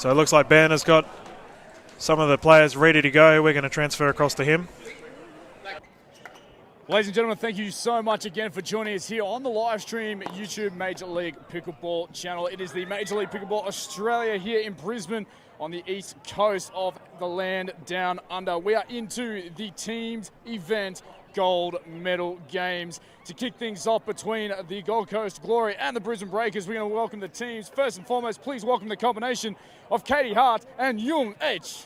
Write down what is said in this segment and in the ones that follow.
So it looks like Ben has got some of the players ready to go. We're going to transfer across to him. Ladies and gentlemen, thank you so much again for joining us here on the live stream YouTube Major League Pickleball channel. It is the Major League Pickleball Australia here in Brisbane on the east coast of the land down under. We are into the teams event gold medal games. To kick things off between the Gold Coast Glory and the Brisbane Breakers, we're going to welcome the teams. First and foremost, please welcome the combination of Katie Hart and Jung H.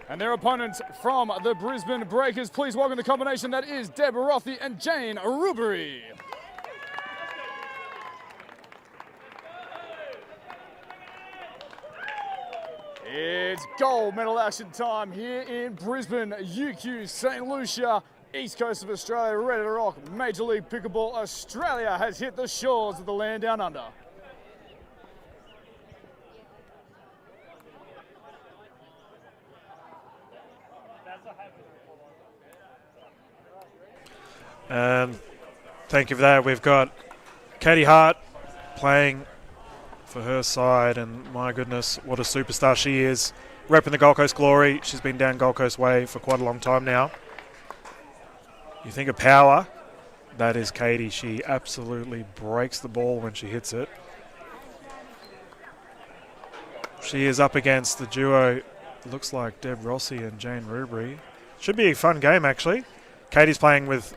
And their opponents from the Brisbane Breakers, please welcome the combination that is Deb Rothy and Jane Rubery. It's gold medal action time here in Brisbane, UQ, St. Lucia, east coast of Australia, ready to rock. Major League Pickleball Australia has hit the shores of the land down under. And thank you for that. We've got Katie Hart playing for her side, and my goodness, what a superstar she is. Repping the Gold Coast Glory. She's been down Gold Coast way for quite a long time now. You think of power, that is Katie. She absolutely breaks the ball when she hits it. She is up against the duo, looks like Deb Rossi and Jane Rubery. Should be a fun game, actually. Katie's playing with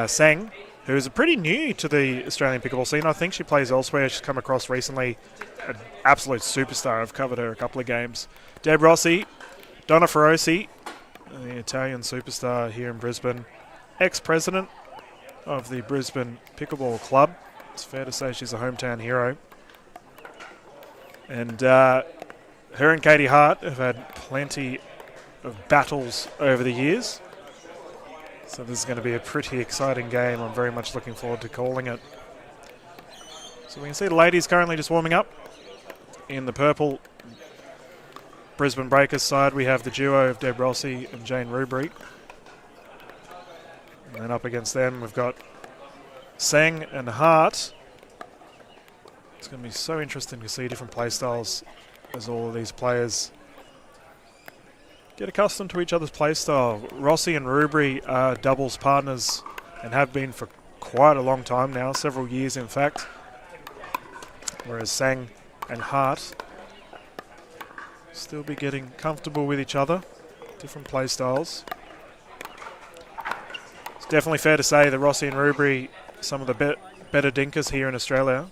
Seng, who is pretty new to the Australian pickleball scene. I think she plays elsewhere. She's come across recently. An absolute superstar. I've covered her a couple of games. Deb Rossi, Donna Feroci, the Italian superstar here in Brisbane. Ex-president of the Brisbane Pickleball Club. It's fair to say she's a hometown hero. And her and Katie Hart have had plenty of battles over the years. So this is going to be a pretty exciting game. I'm very much looking forward to calling it. So we can see the ladies currently just warming up. In the purple Brisbane Breakers side, we have the duo of Deb Rossi and Jane Rubery. And then up against them, we've got Seng and Hart. It's going to be so interesting to see different play styles as all of these players get accustomed to each other's play style. Rossi and Rubery are doubles partners and have been for quite a long time now, several years in fact. Whereas Seng and Hart still be getting comfortable with each other, different play styles. It's definitely fair to say that Rossi and Rubery are some of the better dinkers here in Australia.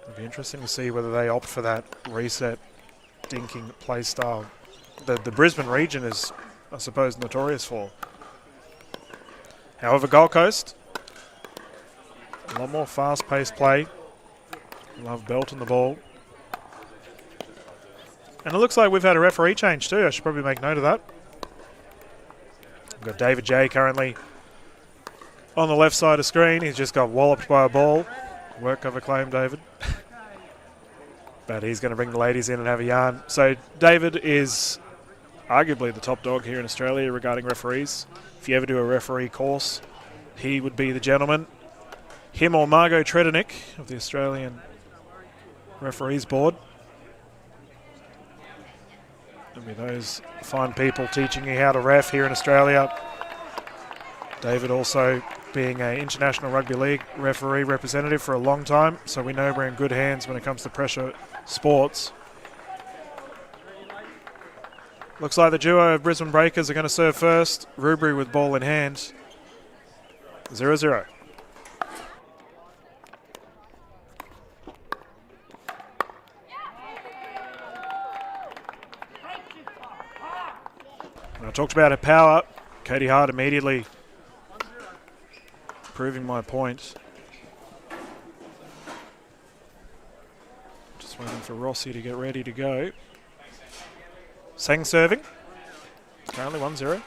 It'll be interesting to see whether they opt for that reset dinking play style the Brisbane region is, I suppose, notorious for. However, Gold Coast, a lot more fast-paced play. Love belting the ball. And it looks like we've had a referee change too. I should probably make note of that. We've got David J currently on the left side of screen. He's just got walloped by a ball. Work of a claim, David. But he's going to bring the ladies in and have a yarn. So David is arguably the top dog here in Australia regarding referees. If you ever do a referee course, he would be the gentleman. Him or Margot Tredenick of the Australian Referees Board. There'll be those fine people teaching you how to ref here in Australia. David also being an international rugby league referee representative for a long time, so we know we're in good hands when it comes to pressure sports. Looks like the duo of Brisbane Breakers are going to serve first. Rubery with ball in hand. 0-0. I talked about her power. Katie Hart immediately proving my point. Just waiting for Rossi to get ready to go. Seng serving. Currently 1-0.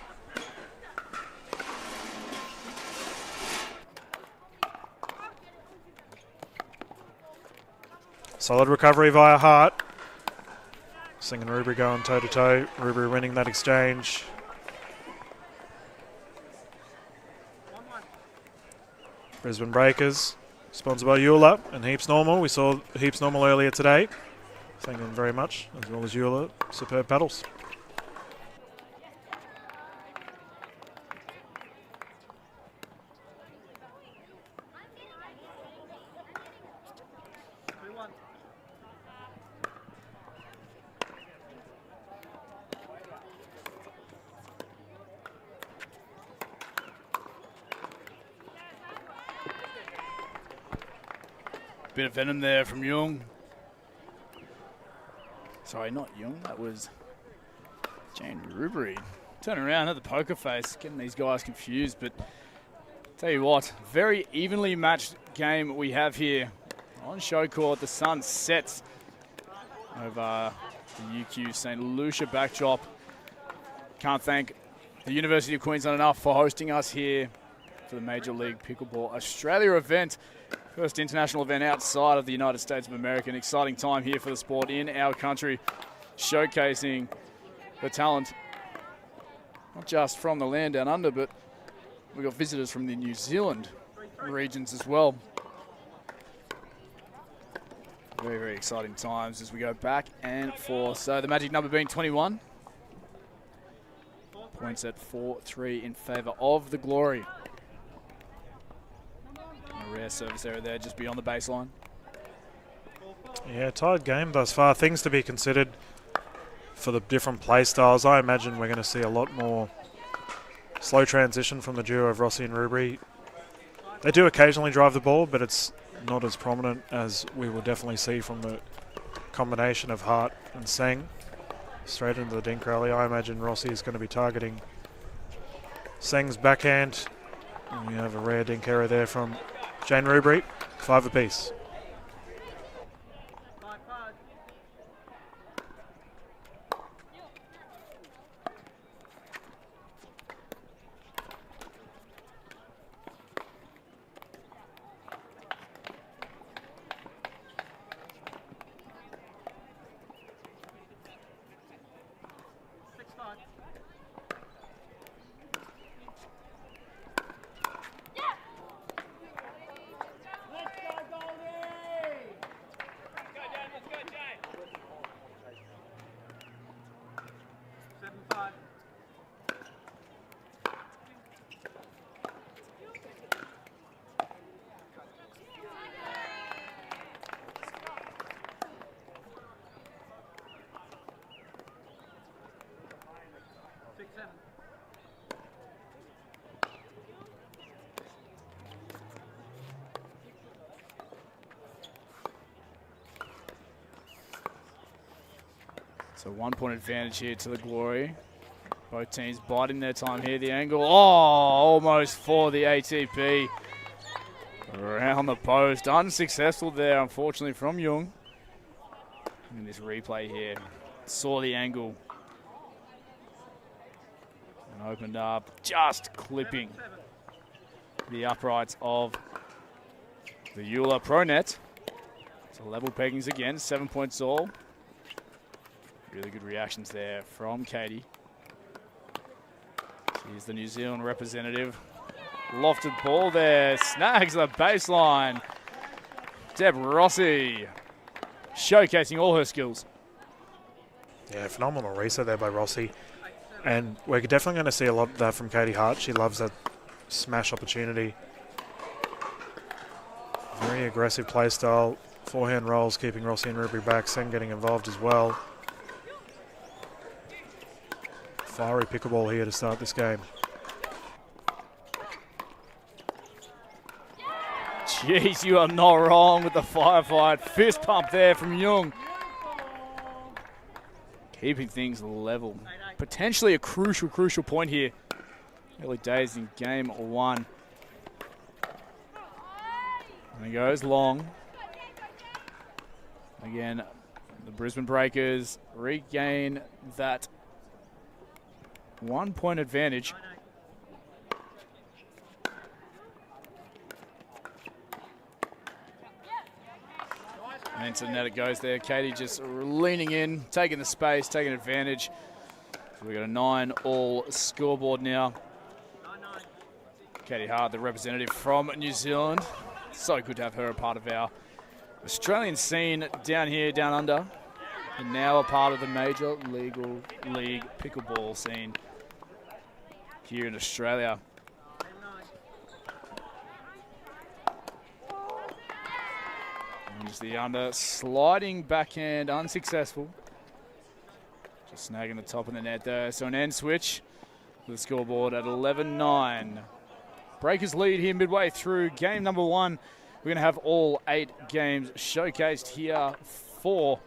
Solid recovery via Hart. Singh and Ruby going toe-to-toe. Ruby winning that exchange. Brisbane Breakers, sponsored by Euler and Heaps Normal. We saw Heaps Normal earlier today. Thank them very much, as well as Euler. Superb paddles. Bit of venom there from Jung. Sorry, not Jung. That was Jane Rubery. Turn around at the poker face, getting these guys confused. But tell you what, very evenly matched game we have here on show court. The sun sets over the UQ St. Lucia backdrop. Can't thank the University of Queensland enough for hosting us here for the Major League Pickleball Australia event. First international event outside of the United States of America. An exciting time here for the sport in our country, showcasing the talent, not just from the land down under, but we've got visitors from the New Zealand regions as well. Very, very exciting times as we go back and forth. So the magic number being 21. Points at 4-3 in favour of the Glory. A rare service error there, just beyond the baseline. Yeah, tied game thus far. Things to be considered for the different play styles. I imagine we're going to see a lot more slow transition from the duo of Rossi and Rubery. They do occasionally drive the ball, but it's not as prominent as we will definitely see from the combination of Hart and Singh. Straight into the dink rally. I imagine Rossi is going to be targeting Singh's backhand. And we have a rare dink error there from Jane Rubery. 5 apiece. So 1 point advantage here to the Glory. Both teams biding their time here. The angle, almost for the ATP. Around the post, unsuccessful there, unfortunately, from Jung. And this replay here, saw the angle. And opened up, just clipping the uprights of the Euler Pro Net. So level peggings again, 7 points all. Really good reactions there from Katie. She's the New Zealand representative. Lofted ball there, snags the baseline. Deb Rossi showcasing all her skills. Yeah, phenomenal reset there by Rossi. And we're definitely going to see a lot of that from Katie Hart. She loves that smash opportunity. Very aggressive play style. Forehand rolls, keeping Rossi and Rubery back. Singh getting involved as well. Fiery pickleball here to start this game. Jeez, you are not wrong with the firefight. Fist pump there from Jung. Keeping things level. Potentially a crucial point here. Early days in game one. And it goes long. Again, the Brisbane Breakers regain that 1 point advantage. And into the net it goes there. Katie just leaning in, taking the space, taking advantage. So we've got a 9-all scoreboard now. Katie Hart, the representative from New Zealand. So good to have her a part of our Australian scene down here, down under. And now a part of the Major League pickleball scene here in Australia. And just the under, sliding backhand, unsuccessful. Just snagging the top of the net there. So an end switch with the scoreboard at 11-9. Breakers lead here midway through game number 1. We're going to have all 8 games showcased here for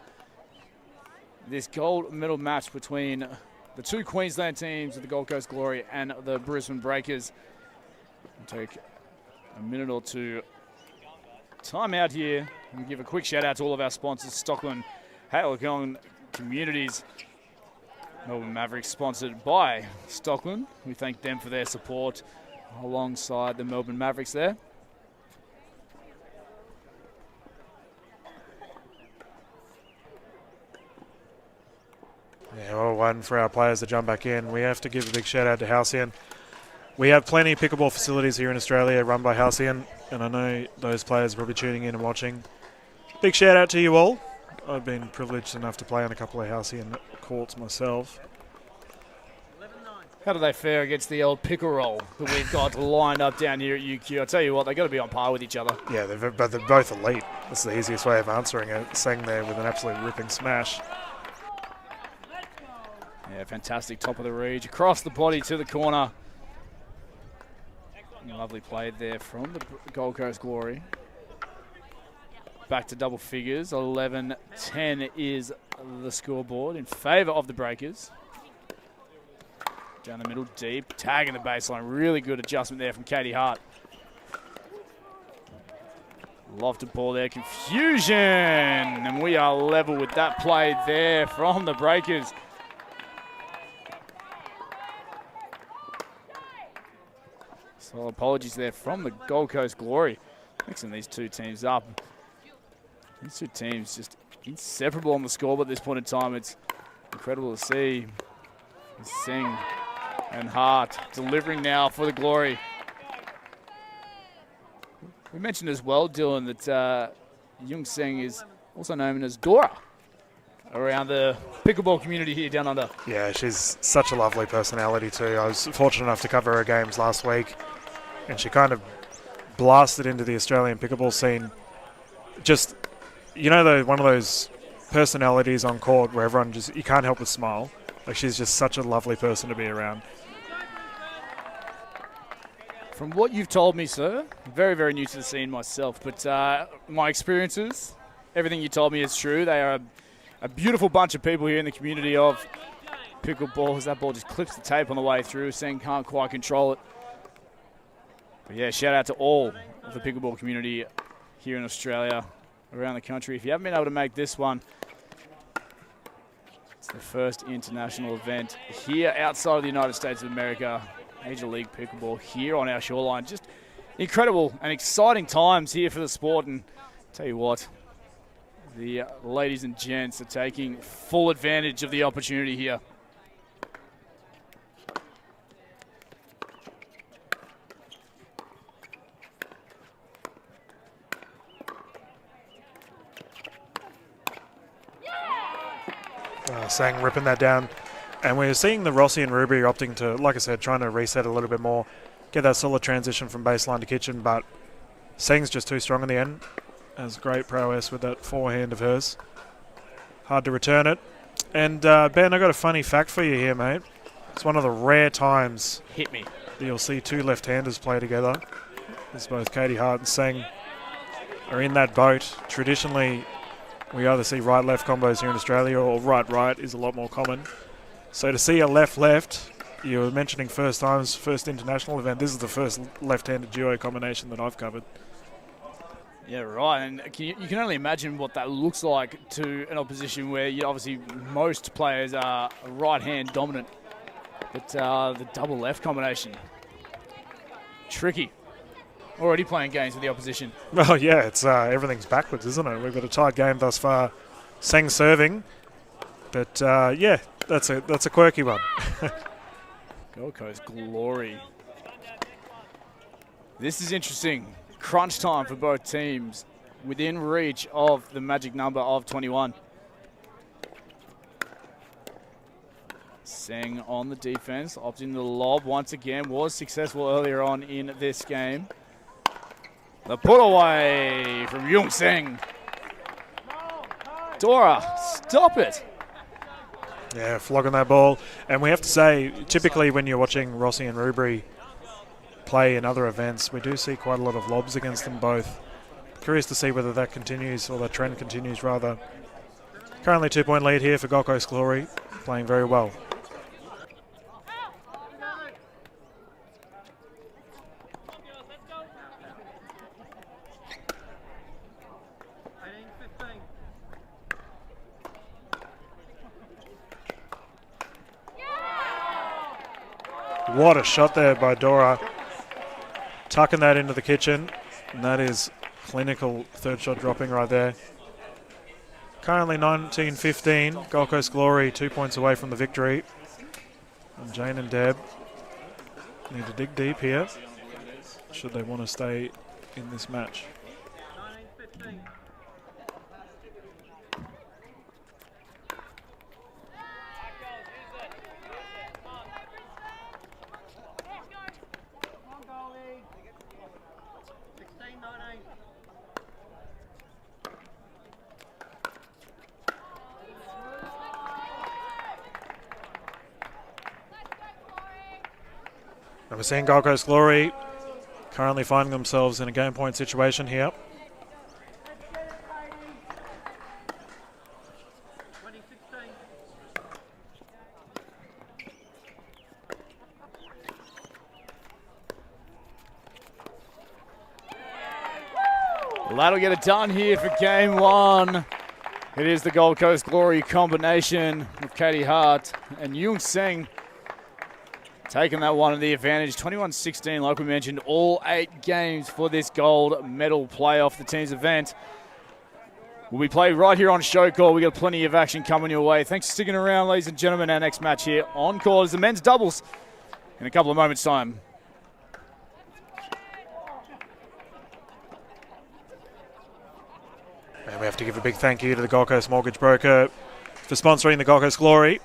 this gold medal match between the 2 Queensland teams of the Gold Coast Glory and the Brisbane Breakers. We'll take a minute or two time out here and give a quick shout out to all of our sponsors, Stockland, Hale Communities, Melbourne Mavericks, sponsored by Stockland. We thank them for their support alongside the Melbourne Mavericks there. Yeah, well, one for our players to jump back in. We have to give a big shout out to Halcyon. We have plenty of pickleball facilities here in Australia run by Halcyon, and I know those players are probably tuning in and watching. Big shout out to you all. I've been privileged enough to play on a couple of Halcyon courts myself. How do they fare against the old pickle roll that we've got lined up down here at UQ? I tell you what, they've got to be on par with each other. Yeah, they're both elite. That's the easiest way of answering it. Sang there with an absolute ripping smash. Yeah, fantastic top of the reach, across the body to the corner. Lovely play there from the Gold Coast Glory. Back to double figures, 11-10 is the scoreboard in favour of the Breakers. Down the middle, deep, tagging the baseline. Really good adjustment there from Katie Hart. Lofted ball there, confusion. And we are level with that play there from the Breakers. So apologies there from the Gold Coast Glory. Mixing these 2 teams up. These 2 teams just inseparable on the scoreboard at this point in time. It's incredible to see. Singh and Hart delivering now for the Glory. We mentioned as well, Dylan, that Jung Seng is also known as Dora around the pickleball community here down under. Yeah, she's such a lovely personality too. I was fortunate enough to cover her games last week, and she kind of blasted into the Australian pickleball scene. Just, you know, one of those personalities on court where everyone just, you can't help but smile. Like, she's just such a lovely person to be around. From what you've told me, sir, very, very new to the scene myself, but my experiences, everything you told me is true. They are a beautiful bunch of people here in the community of pickleball. As that ball just clips the tape on the way through, Seng can't quite control it. But yeah, shout out to all of the pickleball community here in Australia, around the country. If you haven't been able to make this one, it's the first international event here outside of the United States of America. Major League Pickleball here on our shoreline. Just incredible and exciting times here for the sport. And tell you what, the ladies and gents are taking full advantage of the opportunity here. Sang ripping that down. And we're seeing the Rossi and Ruby opting to, like I said, trying to reset a little bit more, get that solid transition from baseline to kitchen, but Seng's just too strong in the end. Has great prowess with that forehand of hers. Hard to return it. And Ben, I got a funny fact for you here, mate. It's one of the rare times Hit me. that you'll see 2 left-handers play together. As both Katie Hart and Seng are in that boat. Traditionally, we either see right-left combos here in Australia, or right-right is a lot more common. So to see a left-left, you were mentioning first times, first international event. This is the first left-handed duo combination that I've covered. Yeah, right. And you can only imagine what that looks like to an opposition where obviously most players are right-hand dominant. But the double left combination, tricky. Already playing games with the opposition. Well, yeah, it's everything's backwards, isn't it? We've got a tight game thus far. Seng serving, but yeah, that's a quirky one. Gold Coast glory. This is interesting. Crunch time for both teams, within reach of the magic number of 21. Seng on the defense, opting the lob once again, was successful earlier on in this game. The put away from Jung Seng. Dora, stop it. Yeah, flogging that ball. And we have to say, typically when you're watching Rossi and Rubery play in other events, we do see quite a lot of lobs against them both. Curious to see whether that continues, or that trend continues rather. Currently 2-point lead here for Gold Coast Glory, playing very well. What a shot there by Dora. Tucking that into the kitchen. And that is clinical third shot dropping right there. Currently 19-15. Gold Coast Glory 2 points away from the victory. And Jane and Deb need to dig deep here should they want to stay in this match. And we're seeing Gold Coast Glory currently finding themselves in a game point situation here. Well, that'll get it done here for game one. It is the Gold Coast Glory combination with Katie Hart and Jung Seng taking that one to the advantage. 21-16, like we mentioned, all 8 games for this gold medal playoff, the team's event. Will be played right here on Show Call. We got plenty of action coming your way. Thanks for sticking around, ladies and gentlemen. Our next match here on call is the men's doubles in a couple of moments' time. And we have to give a big thank you to the Gold Coast Mortgage Broker for sponsoring the Gold Coast Glory.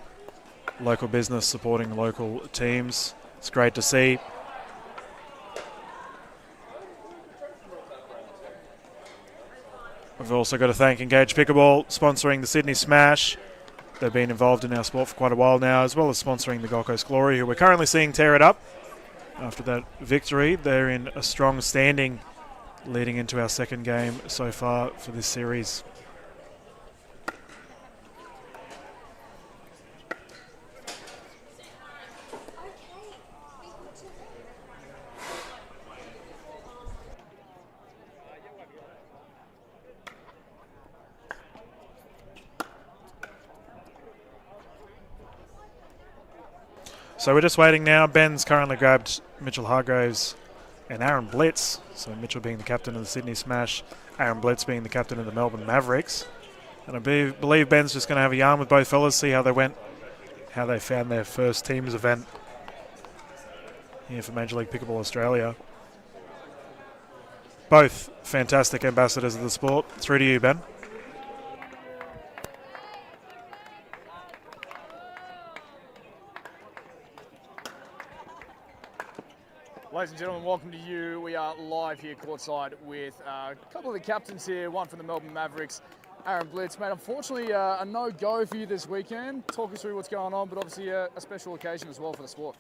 Local business supporting local teams. It's great to see. We've also got to thank Engage Pickleball, sponsoring the Sydney Smash. They've been involved in our sport for quite a while now, as well as sponsoring the Gold Coast Glory, who we're currently seeing tear it up. After that victory, they're in a strong standing leading into our second game so far for this series. So we're just waiting now. Ben's currently grabbed Mitchell Hargraves and Aaron Blitz. So Mitchell being the captain of the Sydney Smash, Aaron Blitz being the captain of the Melbourne Mavericks. And I believe Ben's just going to have a yarn with both fellas, see how they went, how they found their first teams event here for Major League Pickleball Australia. Both fantastic ambassadors of the sport. Through to you, Ben. Ladies and gentlemen, welcome to you. We are live here courtside with a couple of the captains here, one from the Melbourne Mavericks, Aaron Blitz. Mate, unfortunately a no-go for you this weekend. Talk us through what's going on, but obviously a special occasion as well for the sport.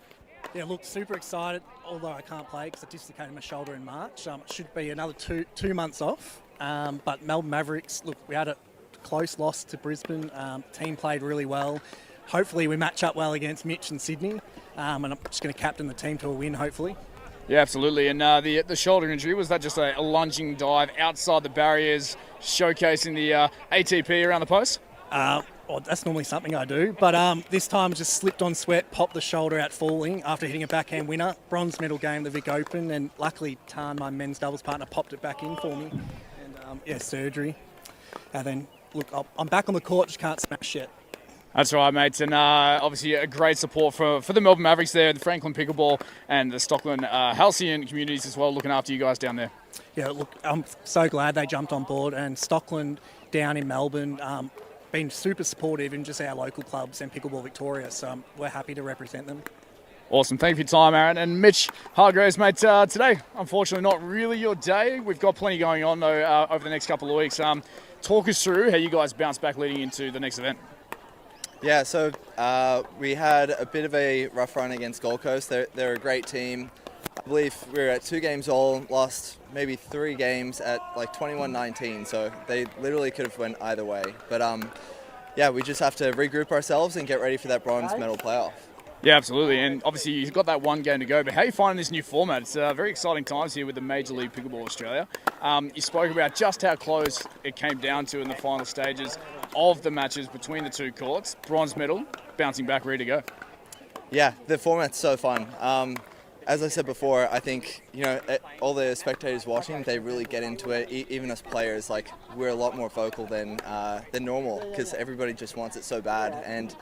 Yeah, look, super excited, although I can't play because I dislocated my shoulder in March. It should be another two months off. But Melbourne Mavericks, look, we had a close loss to Brisbane. Team played really well. Hopefully we match up well against Mitch and Sydney. And I'm just going to captain the team to a win, hopefully. Yeah, absolutely. And the shoulder injury, was that just a lunging dive outside the barriers, showcasing the ATP around the post? Oh, that's normally something I do, but this time I just slipped on sweat, popped the shoulder out falling after hitting a backhand winner. Bronze medal game, the Vic Open, and luckily Tan, my men's doubles partner, popped it back in for me. And yeah, surgery. And then, look, I'm back on the court, just can't smash yet. That's right, mates, and obviously a great support for the Melbourne Mavericks there, the Franklin Pickleball and the Stockland Halcyon communities as well, looking after you guys down there. Yeah, look, I'm so glad they jumped on board, and Stockland down in Melbourne, been super supportive in just our local clubs and Pickleball Victoria, so we're happy to represent them. Awesome. Thank you for your time, Aaron. And Mitch Hargraves, mate, today, unfortunately, not really your day. We've got plenty going on, though, over the next couple of weeks. Talk us through how you guys bounce back leading into the next event. Yeah, so we had a bit of a rough run against Gold Coast. They're a great team. I believe we were at 2 games all, lost maybe 3 games at like 21-19, so they literally could have went either way. But yeah, we just have to regroup ourselves and get ready for that bronze medal playoff. Yeah, absolutely. And obviously you've got that 1 game to go, but how are you finding this new format? It's very exciting times here with the Major League Pickleball Australia. You spoke about just how close it came down to in the final stages of the matches between the 2 courts. Bronze medal, bouncing back, ready to go. Yeah, the format's so fun. As I said before, I think, you know, all the spectators watching, they really get into it. Even as players, like, we're a lot more vocal than normal because everybody just wants it so bad. And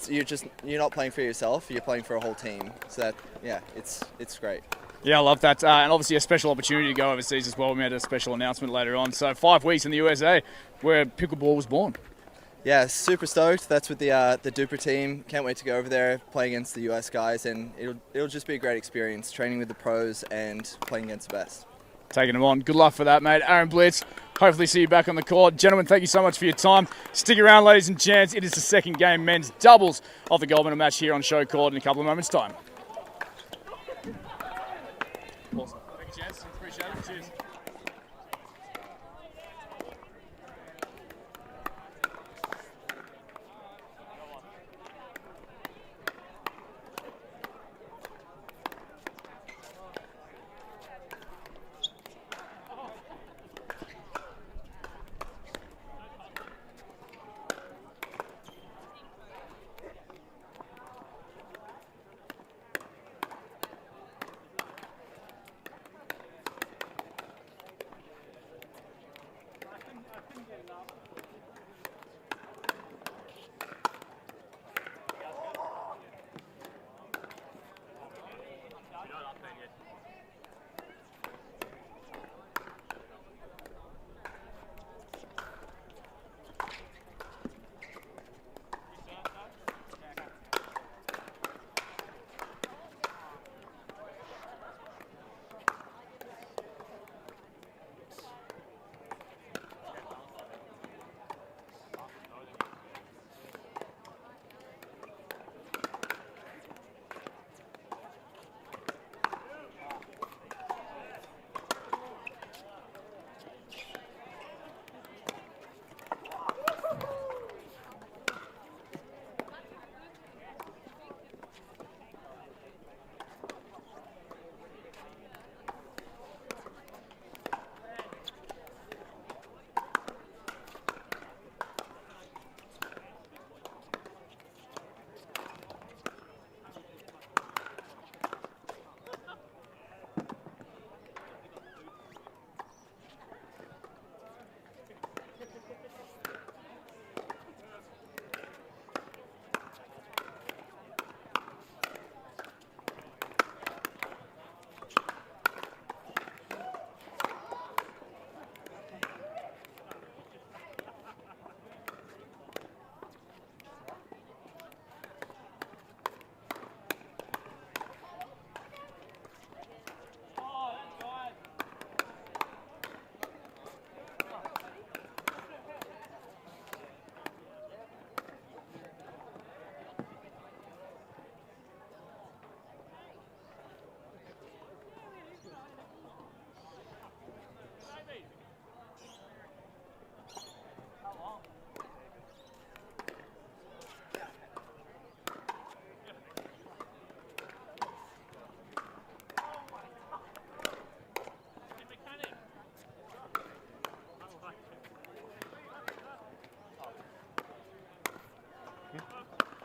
you're not playing for yourself, you're playing for a whole team. So that, yeah, it's great. Yeah, I love that. And obviously a special opportunity to go overseas as well. We made a special announcement later on. So 5 weeks in the USA where pickleball was born. Yeah, super stoked. That's with the Duper team. Can't wait to go over there, play against the US guys, and it'll just be a great experience, training with the pros and playing against the best. Taking them on. Good luck for that, mate. Aaron Blitz, hopefully see you back on the court. Gentlemen, thank you so much for your time. Stick around, ladies and gents. It is the 2nd game men's doubles of the gold medal match here on Show Court in a couple of moments' time. Awesome. Thank you, gents. Appreciate it. Cheers.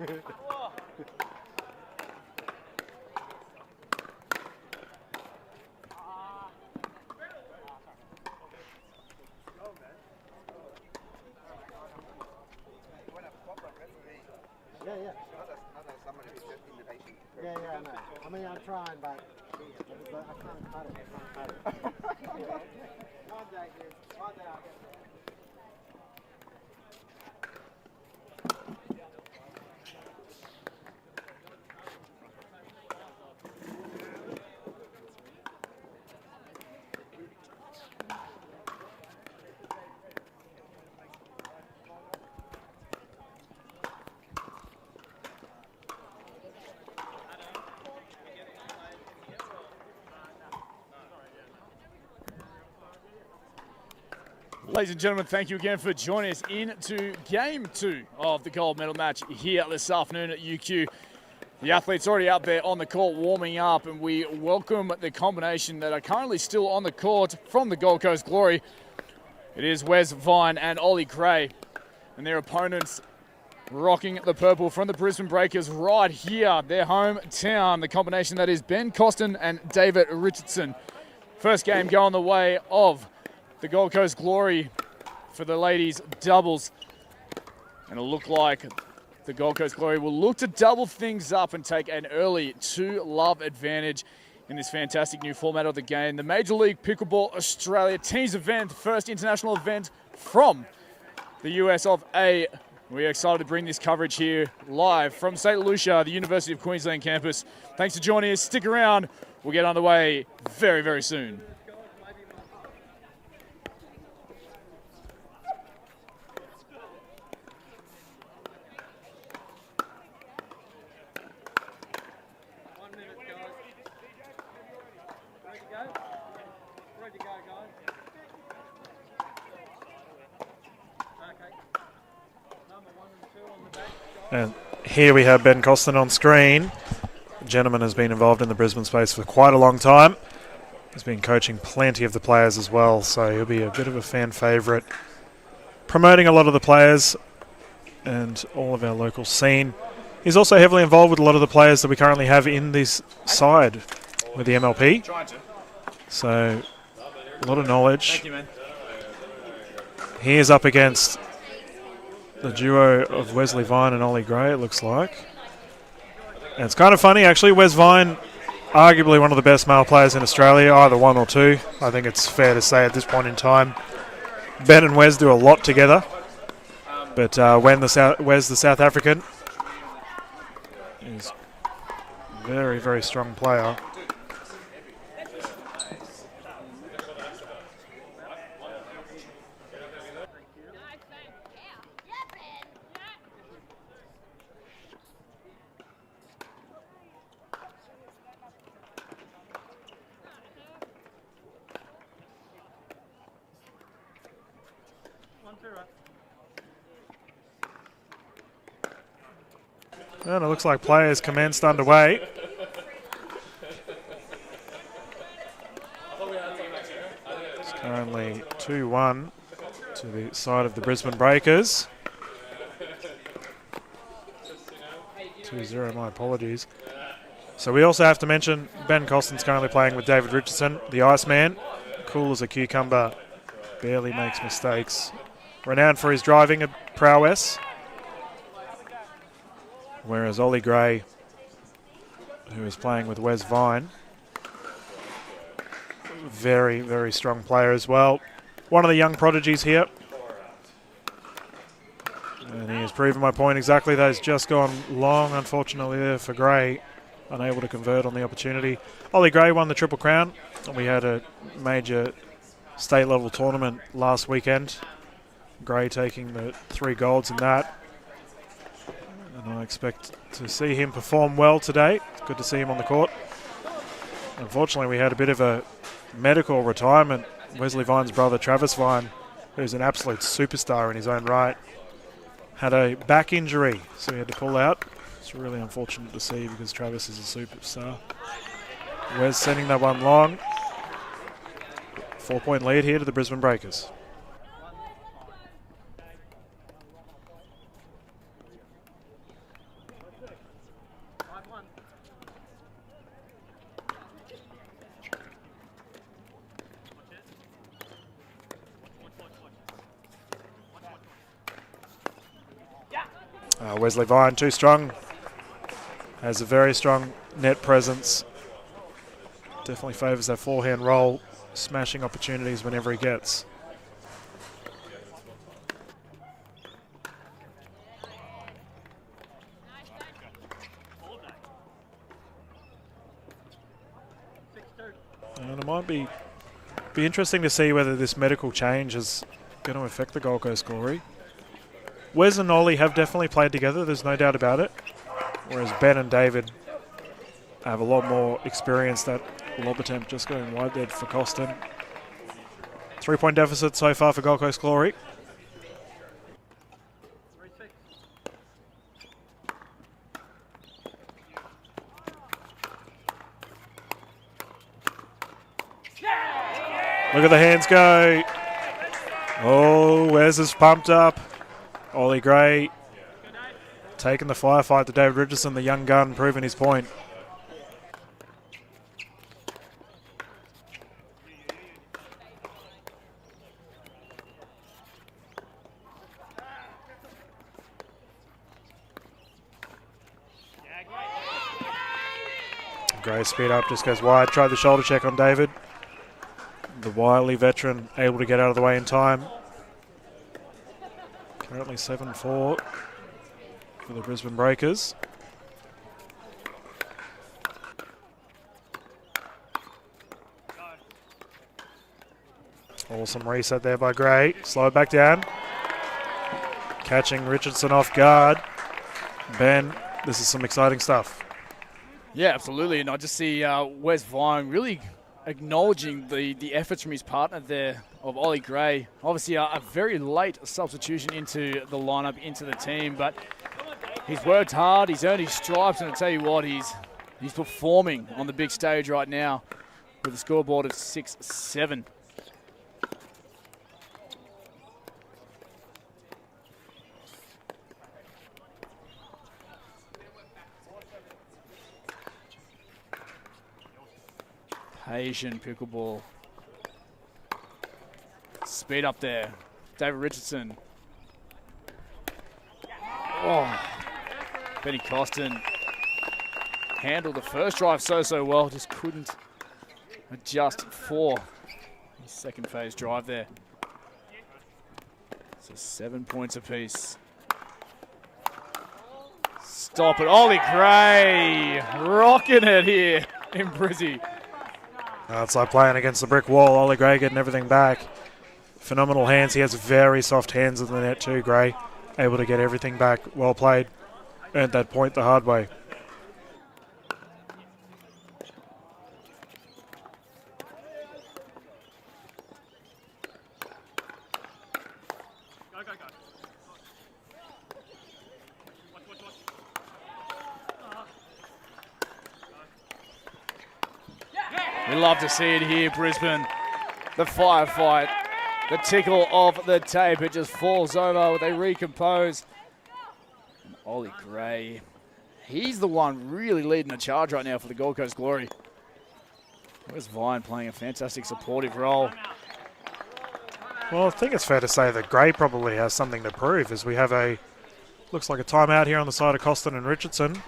Yeah. Somebody who's just impatient. Yeah, I know. I mean, I'm trying, but I can't cut it. One day, dude. One day I'll get there. Ladies and gentlemen, thank you again for joining us into Game 2 of the gold medal match here this afternoon at UQ. The athletes already out there on the court warming up, and we welcome the combination that are currently still on the court from the Gold Coast Glory. It is Wes Vine and Ollie Gray, and their opponents rocking the purple from the Brisbane Breakers right here, their hometown. The combination that is Ben Costin and David Richardson. First game going the way of the Gold Coast Glory for the ladies doubles. And it'll look like the Gold Coast Glory will look to double things up and take an early 2-love advantage in this fantastic new format of the game. The Major League Pickleball Australia teams event, first international event from the US of A. We're excited to bring this coverage here live from St. Lucia, the University of Queensland campus. Thanks for joining us. Stick around. We'll get underway very, very soon. And here we have Ben Costin on screen. The gentleman has been involved in the Brisbane space for quite a long time. He's been coaching plenty of the players as well, so he'll be a bit of a fan favourite, promoting a lot of the players and all of our local scene. He's also heavily involved with a lot of the players that we currently have in this side with the MLP. So a lot of knowledge. Thank you, man. He is up against the duo of Wesley Vine and Ollie Gray, it looks like. And it's kind of funny, actually. Wes Vine, arguably one of the best male players in Australia, either one or two. I think it's fair to say at this point in time. Ben and Wes do a lot together. But Wes, the South African, is a very, very strong player. And it looks like players commenced underway. It's currently 2-1 to the side of the Brisbane Breakers. 2-0, my apologies. So we also have to mention Ben Costin's currently playing with David Richardson, the Iceman. Cool as a cucumber, barely makes mistakes. Renowned for his driving prowess. Whereas Ollie Gray, who is playing with Wes Vine, very, very strong player as well. One of the young prodigies here. And he has proven my point exactly. That has just gone long, unfortunately, there for Gray. Unable to convert on the opportunity. Ollie Gray won the Triple Crown. We had a major state-level tournament last weekend. Gray taking the 3 golds in that. And I expect to see him perform well today. It's good to see him on the court. Unfortunately, we had a bit of a medical retirement. Wesley Vine's brother, Travis Vine, who's an absolute superstar in his own right, had a back injury, so he had to pull out. It's really unfortunate to see because Travis is a superstar. Wes sending that one long. 4-point lead here to the Brisbane Breakers. Wesley Vine, too strong. Has a very strong net presence. Definitely favours that forehand roll, smashing opportunities whenever he gets. And it might be interesting to see whether this medical change is going to affect the Gold Coast Glory. Wes and Ollie have definitely played together, there's no doubt about it. Whereas Ben and David have a lot more experience. That lob attempt just going wide there for Costin. 3-point deficit so far for Gold Coast Glory. Look at the hands go. Oh, Wes is pumped up. Ollie Gray taking the firefight to David Richardson, the young gun, proving his point. Gray speed up, just goes wide. Tried the shoulder check on David. The wily veteran able to get out of the way in time. Currently 7-4 for the Brisbane Breakers. Awesome reset there by Gray. Slow it back down. Catching Richardson off guard. Ben, this is some exciting stuff. Yeah, absolutely. And I just see Wes Vine really acknowledging the efforts from his partner there of Ollie Gray. Obviously a very late substitution into the lineup, into the team, but he's worked hard, he's earned his stripes, and I tell you what, he's performing on the big stage right now with a scoreboard of 6-7. Asian pickleball. Speed up there. David Richardson. Oh, Benny Costin handled the first drive so well, just couldn't adjust for his second phase drive there. So 7 points apiece. Stop it. Ollie Gray rocking it here in Brizzy. It's like playing against the brick wall. Ollie Gray getting everything back. Phenomenal hands. He has very soft hands in the net too, Gray. Able to get everything back. Well played. Earned that point the hard way. We love to see it here, Brisbane. The firefight, the tickle of the tape. It just falls over. They recompose. And Ollie Gray, he's the one really leading the charge right now for the Gold Coast Glory. Where's Vine playing a fantastic supportive role? Well, I think it's fair to say that Gray probably has something to prove, as we have looks like a timeout here on the side of Costin and Richardson.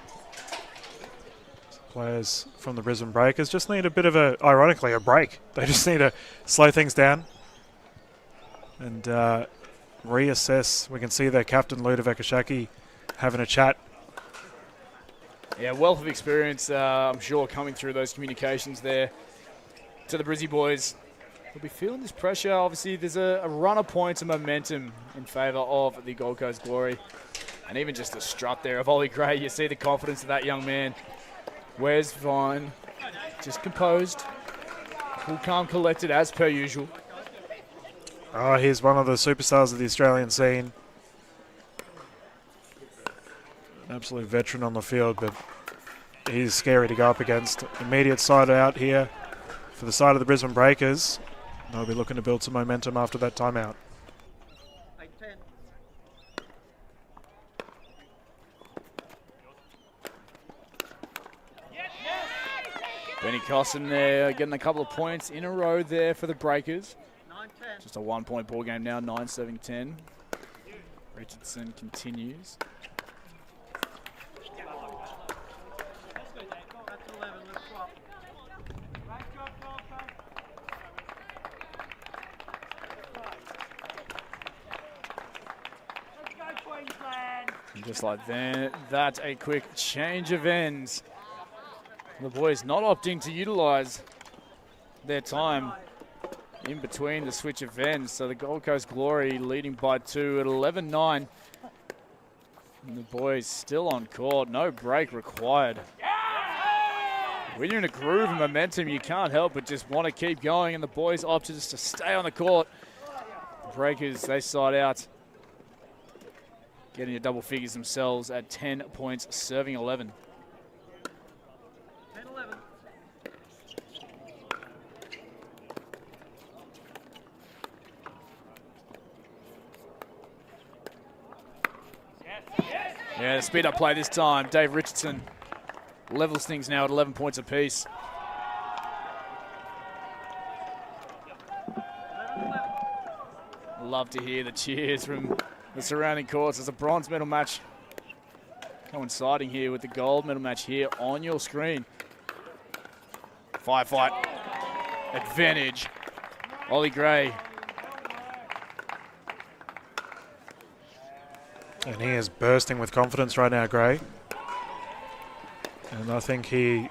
Players from the Brisbane Breakers just need a bit of ironically, a break. They just need to slow things down and reassess. We can see their captain, Ludovic Ashaki, having a chat. Yeah, wealth of experience, I'm sure, coming through those communications there to the Brizzy boys. They'll be feeling this pressure. Obviously, there's a run of points and momentum in favour of the Gold Coast Glory. And even just the strut there of Ollie Gray, you see the confidence of that young man. Where's Vine? Just composed. Cool, calm, collected as per usual. Oh, he's one of the superstars of the Australian scene. An absolute veteran on the field, but he's scary to go up against. Immediate side out here for the side of the Brisbane Breakers. They'll be looking to build some momentum after that timeout. Benny Costin there getting a couple of points in a row there for the Breakers. Just a 1-point ball game now, 9-7-10. Richardson continues. And just like that, a quick change of ends. The boys not opting to utilise their time in between the switch of ends. So the Gold Coast Glory leading by 2 at 11-9. And the boys still on court. No break required. When you're in a groove of momentum, you can't help but just want to keep going. And the boys opt just to stay on the court. The Breakers, they side out. Getting to double figures themselves at 10 points, serving 11. Yeah, the speed up play this time. Dave Richardson levels things now at 11 points apiece. Love to hear the cheers from the surrounding courts. There's a bronze medal match coinciding here with the gold medal match here on your screen. Firefight advantage. Ollie Gray. And he is bursting with confidence right now, Gray. And I think he...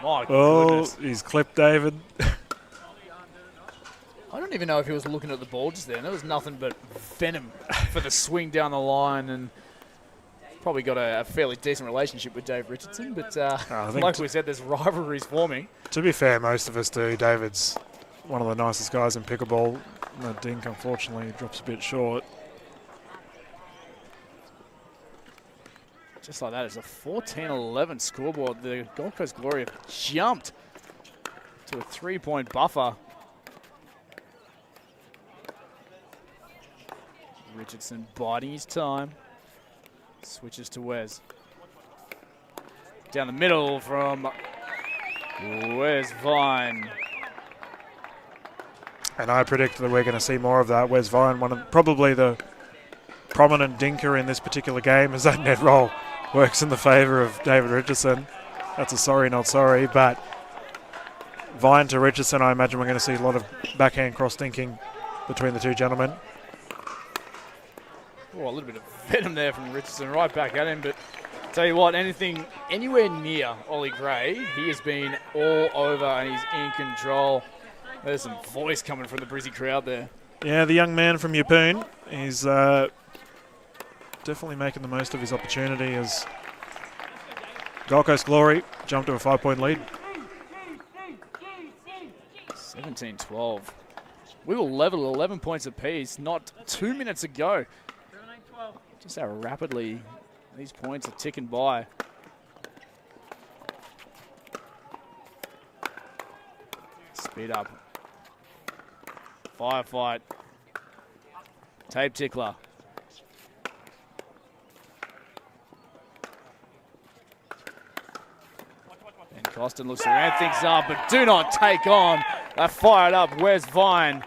My goodness. He's clipped David. I don't even know if he was looking at the ball just then. There was nothing but venom for the swing down the line, and probably got a fairly decent relationship with Dave Richardson. But like we said, there's rivalries forming. To be fair, most of us do. David's one of the nicest guys in pickleball. The dink, unfortunately, drops a bit short. Just like that, it's a 14-11 scoreboard. The Gold Coast Glory have jumped to a 3-point buffer. Richardson biding his time. Switches to Wes. Down the middle from Wes Vine. And I predict that we're going to see more of that. Wes Vine, probably the prominent dinker in this particular game, as that net roll works in the favour of David Richardson. That's a sorry, not sorry, but Vine to Richardson, I imagine we're going to see a lot of backhand cross-dinking between the two gentlemen. Oh, a little bit of venom there from Richardson, right back at him. But tell you what, anything anywhere near Ollie Gray, he has been all over and he's in control. There's some voice coming from the Brizzy crowd there. Yeah, the young man from Yeppoon, he's definitely making the most of his opportunity as Gold Coast Glory jumped to a 5-point lead. 17-12. We were level 11 points apiece not 2 minutes ago. Just how rapidly these points are ticking by. Speed up. Firefight. Tape tickler. And Costin looks to ramp things up, but do not take on that fired up Wes Vine.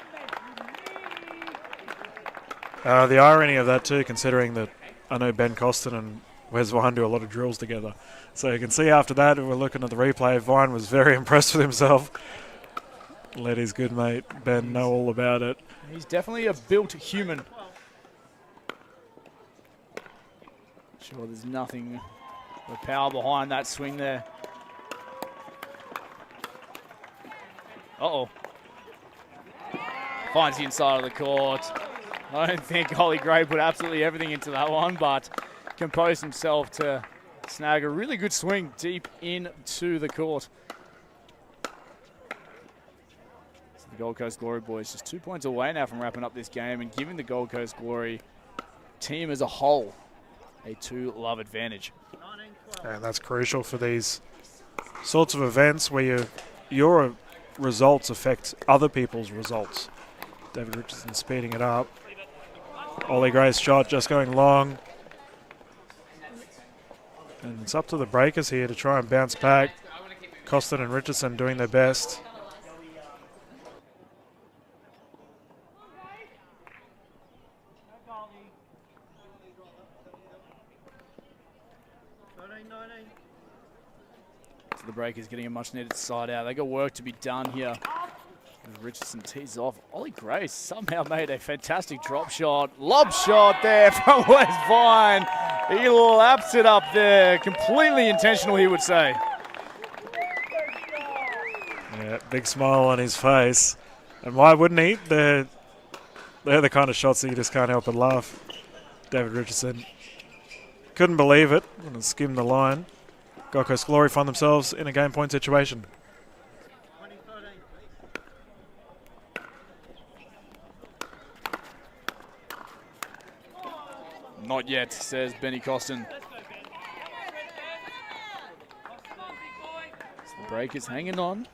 The irony of that too, considering that I know Ben Costin and Wes Vine do a lot of drills together. So you can see after that, if we're looking at the replay, Vine was very impressed with himself. Let his good mate Ben know all about it. He's definitely a built human. Sure, there's nothing but power behind that swing there. Uh-oh. Finds the inside of the court. I don't think Ollie Gray put absolutely everything into that one, but composed himself to snag a really good swing deep into the court. So the Gold Coast Glory boys just 2 points away now from wrapping up this game and giving the Gold Coast Glory team as a whole a 2-love advantage. And that's crucial for these sorts of events where your results affect other people's results. David Richardson speeding it up. Ollie Gray's shot just going long. And it's up to the Breakers here to try and bounce back. Costin and Richardson doing their best. So the Breakers getting a much needed side out. They got work to be done here. As Richardson tees off. Ollie Grace somehow made a fantastic drop shot. Lob shot there from West Vine. He laps it up there. Completely intentional, he would say. Yeah, big smile on his face. And why wouldn't he? They're the kind of shots that you just can't help but laugh. David Richardson couldn't believe it and skimmed the line. Gold Coast Glory find themselves in a game point situation. Not yet, says Benny Costin. So the Breakers hanging on.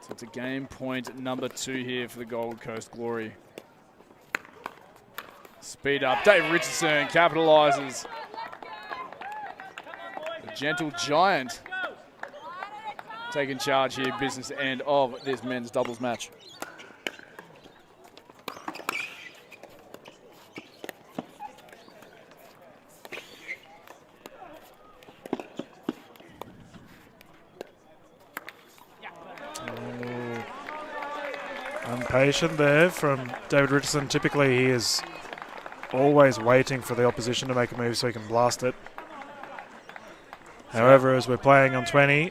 So it's a game point number 2 here for the Gold Coast Glory. Speed up. Dave Richardson capitalises. The gentle giant taking charge here, business end of this men's doubles match. Impatient there from David Richardson. Typically he is always waiting for the opposition to make a move so he can blast it. However, as we're playing on 20,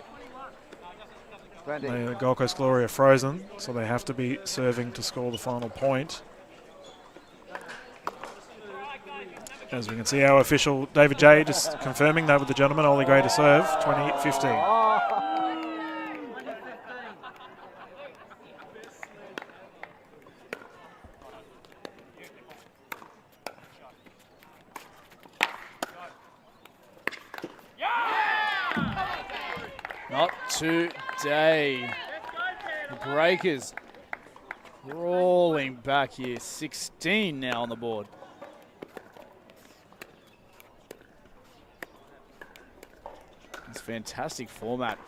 the Gold Coast Glory are frozen, so they have to be serving to score the final point. As we can see, our official David J just confirming that with the gentleman. Ollie Gray to serve, 20-15. Not today. The Breakers rolling back here. 16 now on the board. It's fantastic format.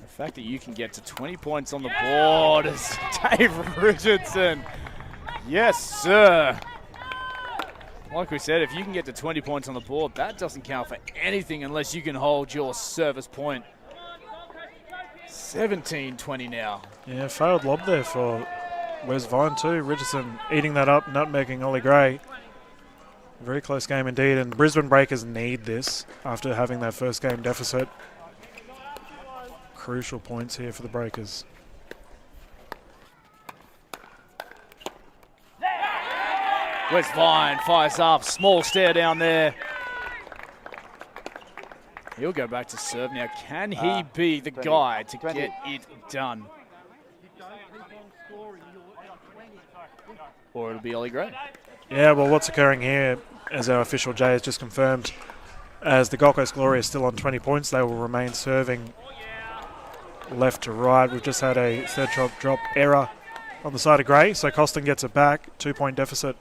The fact that you can get to 20 points on the board is Dave Richardson. Yes, sir. Like we said, if you can get to 20 points on the board, that doesn't count for anything unless you can hold your service point. 17-20 now. Yeah, failed lob there for Wes Vine too. Richardson eating that up, nutmegging Ollie Gray. Very close game indeed, and Brisbane Breakers need this after having their first game deficit. Crucial points here for the Breakers. Wes Vine fires up, small stare down there. He'll go back to serve now. Can he be the guy to get it done? Or it'll be Ollie Gray. Yeah, well, what's occurring here, as our official Jay has just confirmed, as the Gold Coast Glory is still on 20 points, they will remain serving left to right. We've just had a third drop error on the side of Gray, so Costin gets it back, 2-point deficit.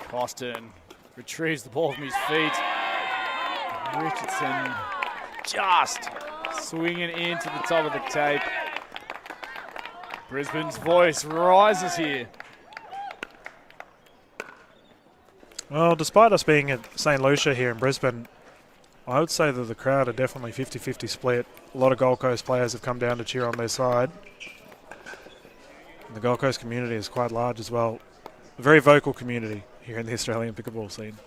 Costin retrieves the ball from his feet. Richardson just swinging into the top of the tape. Brisbane's voice rises here. Well, despite us being at St. Lucia here in Brisbane, I would say that the crowd are definitely 50-50 split. A lot of Gold Coast players have come down to cheer on their side. And the Gold Coast community is quite large as well. A very vocal community here in the Australian pickleball scene.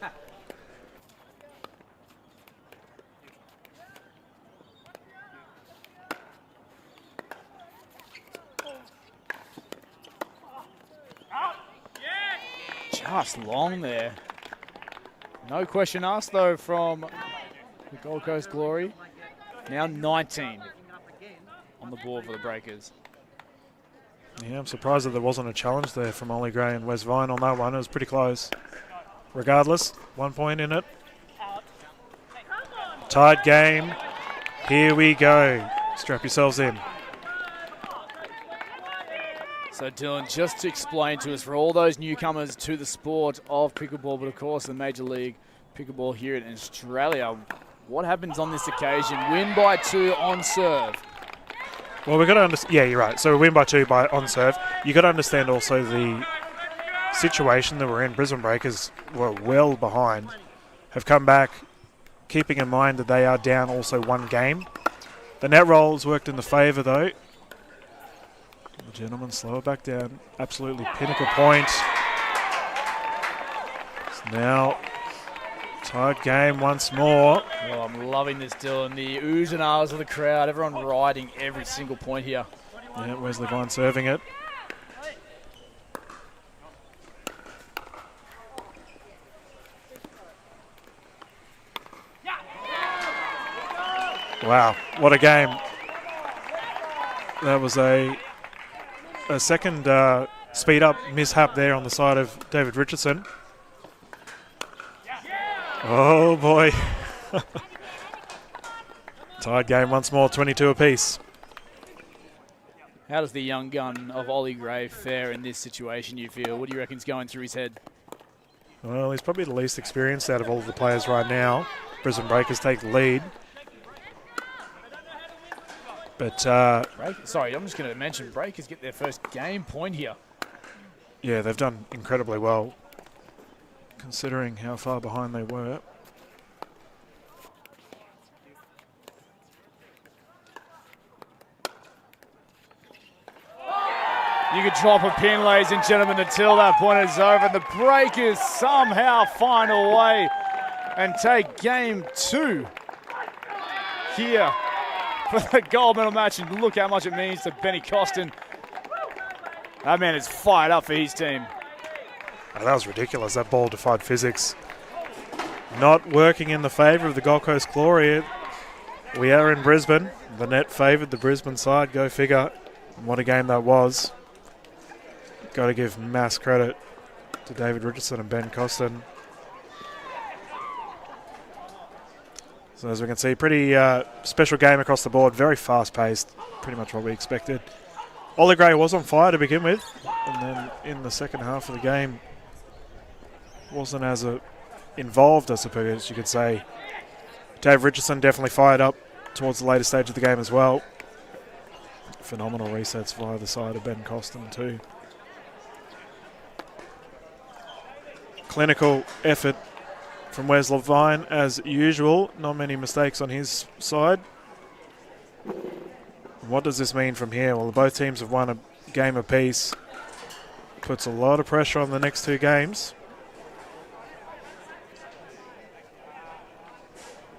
Just long there. No question asked though from the Gold Coast Glory. Now 19 on the board for the Breakers. Yeah, I'm surprised that there wasn't a challenge there from Ollie Gray and Wes Vine on that one. It was pretty close. Regardless, 1 point in it. Tied game. Here we go. Strap yourselves in. So Dylan, just to explain to us, for all those newcomers to the sport of pickleball, but of course the Major League Pickleball here in Australia, what happens on this occasion? Win by 2 on serve. Well, we've got to understand. Yeah, you're right. So we win by 2 on serve. You've got to understand also the situation that we're in. Brisbane Breakers were well behind, have come back, keeping in mind that they are down also 1 game. The net rolls worked in the favour though. The gentleman slower back down. Absolutely pinnacle point. It's now tied game once more. Oh, I'm loving this, Dylan. The oohs and ahs of the crowd. Everyone riding every single point here. Yeah, Wesley Vine serving it. Wow, what a game. That was a second speed up mishap there on the side of David Richardson. Oh boy. Tied game once more, 22 apiece. How does the young gun of Ollie Gray fare in this situation, you feel? What do you reckon's going through his head? Well, he's probably the least experienced out of all of the players right now. Brisbane Breakers take the lead. But Sorry, I'm just going to mention Breakers get their first game point here. yeah, they've done incredibly well considering how far behind they were. You could drop a pin, ladies and gentlemen, until that point is over. The Breakers somehow find a way and take game 2 here for the gold medal match. And look how much it means to Benny Costin. That man is fired up for his team. Oh, that was ridiculous. That ball defied physics. Not working in the favour of the Gold Coast Glory. We are in Brisbane. The net favoured the Brisbane side. Go figure. What a game that was. Got to give mass credit to David Richardson and Ben Costin. So as we can see, pretty special game across the board. Very fast-paced. Pretty much what we expected. Ollie Gray was on fire to begin with. And then in the second half of the game, wasn't as involved, I suppose you could say. Dave Richardson definitely fired up towards the later stage of the game as well. Phenomenal resets via the side of Ben Costin too. Clinical effort from Wes Levine as usual. Not many mistakes on his side. What does this mean from here? Well, both teams have won a game apiece. Puts a lot of pressure on the next 2 games.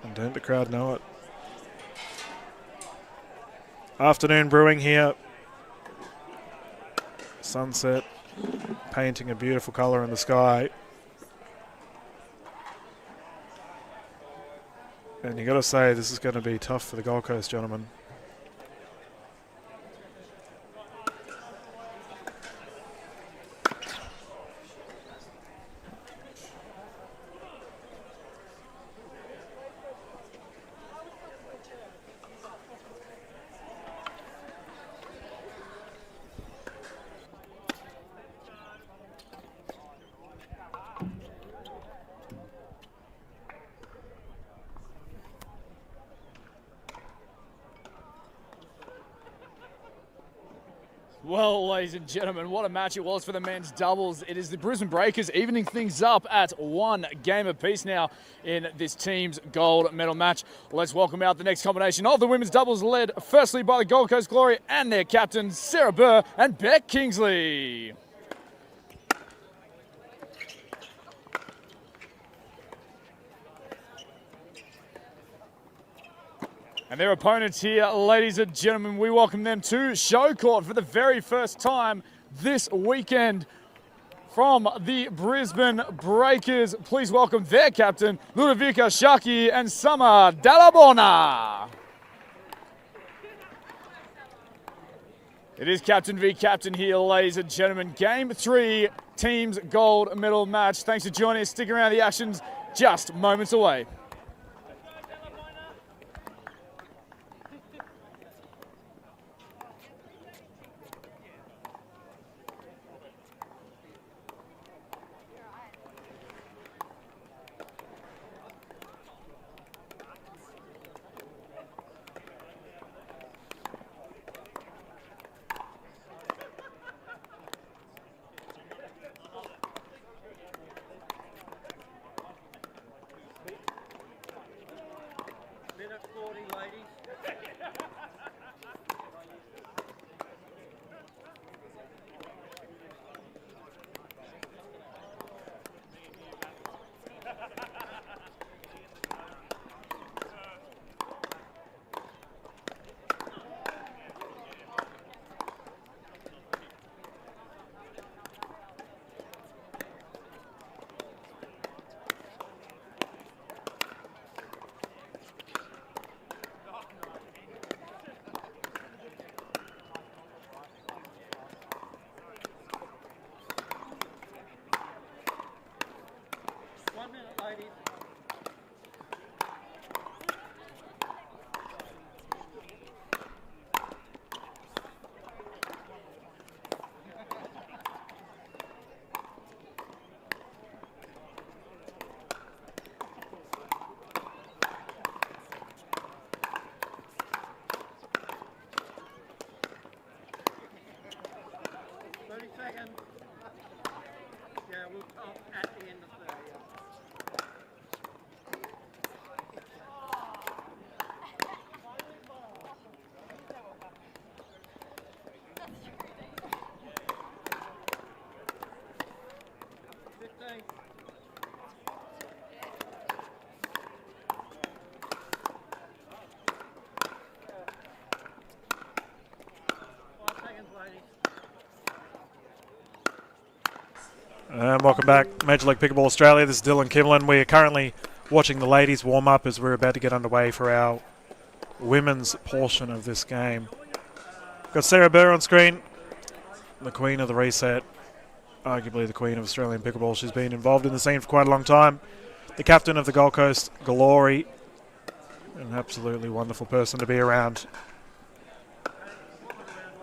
And don't the crowd know it? Afternoon brewing here. Sunset painting a beautiful colour in the sky. And you got to say this is going to be tough for the Gold Coast gentlemen. Well, ladies and gentlemen, what a match it was for the men's doubles. It is the Brisbane Breakers evening things up at 1 game apiece now in this team's gold medal match. Let's welcome out the next combination of the women's doubles, led firstly by the Gold Coast Glory and their captains, Sarah Burr and Beck Kingsley. And their opponents here, ladies and gentlemen, we welcome them to show court for the very first time this weekend from the Brisbane Breakers. Please welcome their captain, Ludovica Shaki and Summer Dallabona. It is captain v captain here, ladies and gentlemen. Game 3, team's gold medal match. Thanks for joining us. Stick around, the action's just moments away. seconds. Yeah, we'll top at the end of the day. 15. And welcome back, Major League Pickleball Australia. This is Dylan Kimlin. We are currently watching the ladies warm up as we're about to get underway for our women's portion of this game. Got Sarah Burr on screen, the queen of the reset, arguably the queen of Australian pickleball. She's been involved in the scene for quite a long time. The captain of the Gold Coast Glory, an absolutely wonderful person to be around.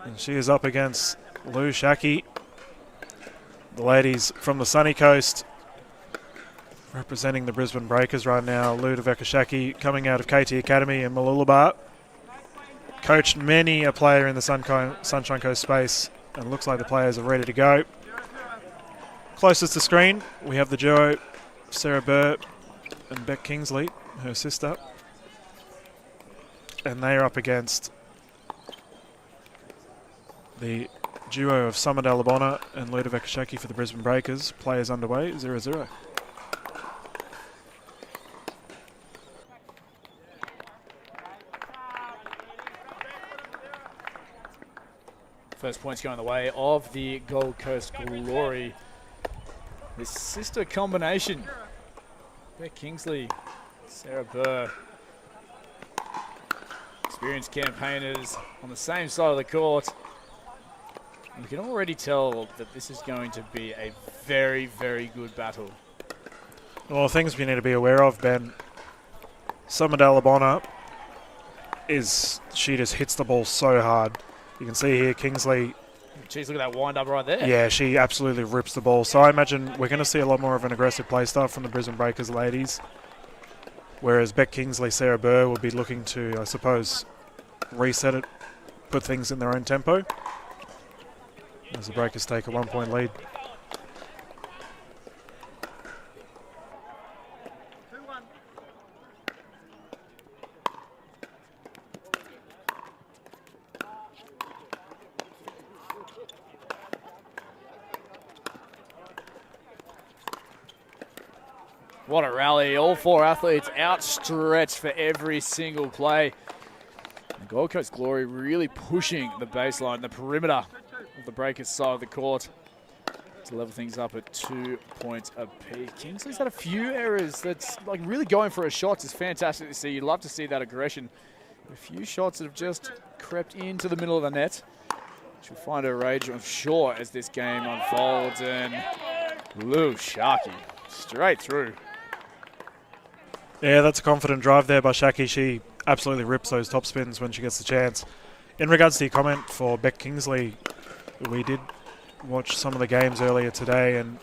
And she is up against Lou Shaki. The ladies from the sunny coast representing the Brisbane Breakers right now. Ludovika Shaki coming out of KT Academy in Mooloolaba. Coached many a player in the Sunshine Coast space and looks like the players are ready to go. Closest to screen, we have the duo Sarah Burr and Beck Kingsley, her sister. And they are up against the duo of Summer Dalabona and Ludovika Shaki for the Brisbane Breakers. Players underway, 0-0. First points going the way of the Gold Coast Glory. This sister combination. Beck Kingsley, Sarah Burr. Experienced campaigners on the same side of the court. You can already tell that this is going to be a very, very good battle. Well, things we need to be aware of, Ben. Summer Dalabona she just hits the ball so hard. You can see here Kingsley. Jeez, look at that wind up right there. Yeah, she absolutely rips the ball. So I imagine we're going to see a lot more of an aggressive play style from the Brisbane Breakers ladies. Whereas Beck Kingsley, Sarah Burr will be looking to, I suppose, reset it, put things in their own tempo. As the Breakers take a 1-point lead. What a rally. All four athletes outstretched for every single play. The Gold Coast Glory really pushing the baseline, the perimeter of the Breakers side of the court to level things up at 2 points apiece. Kingsley's had a few errors. That's like really going for her shots is fantastic to see. You'd love to see that aggression. A few shots that have just crept into the middle of the net. She'll find her rage, I'm sure, as this game unfolds. And Lou Sharkey straight through. Yeah, that's a confident drive there by Shaki. She absolutely rips those top spins when she gets the chance. In regards to your comment for Beck Kingsley, we did watch some of the games earlier today, and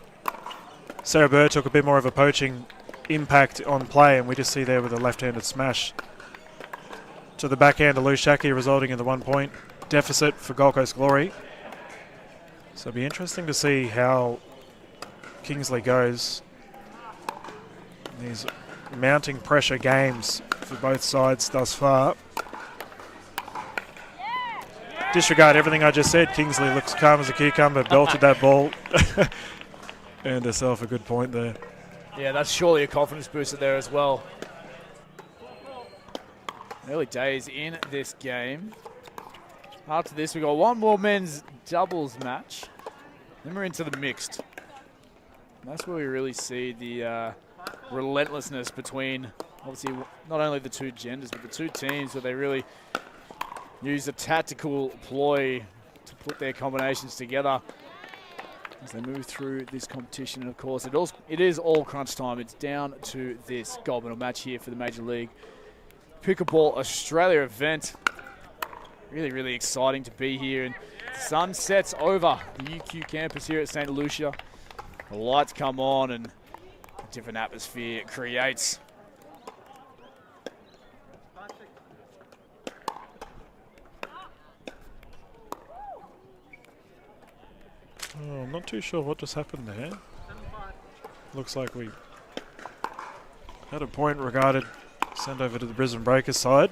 Sarah Burr took a bit more of a poaching impact on play, and we just see there with a left-handed smash to the backhand of Lou Shaki, resulting in the 1-point deficit for Gold Coast Glory. So it'll be interesting to see how Kingsley goes. These mounting pressure games for both sides thus far. Disregard everything I just said. Kingsley looks calm as a cucumber, belted that ball. Earned herself a good point there. Yeah, that's surely a confidence booster there as well. Early days in this game. After this, we've got one more men's doubles match. Then we're into the mixed. And that's where we really see the relentlessness between, obviously, not only the two genders, but the two teams, where they really use a tactical ploy to put their combinations together as they move through this competition. And of course, it is all crunch time. It's down to this gold medal match here for the Major League Pickleball Australia event. Really, really exciting to be here. And the sun sets over the UQ campus here at St. Lucia. The lights come on and a different atmosphere it creates. Oh, I'm not too sure what just happened there. Looks like we had a point regarded sent over to the Brisbane Breakers side.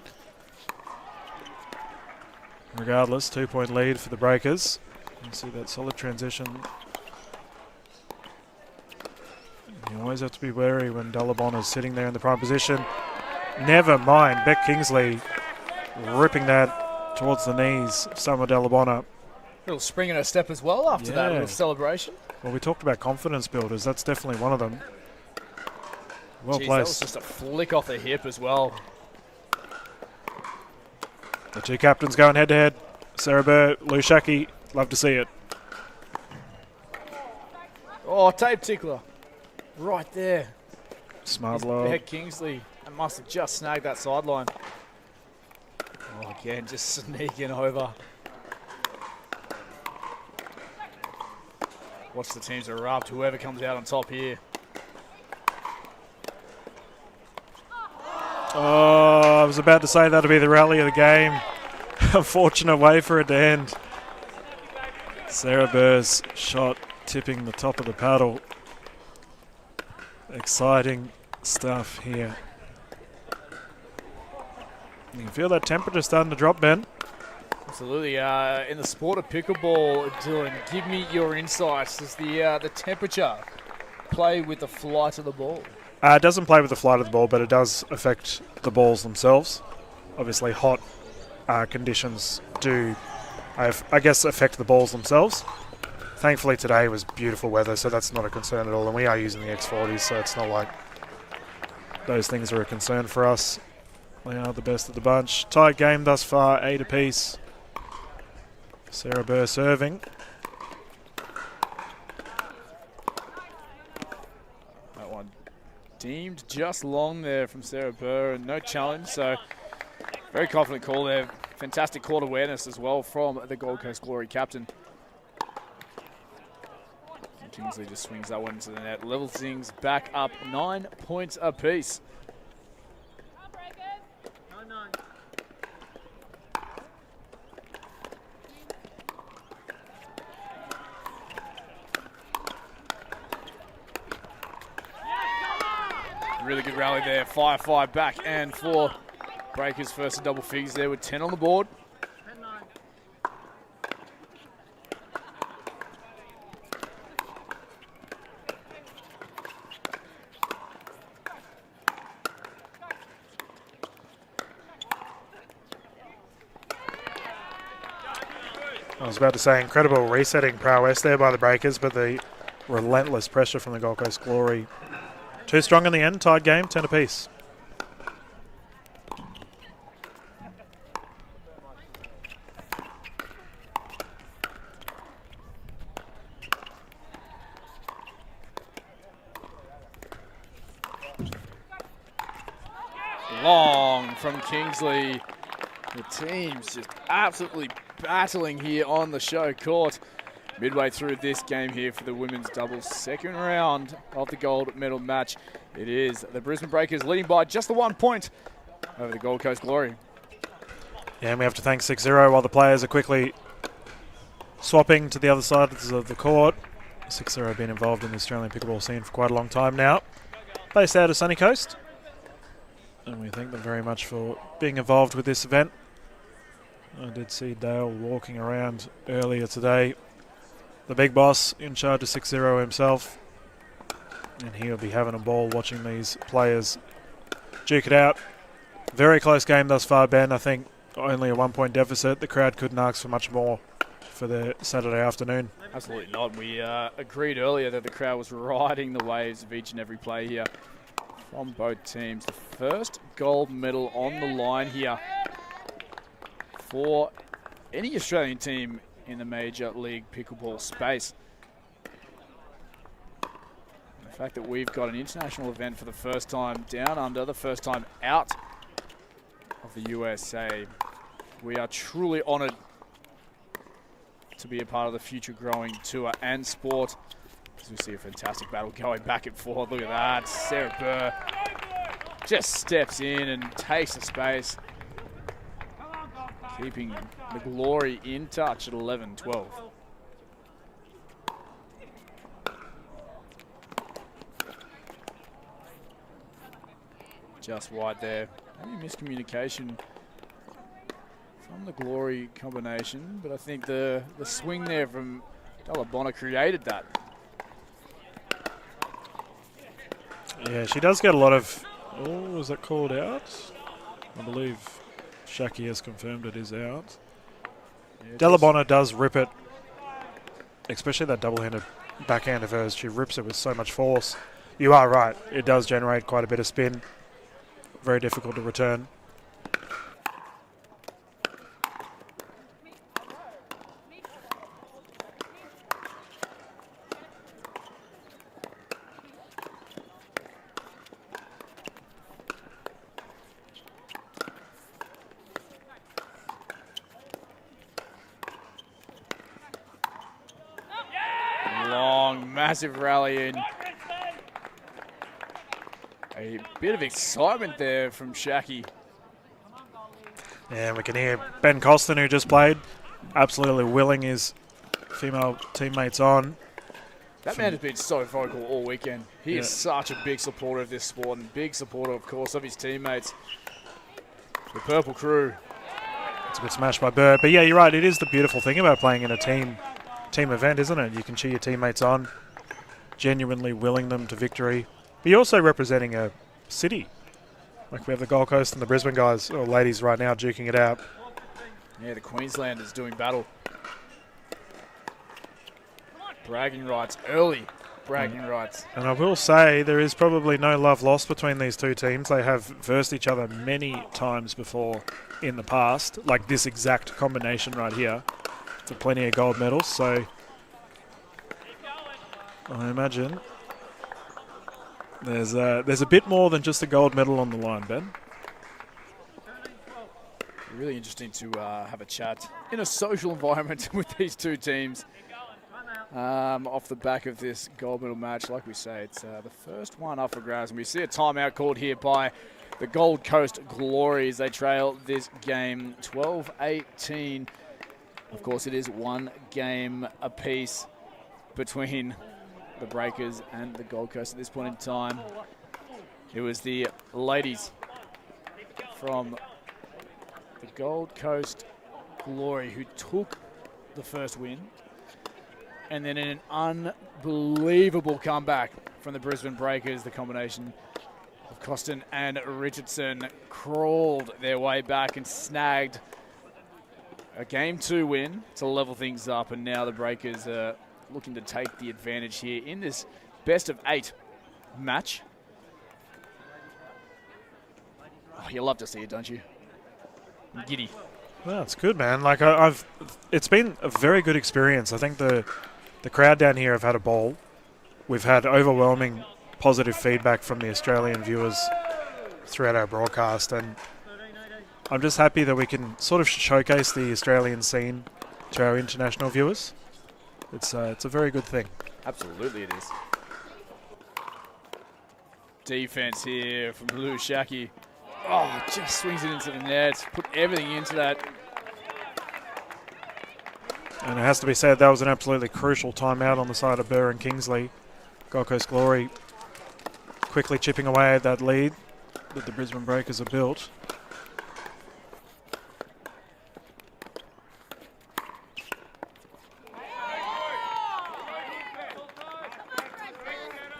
Regardless, 2-point lead for the Breakers. You can see that solid transition. You always have to be wary when Dallabon is sitting there in the prime position. Never mind, Beck Kingsley ripping that towards the knees of Summer Dallabona. Little spring in her step as well after that little celebration. Well, we talked about confidence builders. That's definitely one of them. Well Jeez, placed. that was just a flick off the hip as well. The two captains going head-to-head. Sarah Burr, Lou Shaki. Love to see it. Oh, tape tickler. Right there. Smart It's lob. Beck Kingsley. And must have just snagged that sideline. Oh, again, just sneaking over. Watch the teams erupt. Whoever comes out on top here. Oh, I was about to say that'll be the rally of the game. Unfortunate way for it to end. Sarah Burr's shot tipping the top of the paddle. Exciting stuff here. You can feel that temperature starting to drop, Ben. Absolutely. In the sport of pickleball, Dylan, give me your insights. Does the temperature play with the flight of the ball? It doesn't play with the flight of the ball, but it does affect the balls themselves. Obviously, hot conditions do, I guess, affect the balls themselves. Thankfully, today was beautiful weather, so that's not a concern at all. And we are using the X40s, so it's not like those things are a concern for us. They are the best of the bunch. Tight game thus far, 8 apiece. Sarah Burr serving. That one deemed just long there from Sarah Burr, and no challenge, so very confident call there. Fantastic court awareness as well from the Gold Coast Glory captain. And Kingsley just swings that one into the net. Level things back up 9 points apiece. Really good rally there. 5-5 back and for Breakers first in double figures there with 10 on the board. I was about to say incredible resetting prowess there by the Breakers, but the relentless pressure from the Gold Coast Glory. Too strong in the end, tied game, 10 apiece. Long from Kingsley. The team's just absolutely battling here on the show court. Midway through this game here for the women's doubles, second round of the gold medal match. It is the Brisbane Breakers leading by just the 1 point over the Gold Coast Glory. Yeah, and we have to thank 6-0 while the players are quickly swapping to the other side of the court. 6-0 have been involved in the Australian pickleball scene for quite a long time now. Based out of Sunny Coast. And we thank them very much for being involved with this event. I did see Dale walking around earlier today. The big boss in charge of 6-0 himself. And he'll be having a ball watching these players duke it out. Very close game thus far, Ben. I think only a 1 point deficit. The crowd couldn't ask for much more for the Saturday afternoon. Absolutely not. We agreed earlier that the crowd was riding the waves of each and every play here from both teams. The first gold medal on the line here for any Australian team in the Major League Pickleball space. And the fact that we've got an international event for the first time down under, the first time out of the USA. We are truly honoured to be a part of the future growing tour and sport. As we see a fantastic battle going back and forth. Look at that. Sarah Burr just steps in and takes the space, keeping the Glory in touch at 11-12. just wide there. Maybe miscommunication from the Glory combination, but I think the swing there from Delabona created that. Yeah, she does get a lot of... Oh, was that called out? I believe Shaki has confirmed it is out. Yeah, Delabona does rip it, especially that double-handed backhand of hers. She rips it with so much force. You are right. It does generate quite a bit of spin. Very difficult to return. Long, massive rally in. A bit of excitement there from Shaki. And we can hear Ben Costin, who just played, absolutely willing his female teammates on. That man has been so vocal all weekend. He is such a big supporter of this sport and big supporter, of course, of his teammates. The Purple Crew. It's a good smash by Bird. But yeah, you're right. It is the beautiful thing about playing in a team event, isn't it? You can cheer your teammates on, genuinely willing them to victory. But you're also representing a city. Like we have the Gold Coast and the Brisbane guys, or ladies right now, duking it out. Yeah, the Queenslanders doing battle. Bragging rights, early bragging rights. And I will say there is probably no love lost between these two teams. They have versed each other many times before in the past, like this exact combination right here, for plenty of gold medals. So I imagine there's a bit more than just a gold medal on the line, Ben. Really interesting to have a chat in a social environment with these two teams. Off the back of this gold medal match, like we say, it's the first one up for grabs, and we see a timeout called here by the Gold Coast Glories. They trail this game 12-18. Of course, it is one game apiece between the Breakers and the Gold Coast at this point in time. It was the ladies from the Gold Coast Glory who took the first win. And then in an unbelievable comeback from the Brisbane Breakers, the combination of Costin and Richardson crawled their way back and snagged a Game 2 win to level things up. And now the Breakers are looking to take the advantage here in this best-of-8 match. Oh, you love to see it, don't you? I'm giddy. Well, it's good, man. Like it's been a very good experience. I think the crowd down here have had a ball. We've had overwhelming positive feedback from the Australian viewers throughout our broadcast, and I'm just happy that we can sort of showcase the Australian scene to our international viewers. It's a very good thing. Absolutely it is. Defense here from Blue Shaki. Oh, just swings it into the net. Put everything into that. And it has to be said, that was an absolutely crucial timeout on the side of Burr and Kingsley. Gold Coast Glory quickly chipping away at that lead that the Brisbane Breakers have built.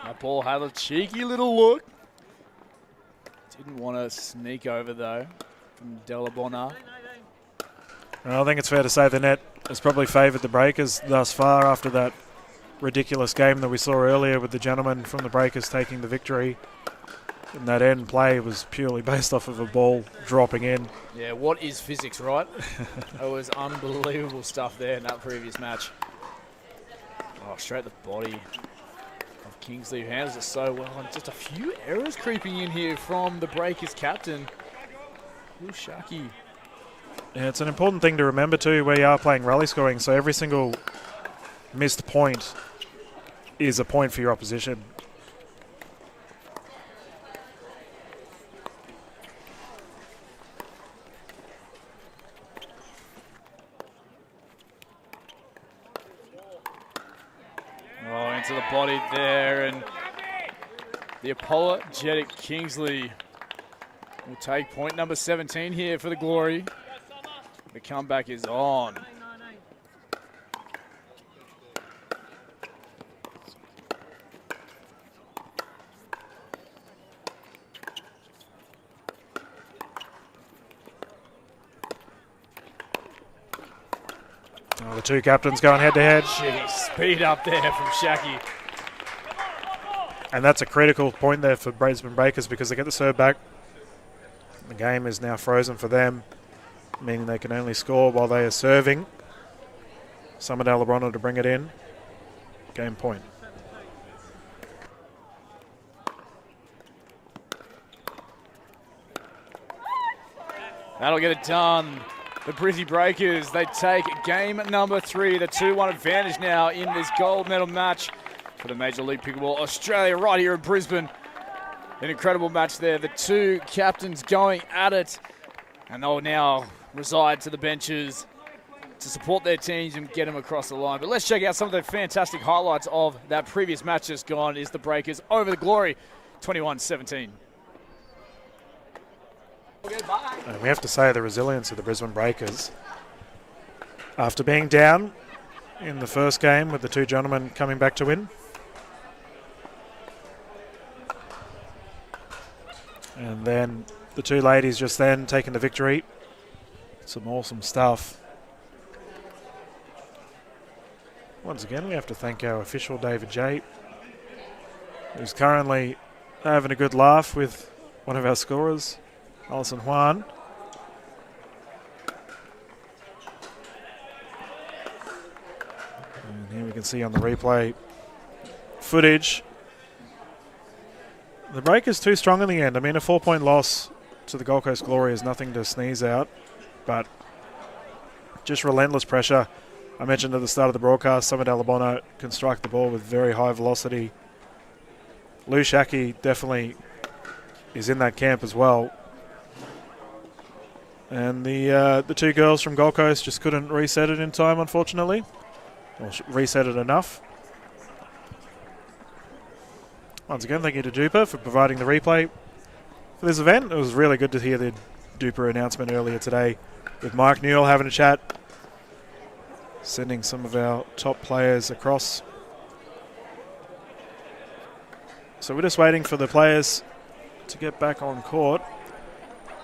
That ball had a cheeky little look. Didn't want to sneak over, though, from Delabona. I think it's fair to say the net has probably favoured the Breakers thus far after that ridiculous game that we saw earlier with the gentleman from the Breakers taking the victory. And that end play was purely based off of a ball dropping in. Yeah, what is physics, right? It was unbelievable stuff there in that previous match. Oh, straight to the body of Kingsley, who handles it so well. And just a few errors creeping in here from the Breakers captain, Will Shaki. Yeah, it's an important thing to remember too. We are playing rally scoring, so every single missed point is a point for your opposition. Oh, into the body there, and the apologetic Kingsley will take point number 17 here for the Glory. The comeback is on. Oh, the two captains going head-to-head. Jeez, speed up there from Shaki. And that's a critical point there for Brisbane Breakers because they get the serve back. The game is now frozen for them, meaning they can only score while they are serving. Summerdale LeBron to bring it in. Game point. That'll get it done. The Brizzy Breakers, they take game number 3, the 2-1 advantage now in this gold medal match for the Major League Pickleball Australia right here in Brisbane. An incredible match there. The two captains going at it, and they'll now reside to the benches to support their teams and get them across the line. But let's check out some of the fantastic highlights of that previous match just gone. Is the Breakers over the Glory, 21-17. And we have to say the resilience of the Brisbane Breakers. After being down in the first game with the two gentlemen coming back to win. And then the two ladies just then taking the victory. Some awesome stuff. Once again, we have to thank our official, David J, who's currently having a good laugh with one of our scorers, Alison Juan. And here we can see on the replay footage, the Breakers too strong in the end. I mean, a 4-point loss to the Gold Coast Glory is nothing to sneeze at, but just relentless pressure. I mentioned at the start of the broadcast, Summerdale LeBron can strike the ball with very high velocity. Lou Shaki definitely is in that camp as well. And the two girls from Gold Coast just couldn't reset it in time, unfortunately. Or reset it enough. Once again, thank you to Duper for providing the replay for this event. It was really good to hear the Duper announcement earlier today with Mike Newell having a chat, sending some of our top players across. So we're just waiting for the players to get back on court.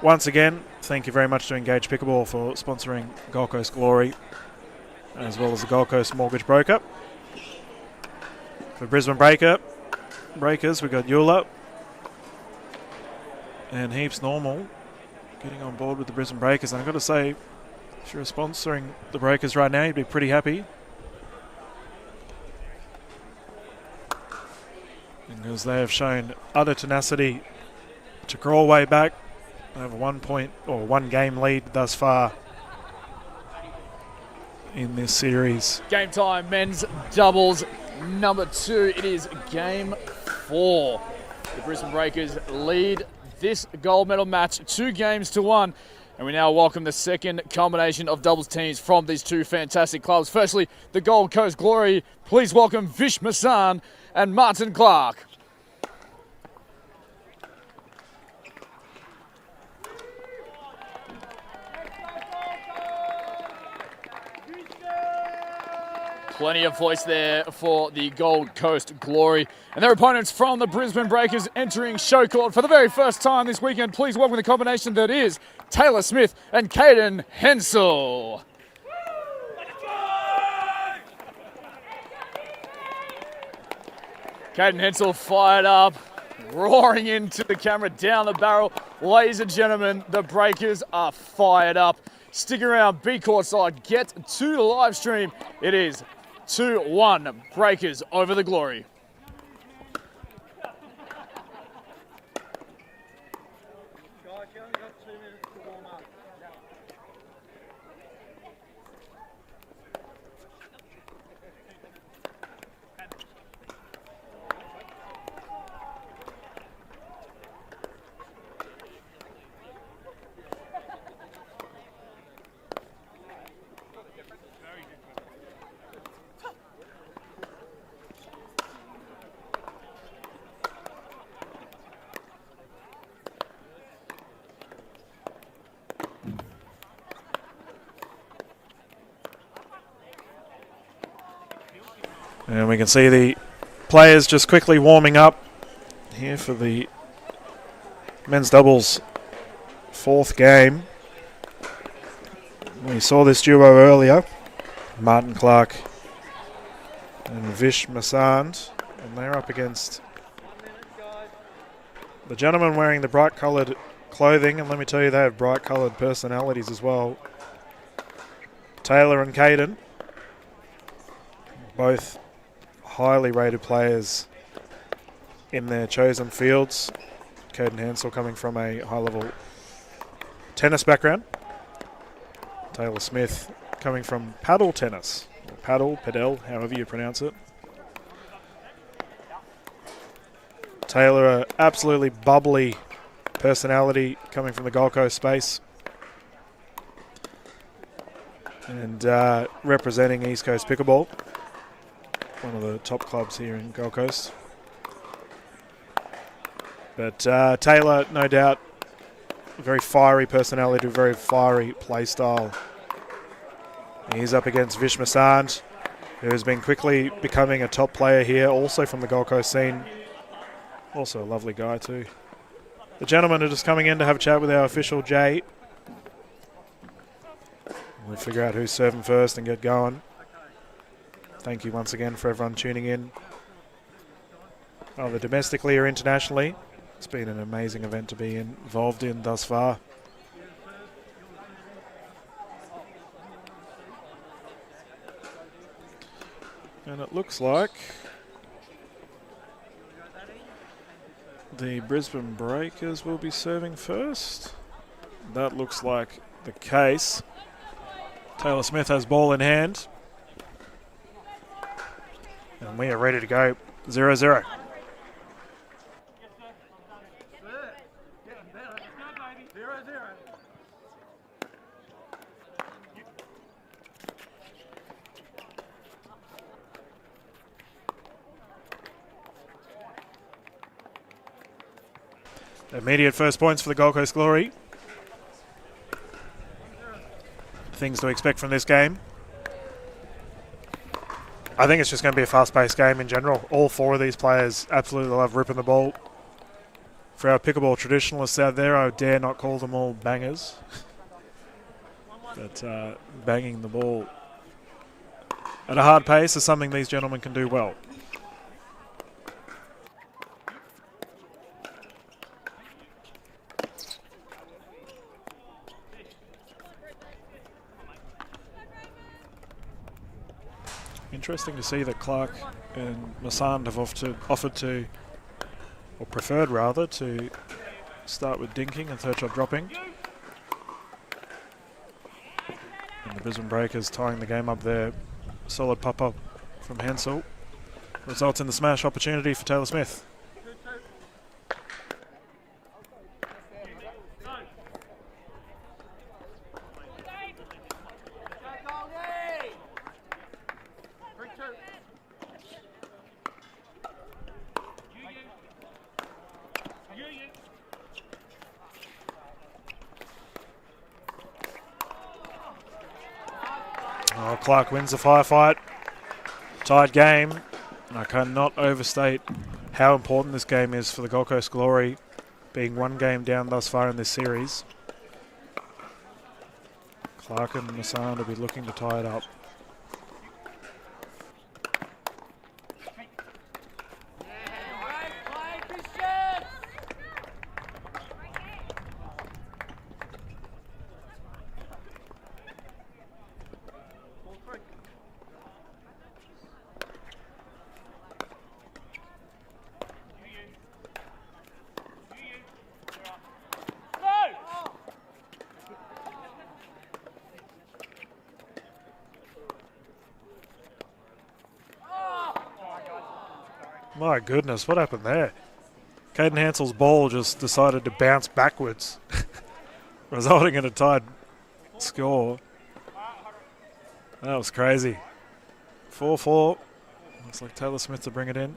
Once again, thank you very much to Engage Pickleball for sponsoring Gold Coast Glory, as well as the Gold Coast Mortgage Broker. For Brisbane Breakers, we got Eula and Heaps Normal getting on board with the Brisbane Breakers. And I've got to say, if you're sponsoring the Breakers right now, you'd be pretty happy. Because they have shown utter tenacity to crawl way back. They have a 1 game lead thus far in this series. Game time, men's doubles number 2. It is game 4. The Brisbane Breakers lead this gold medal match 2-1. And we now welcome the second combination of doubles teams from these two fantastic clubs. Firstly, the Gold Coast Glory. Please welcome Vish Masan and Martin Clark. Plenty of voice there for the Gold Coast Glory. And their opponents from the Brisbane Breakers entering show court for the very first time this weekend. Please welcome the combination that is Taylor Smith and Caden Hensel. Caden Hensel fired up, roaring into the camera down the barrel. Ladies and gentlemen, the Breakers are fired up. Stick around, be courtside, get to the live stream. It is 2-1 Breakers over the Glory. Guys, you only got 2 minutes to warm up. And we can see the players just quickly warming up here for the men's doubles 4th game. We saw this duo earlier, Martin Clark and Vish Masand, and they're up against the gentleman wearing the bright coloured clothing, and let me tell you, they have bright coloured personalities as well. Taylor and Caden, both highly rated players in their chosen fields. Caden Hansel coming from a high-level tennis background. Taylor Smith coming from paddle tennis, or padel, however you pronounce it. Taylor, a absolutely bubbly personality coming from the Gold Coast space. And representing East Coast Pickleball, one of the top clubs here in Gold Coast. But Taylor, no doubt, a very fiery personality, a very fiery play style. He's up against Vish Masand, who has been quickly becoming a top player here, also from the Gold Coast scene. Also a lovely guy too. The gentlemen are just coming in to have a chat with our official, Jay. We'll figure out who's serving first and get going. Thank you once again for everyone tuning in, either domestically or internationally. It's been an amazing event to be involved in thus far. And it looks like the Brisbane Breakers will be serving first. That looks like the case. Taylor Smith has ball in hand. And we are ready to go 0-0. Immediate first points for the Gold Coast Glory. Things to expect from this game. I think it's just going to be a fast-paced game in general. All 4 of these players absolutely love ripping the ball. For our pickleball traditionalists out there, I dare not call them all bangers. But banging the ball at a hard pace is something these gentlemen can do well. Interesting to see that Clark and Masand have offered to, or preferred rather, to start with dinking and third shot dropping. And the Brisbane Breakers tying the game up there. Solid pop-up from Hansel. Results in the smash opportunity for Taylor Smith. Oh, Clark wins the firefight. Tied game. And I cannot overstate how important this game is for the Gold Coast Glory, being 1 game down thus far in this series. Clark and Masand will be looking to tie it up. My goodness, what happened there? Caden Hansel's ball just decided to bounce backwards, resulting in a tied score. That was crazy. 4-4. Looks like Taylor Smith to bring it in.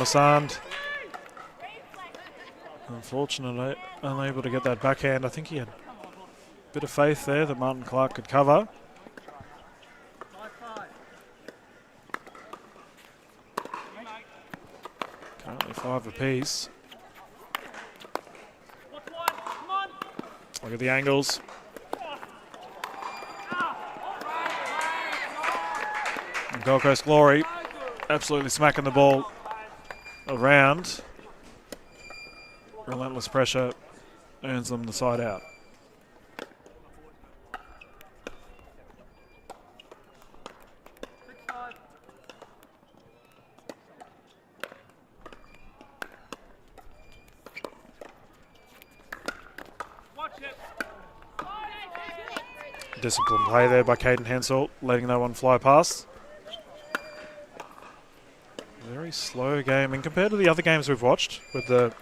Vishmasand. Unfortunately, unable to get that backhand. I think he had a bit of faith there that Martin Clark could cover. Currently 5 apiece. Look at the angles. And Gold Coast Glory absolutely smacking the ball around. Relentless pressure earns them the side out. Disciplined play there by Caden Hensel, letting that one fly past. Very slow game, and compared to the other games we've watched, with the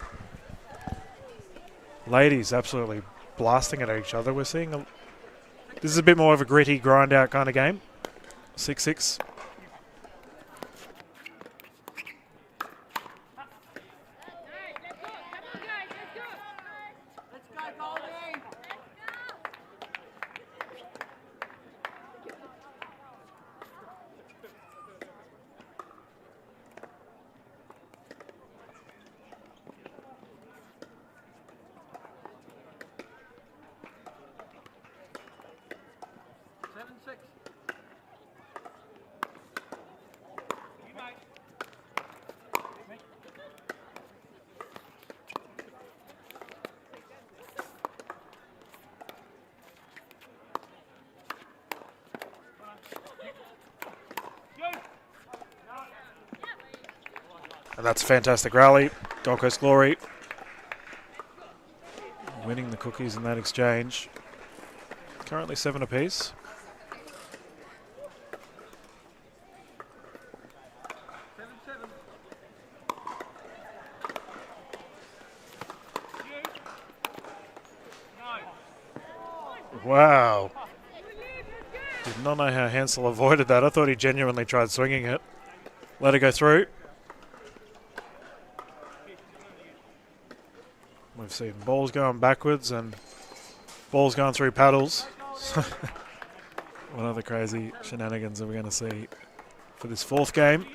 ladies absolutely blasting at each other, we're seeing this is a bit more of a gritty, grind-out kind of game. 6-6. And that's a fantastic rally. Gold Coast Glory winning the cookies in that exchange. Currently 7 apiece. Wow. Did not know how Hansel avoided that. I thought he genuinely tried swinging it. Let it go through. We've seen balls going backwards and balls going through paddles. What other crazy shenanigans are we going to see for this 4th game?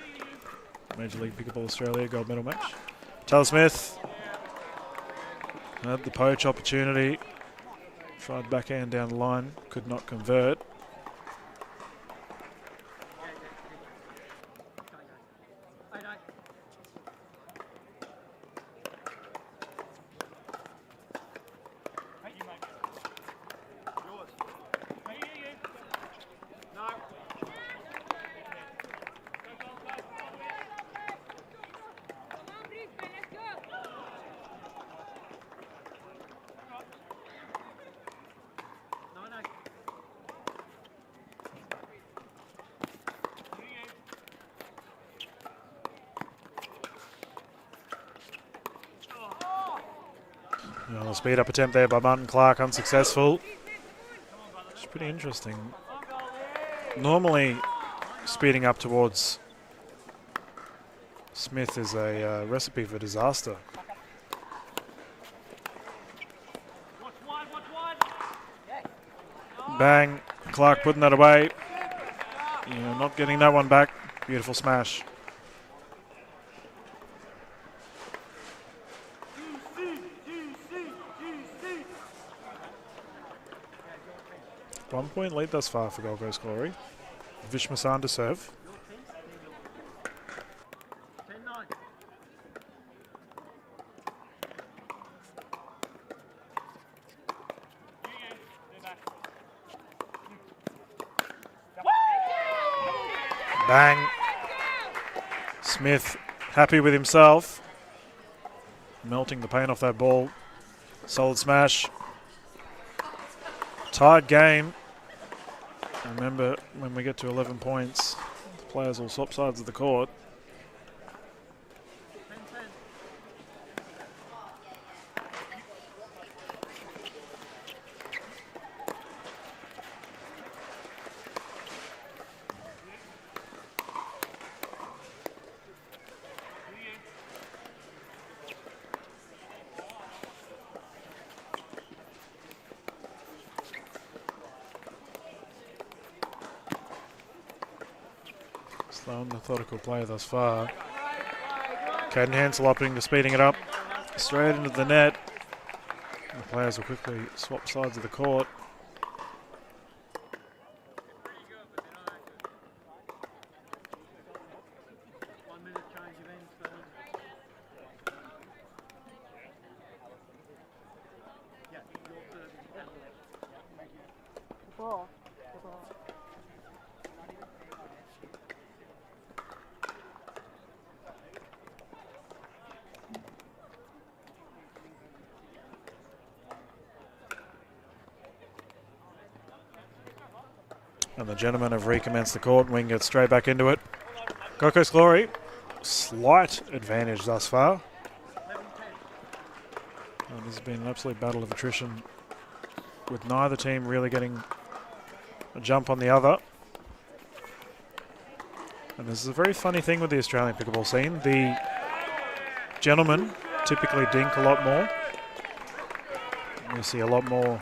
Major League Pickleball Australia gold medal match. Taylor Smith had the poach opportunity. Tried backhand down the line, could not convert. The speed up attempt there by Martin Clark, unsuccessful. It's pretty interesting. Normally, speeding up towards Smith is a recipe for disaster. Bang, Clark putting that away. Not getting that one back. Beautiful smash. One point lead thus far for Gold Coast Glory. Vishmasand to serve. Bang. Smith happy with himself. Melting the paint off that ball. Solid smash. Tied game. Remember, when we get to 11 points, the players will swap sides of the court. Slow and methodical play thus far. Caden Hansel opting to speeding it up straight into the net. The players will quickly swap sides of the court. And the gentlemen have recommenced the court and we can get straight back into it. Gold Coast Glory, slight advantage thus far. And this has been an absolute battle of attrition with neither team really getting a jump on the other. And this is a very funny thing with the Australian pickleball scene. The gentlemen typically dink a lot more. We see a lot more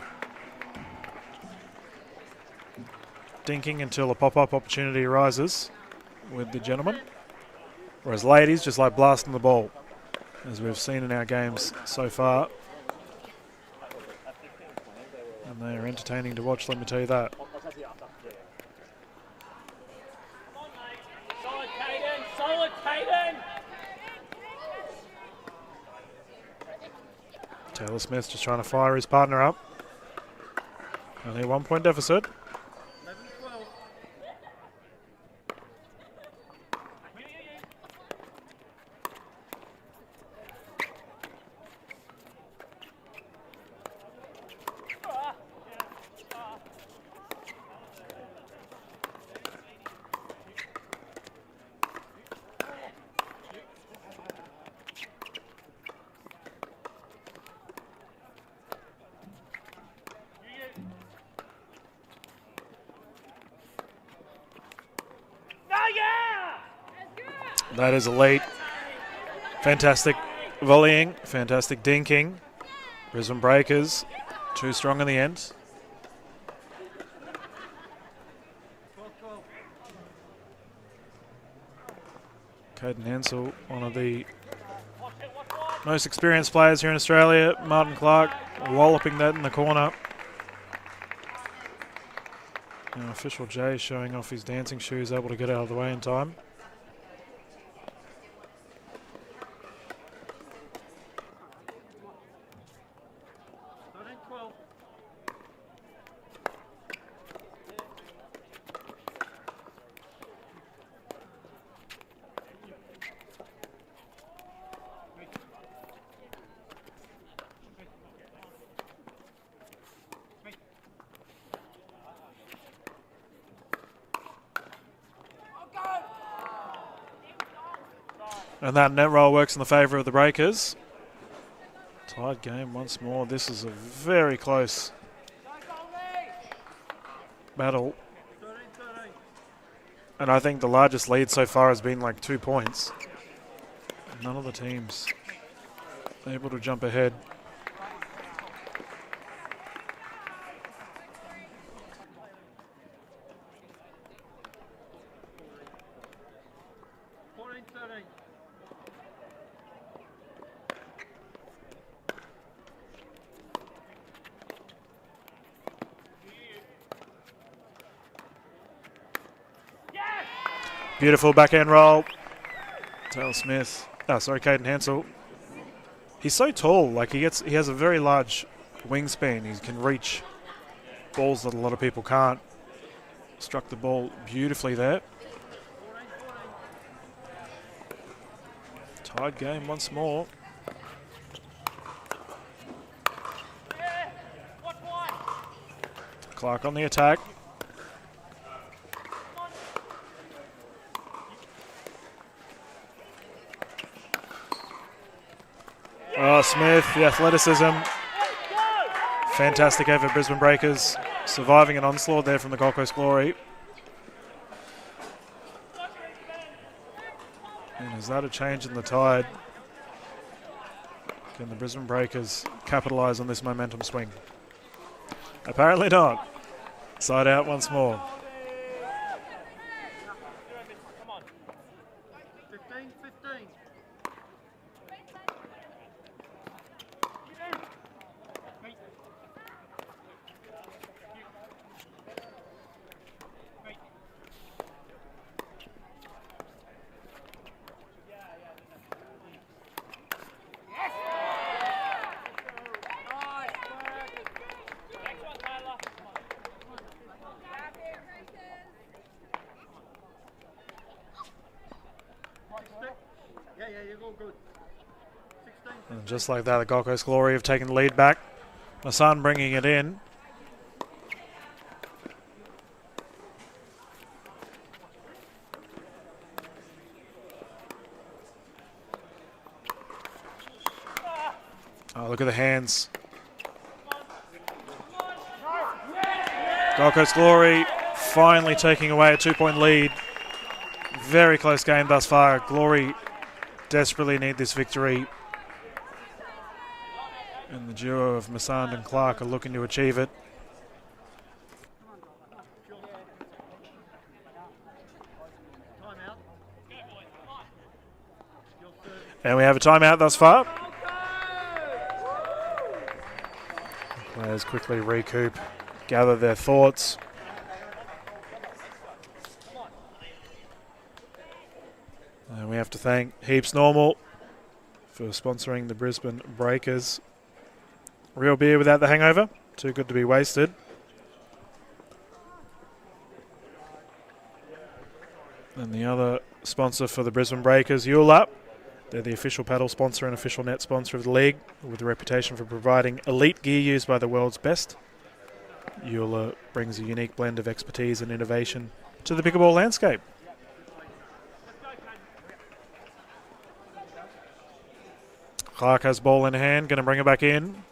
dinking until a pop-up opportunity arises with the gentlemen. Whereas ladies just like blasting the ball, as we've seen in our games so far. And they are entertaining to watch, let me tell you that. Solid, Caden! Solid, Caden! Taylor Smith just trying to fire his partner up. Only a 1 point deficit. That is elite. Fantastic volleying, fantastic dinking. Brisbane Breakers, too strong in the end. Caden Hansel, one of the most experienced players here in Australia. Martin Clark walloping that in the corner. Now official Jay showing off his dancing shoes, able to get out of the way in time. And that net roll works in the favour of the Breakers. Tied game once more. This is a very close battle. And I think the largest lead so far has been like 2 points. None of the teams able to jump ahead. Beautiful backhand roll. Taylor Smith. Caden Hansel. He's so tall. Like he has a very large wingspan. He can reach balls that a lot of people can't. Struck the ball beautifully there. Tied game once more. Clark on the attack. Oh, Smith, the athleticism. Fantastic effort, Brisbane Breakers. Surviving an onslaught there from the Gold Coast Glory. And is that a change in the tide? Can the Brisbane Breakers capitalise on this momentum swing? Apparently not. Side out once more. And just like that, the Gold Coast Glory have taken the lead back. Massan bringing it in. Oh, look at the hands. Gold Coast Glory finally taking away a 2-point lead. Very close game thus far. Glory desperately need this victory. And the duo of Massan and Clark are looking to achieve it. And we have a timeout thus far. Players quickly recoup, gather their thoughts. And we have to thank Heaps Normal for sponsoring the Brisbane Breakers. Real beer without the hangover, too good to be wasted. And the other sponsor for the Brisbane Breakers, Euler. They're the official paddle sponsor and official net sponsor of the league, with a reputation for providing elite gear used by the world's best. Euler brings a unique blend of expertise and innovation to the pickleball landscape. Clark has ball in hand, going to bring it back in.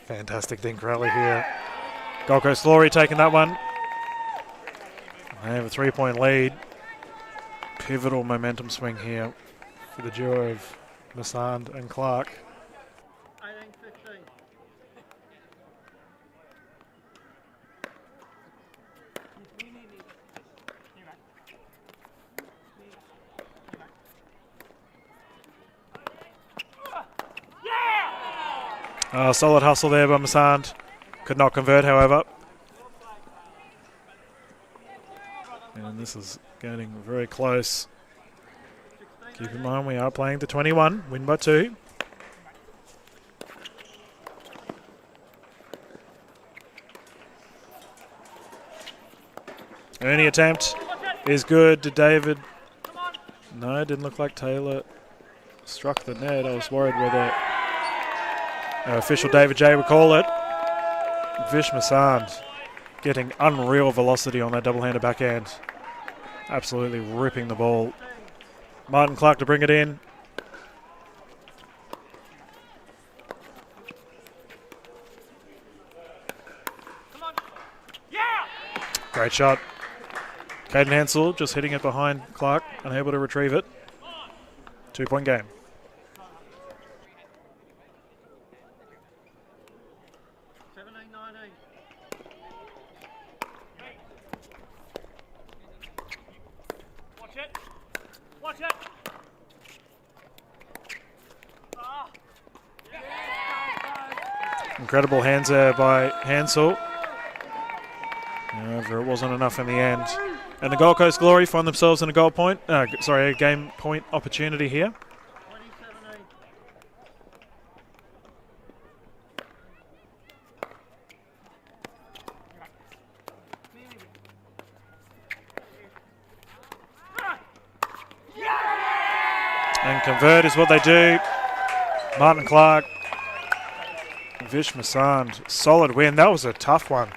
Fantastic dink rally here. Gold Coast Glory taking that one. They have a 3-point lead. Pivotal momentum swing here for the duo of Massan and Clark. 18-15. Solid hustle there by Massan. Could not convert, however. And this is getting very close. Keep in mind we are playing to 21, win by 2. Any attempt is good to David. No, it didn't look like Taylor struck the net. I was worried whether official David J would call it. Vish Massan getting unreal velocity on that double-handed backhand. Absolutely ripping the ball. Martin Clark to bring it in. Great shot. Caden Hansel just hitting it behind Clark, unable to retrieve it. 2-point game. Incredible hands there by Hansel. However, it wasn't enough in the end. And the Gold Coast Glory find themselves in a a game point opportunity here. And convert is what they do. Martin Clark. Vish Massan, solid win. That was a tough one.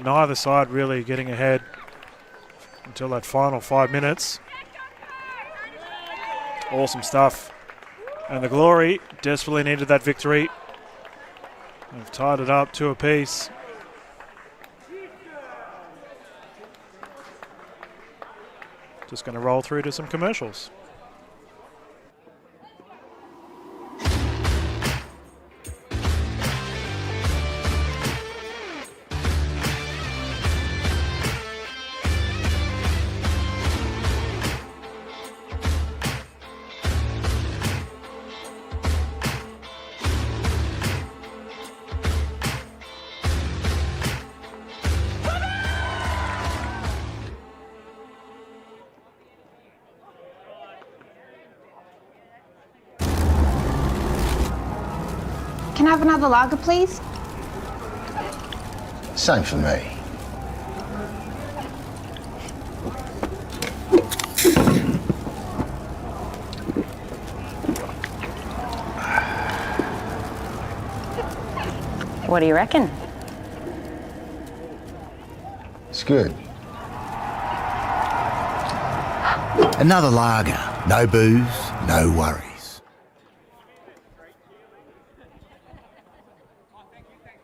Neither side really getting ahead until that final 5 minutes. Awesome stuff. And the Glory desperately needed that victory. They've tied it up 2 apiece. Just going to roll through to some commercials. Can I have another lager, please? Same for me. What do you reckon? It's good. Another lager. No booze, no worries.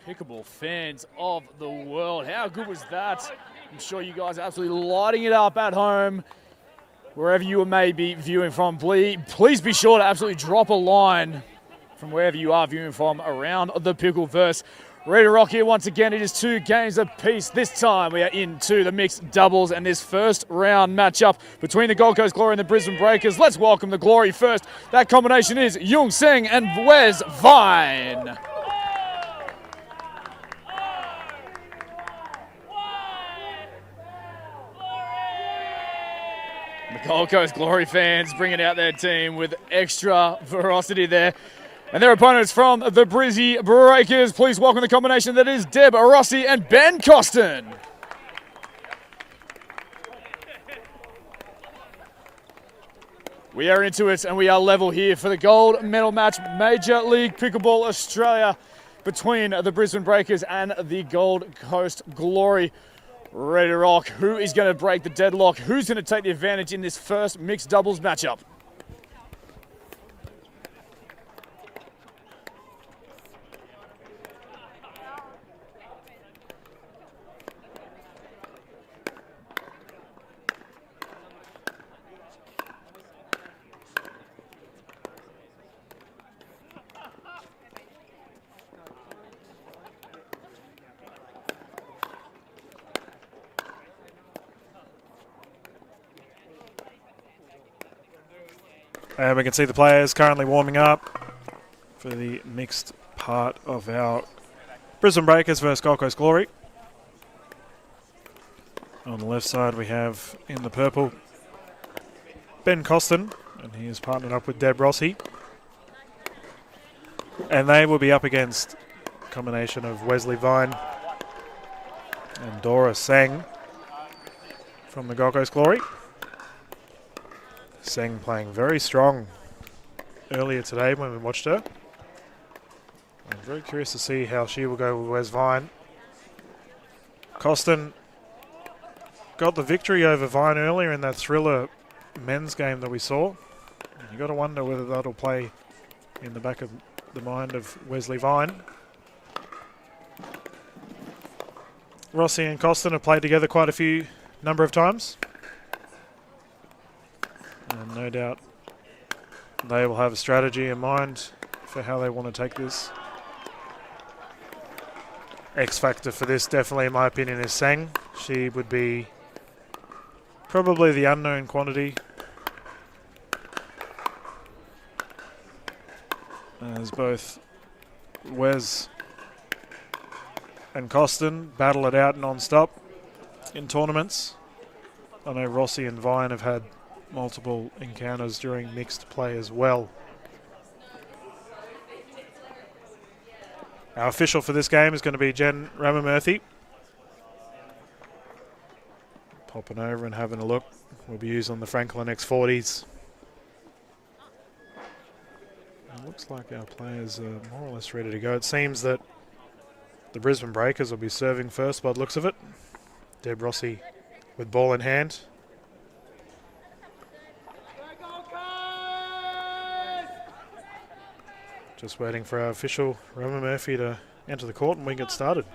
Pickleball fans of the world, how good was that? I'm sure you guys are absolutely lighting it up at home. Wherever you may be viewing from, please be sure to absolutely drop a line from wherever you are viewing from around the Pickleverse. Ready to rock here once again. It is 2 games apiece. This time we are into the mixed doubles and this first round matchup between the Gold Coast Glory and the Brisbane Breakers. Let's welcome the Glory first. That combination is Jung Seng and Wes Vine. The Gold Coast Glory fans bringing out their team with extra ferocity there. And their opponents from the Brizzy Breakers. Please welcome the combination that is Deb Rossi and Ben Costin. We are into it and we are level here for the gold medal match, Major League Pickleball Australia, between the Brisbane Breakers and the Gold Coast Glory. Ready to rock. Who is going to break the deadlock? Who's going to take the advantage in this first mixed doubles matchup? And we can see the players currently warming up for the mixed part of our Brisbane Breakers versus Gold Coast Glory. On the left side we have, in the purple, Ben Costin, and he is partnered up with Deb Rossi. And they will be up against a combination of Wesley Vine and Dora Seng from the Gold Coast Glory. Seng playing very strong earlier today when we watched her. I'm very curious to see how she will go with Wes Vine. Costin got the victory over Vine earlier in that thriller men's game that we saw. You got to wonder whether that'll play in the back of the mind of Wesley Vine. Rossi and Costin have played together quite a number of times. And no doubt they will have a strategy in mind for how they want to take this. X factor for this, definitely in my opinion, is Seng. She would be probably the unknown quantity, as both Wes and Costin battle it out non-stop in tournaments. I know Rossi and Vine have had multiple encounters during mixed play as well. Our official for this game is going to be Jen Ramamurthy. Popping over and having a look. We'll be using the Franklin X40s. It looks like our players are more or less ready to go. It seems that the Brisbane Breakers will be serving first by the looks of it. Deb Rossi with ball in hand. Just waiting for our official, Roman Murphy, to enter the court and we get started.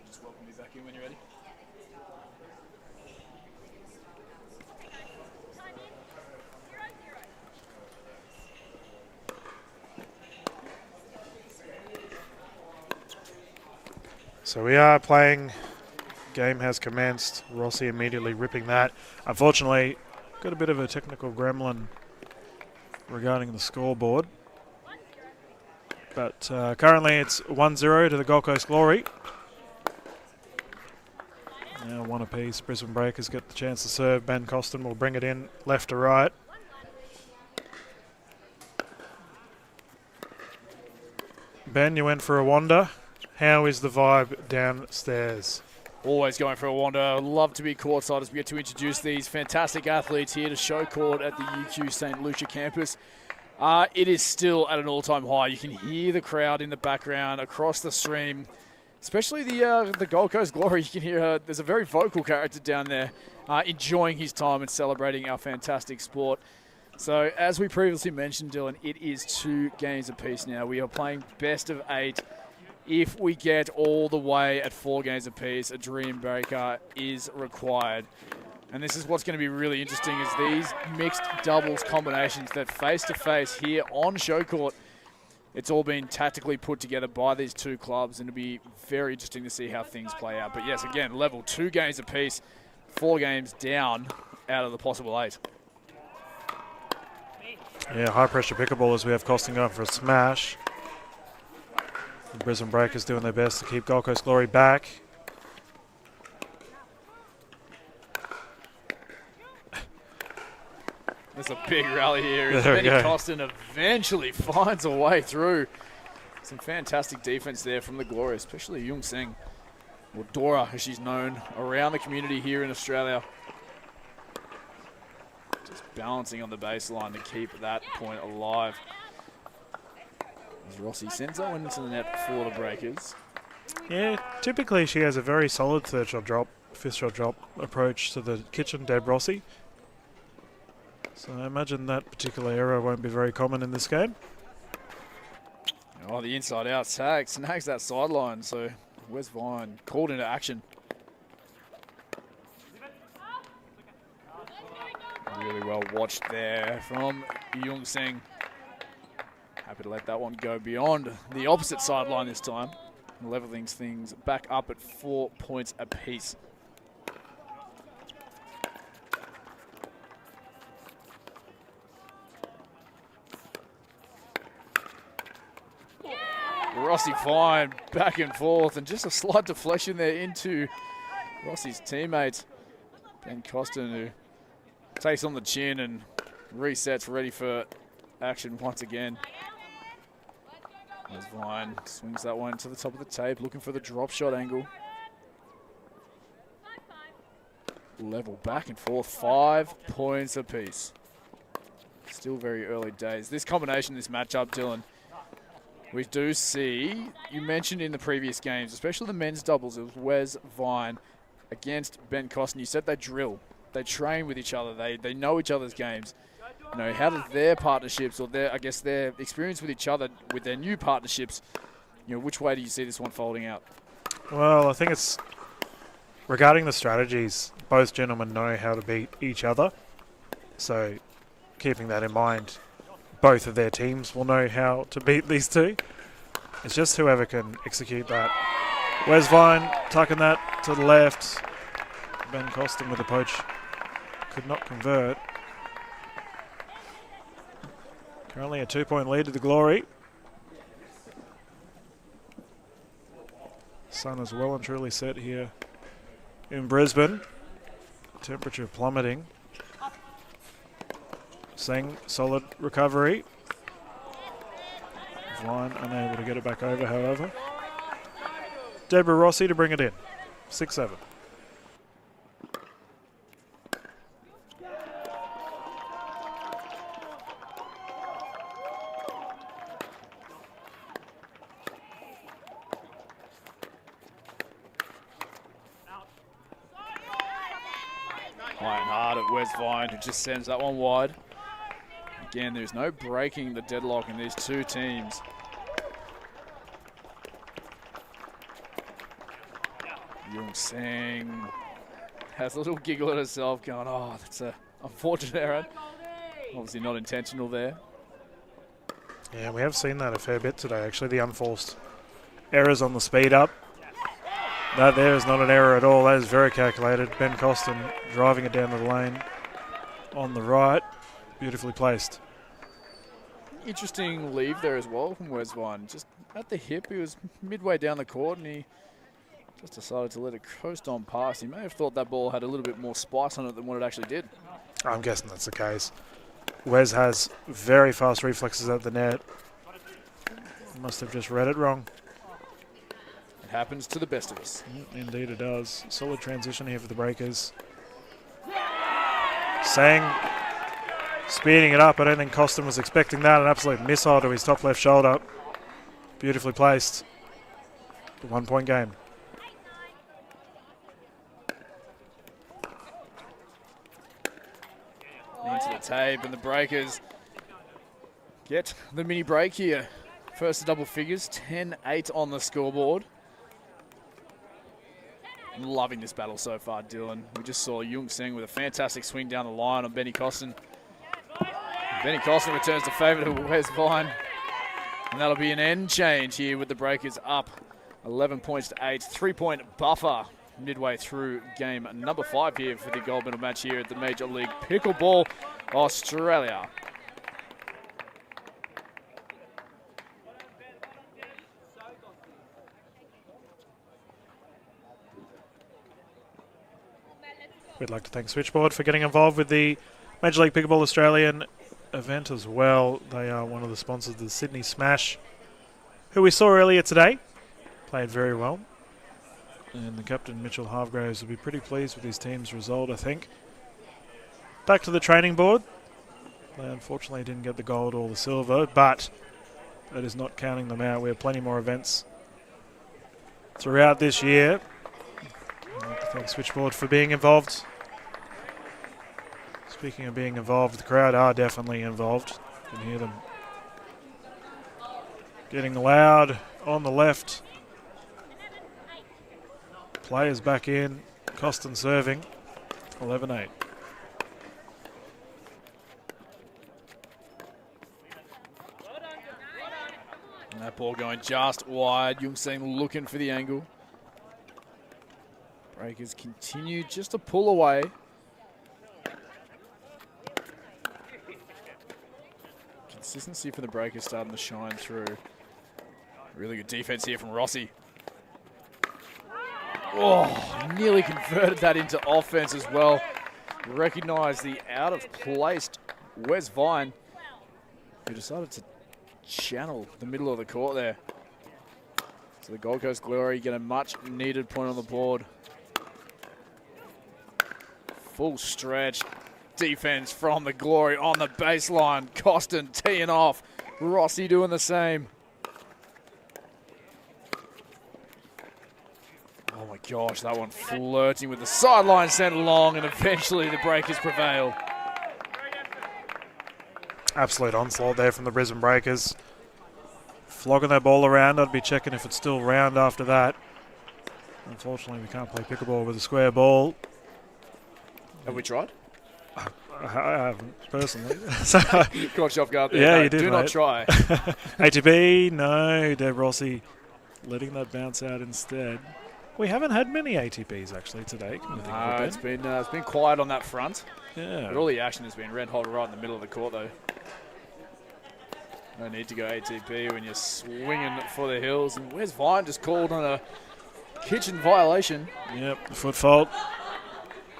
Just welcome me back in when you're ready. So we are playing. Game has commenced. Rossi immediately ripping that. Unfortunately, got a bit of a technical gremlin regarding the scoreboard. But currently it's 1-0 to the Gold Coast Glory. Now one apiece. Brisbane Breakers get the chance to serve. Ben Costin will bring it in left to right. Ben, you went for a wander. How is the vibe downstairs? Always going for a wander. Love to be courtside as we get to introduce these fantastic athletes here to show court at the UQ St. Lucia campus. It is still at an all-time high. You can hear the crowd in the background across the stream, especially the Gold Coast Glory. You can hear there's a very vocal character down there enjoying his time and celebrating our fantastic sport. So as we previously mentioned, Dylan, it is 2 games apiece now. We are playing best of 8. If we get all the way at 4 games apiece, a dream breaker is required. And this is what's going to be really interesting is these mixed doubles combinations that face-to-face here on show court. It's all been tactically put together by these 2 clubs, and it'll be very interesting to see how things play out. But yes, again, level 2 games apiece, 4 games down out of the possible 8. Yeah, high-pressure pickleball as we have Costin going for a smash. The Brisbane Breakers doing their best to keep Gold Coast Glory back. There's a big rally here. There we Benny go. Costin eventually finds a way through. Some fantastic defense there from the Glory, especially Jung Seng, or Dora as she's known around the community here in Australia. Just balancing on the baseline to keep that point alive. As Rossi sends that one into the net for the Breakers. Yeah, typically she has a very solid third shot drop, fifth shot drop approach to the kitchen, Deb Rossi. So I imagine that particular error won't be very common in this game. Oh, the inside out tag snags that sideline. So where's Vine? Called into action. Really well watched there from Jung Seng. Happy to let that one go beyond the opposite sideline this time. Leveling things back up at 4 points apiece. Rossi Vine back and forth, and just a slight deflection there into Rossi's teammate, Ben Costin, who takes on the chin and resets, ready for action once again. As Vine swings that one to the top of the tape, looking for the drop shot angle. Level back and forth, 5 points apiece. Still very early days. This combination, this matchup, Dylan, we do see, you mentioned in the previous games, especially the men's doubles, it was Wes Vine against Ben Costin. You said they drill, they train with each other, they know each other's games. You know, how does their partnerships, or their experience with each other, with their new partnerships, you know, which way do you see this one folding out? Well, I think it's regarding the strategies, both gentlemen know how to beat each other. So keeping that in mind, both of their teams will know how to beat these 2. It's just whoever can execute that. Wes Vine tucking that to the left. Ben Costin with a poach. Could not convert. Currently a 2-point lead to the Glory. Sun is well and truly set here in Brisbane. Temperature plummeting. Seng, solid recovery. Vine unable to get it back over, however. Deborah Rossi to bring it in. 6-7. High and hard at Wes Vine, who just sends that one wide. Again, there's no breaking the deadlock in these 2 teams. Jung Seng has a little giggle at herself going, oh, that's an unfortunate error. Obviously not intentional there. Yeah, we have seen that a fair bit today, actually, the unforced errors on the speed up. That there is not an error at all. That is very calculated. Ben Costin driving it down the lane on the right. Beautifully placed. Interesting leave there as well from Wes Vine. Just at the hip, he was midway down the court and he Just decided to let it coast on past. He may have thought that ball had a little bit more spice on it than what it actually did. I'm guessing that's the case. Wes has very fast reflexes at the net. Must have just read it wrong. It happens to the best of us. Indeed it does. Solid transition here for the Breakers. Sang speeding it up. I don't think Costin was expecting that. An absolute missile to his top left shoulder. Beautifully placed. The 1 point game. Into the tape, and the Breakers get the mini break here. First to double figures, 10-8 on the scoreboard. I'm loving this battle so far, Dylan. We just saw Jung Seng with a fantastic swing down the line on Benny Costin. Benny Costin returns the favour to Wes Vine. And that'll be an end change here with the Breakers up 11 points to 8. 3-point buffer midway through game number 5 here for the gold medal match here at the Major League Pickleball Australia. We'd like to thank Switchboard for getting involved with the Major League Pickleball Australian event as well. They are one of the sponsors of the Sydney Smash, who we saw earlier today. Played very well. And the captain, Mitchell Hargraves, will be pretty pleased with his team's result, I think. Back to the training board. They unfortunately didn't get the gold or the silver, but that is not counting them out. We have plenty more events throughout this year. I'd like to thank Switchboard for being involved. Speaking of being involved, the crowd are definitely involved. You can hear them getting loud on the left. Players back in. Costin serving. 11-8. And that ball going just wide. Jung Seng looking for the angle. Breakers continue just to pull away. Consistency for the Breakers starting to shine through. Really good defense here from Rossi. Oh, nearly converted that into offense as well. Recognise the out of place Wes Vine, who decided to channel the middle of the court there. So the Gold Coast Glory get a much needed point on the board. Full stretch defense from the Glory on the baseline. Costin teeing off. Rossi doing the same. Oh my gosh, that one flirting with the sideline sent long, and eventually the Breakers prevail. Absolute onslaught there from the Brisbane Breakers. Flogging that ball around. I'd be checking if it's still round after that. Unfortunately, we can't play pickleball with a square ball. Have we tried? I haven't, personally. Caught you off guard there. Yeah, No, you did, do mate. not try. ATP, no. Deb Rossi letting that bounce out instead. We haven't had many ATPs actually today. Come to think of it, It's been quiet on that front. Yeah. But all the action has been red hot right in the middle of the court, though. No need to go ATP when you're swinging for the hills. And where's Vine just called on a kitchen violation? Yep, the foot fault.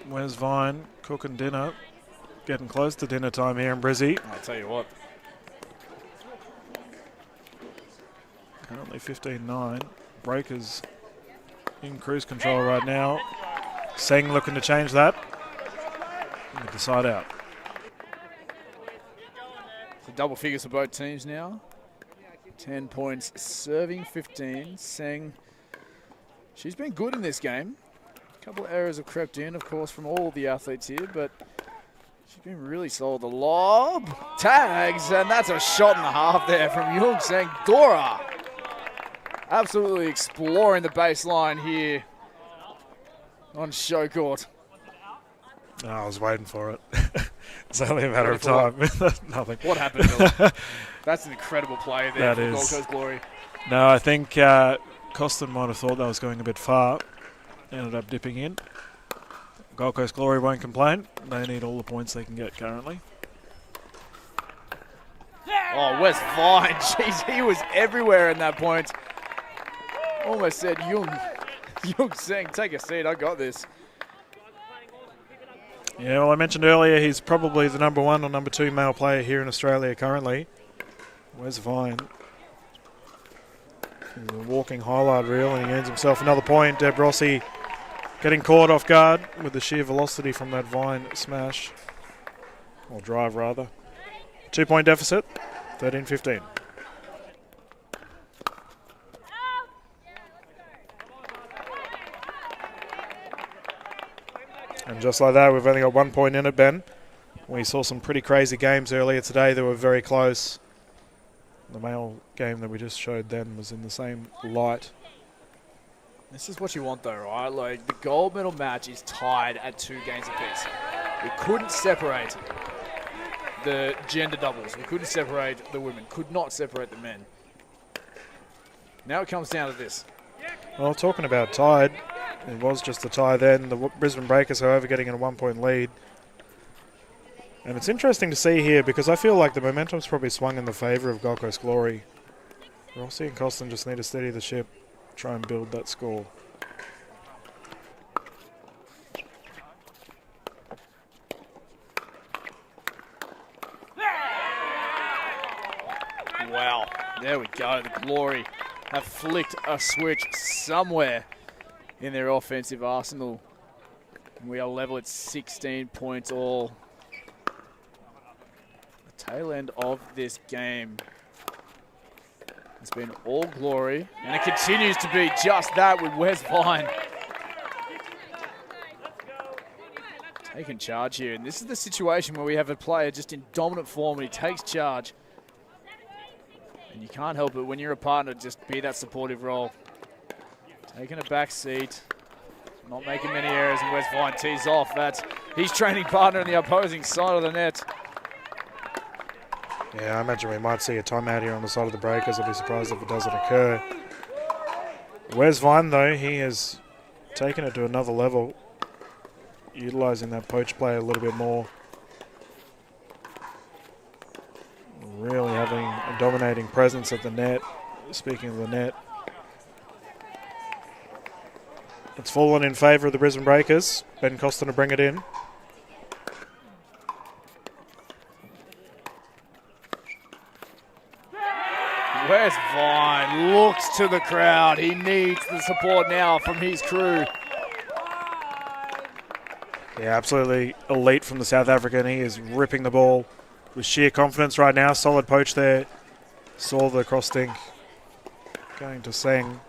Where's Vine cooking dinner? Getting close to dinner time here in Brizzy. I'll tell you what. Currently 15-9. Breakers in cruise control right now. Seng looking to change that. And get the side out. So double figures for both teams now. 10 points serving, 15. Seng, she's been good in this game. A couple of errors have crept in, of course, from all the athletes here, but she's been really solid. The lob, tags, and that's a shot and a half there from Jung Seng. Dora absolutely exploring the baseline here on show court. Oh, I was waiting for it. It's only a matter of time. Nothing. What happened, Bill? That's an incredible play there for Gold Coast Glory. No, I think Costin might have thought that was going a bit far. Ended up dipping in. Gold Coast Glory won't complain. They need all the points they can get currently. Oh, Wes Vine. Jeez, he was everywhere in that point. Almost said Jung. Young Seng, take a seat. I got this. Yeah, well, I mentioned earlier he's probably the number 1 or number 2 male player here in Australia currently. Where's Vine? He's a walking highlight reel, and he earns himself another point. Deb Rossi getting caught off guard with the sheer velocity from that Vine smash. Or drive, rather. 2-point deficit, 13-15. And just like that, we've only got 1 point in it, Ben. We saw some pretty crazy games earlier today that were very close. The male game that we just showed then was in the same light. This is what you want, though, right? Like, the gold medal match is tied at 2 games apiece. We couldn't separate the gender doubles. We couldn't separate the women. Could not separate the men. Now it comes down to this. Well, talking about tied, it was just a tie then. The Brisbane Breakers, however, getting in a 1-point lead. And it's interesting to see here because I feel like the momentum's probably swung in the favour of Gold Coast Glory. Rossi and Costin just need to steady the ship, try and build that score. Wow, there we go. The Glory have flicked a switch somewhere in their offensive arsenal. We are level at 16 points all. The tail end of this game has been all Glory, and it continues to be just that with Wes Vine taking charge here. And this is the situation where we have a player just in dominant form and he takes charge. And you can't help it when you're a partner, just be that supportive role. Taking a back seat, not making many errors, and Wes Vine tees off. That's his training partner on the opposing side of the net. Yeah, I imagine we might see a timeout here on the side of the Breakers. I'd be surprised if it doesn't occur. Wes Vine, though, he has taken it to another level, utilising that poach play a little bit more. Really having a dominating presence at the net. Speaking of the net, it's fallen in favour of the Brisbane Breakers. Ben Costin to bring it in. Wes Vine looks to the crowd. He needs the support now from his crew. Yeah, absolutely elite from the South African. He is ripping the ball with sheer confidence right now. Solid poach there. Saw the cross stink. Going to Seng.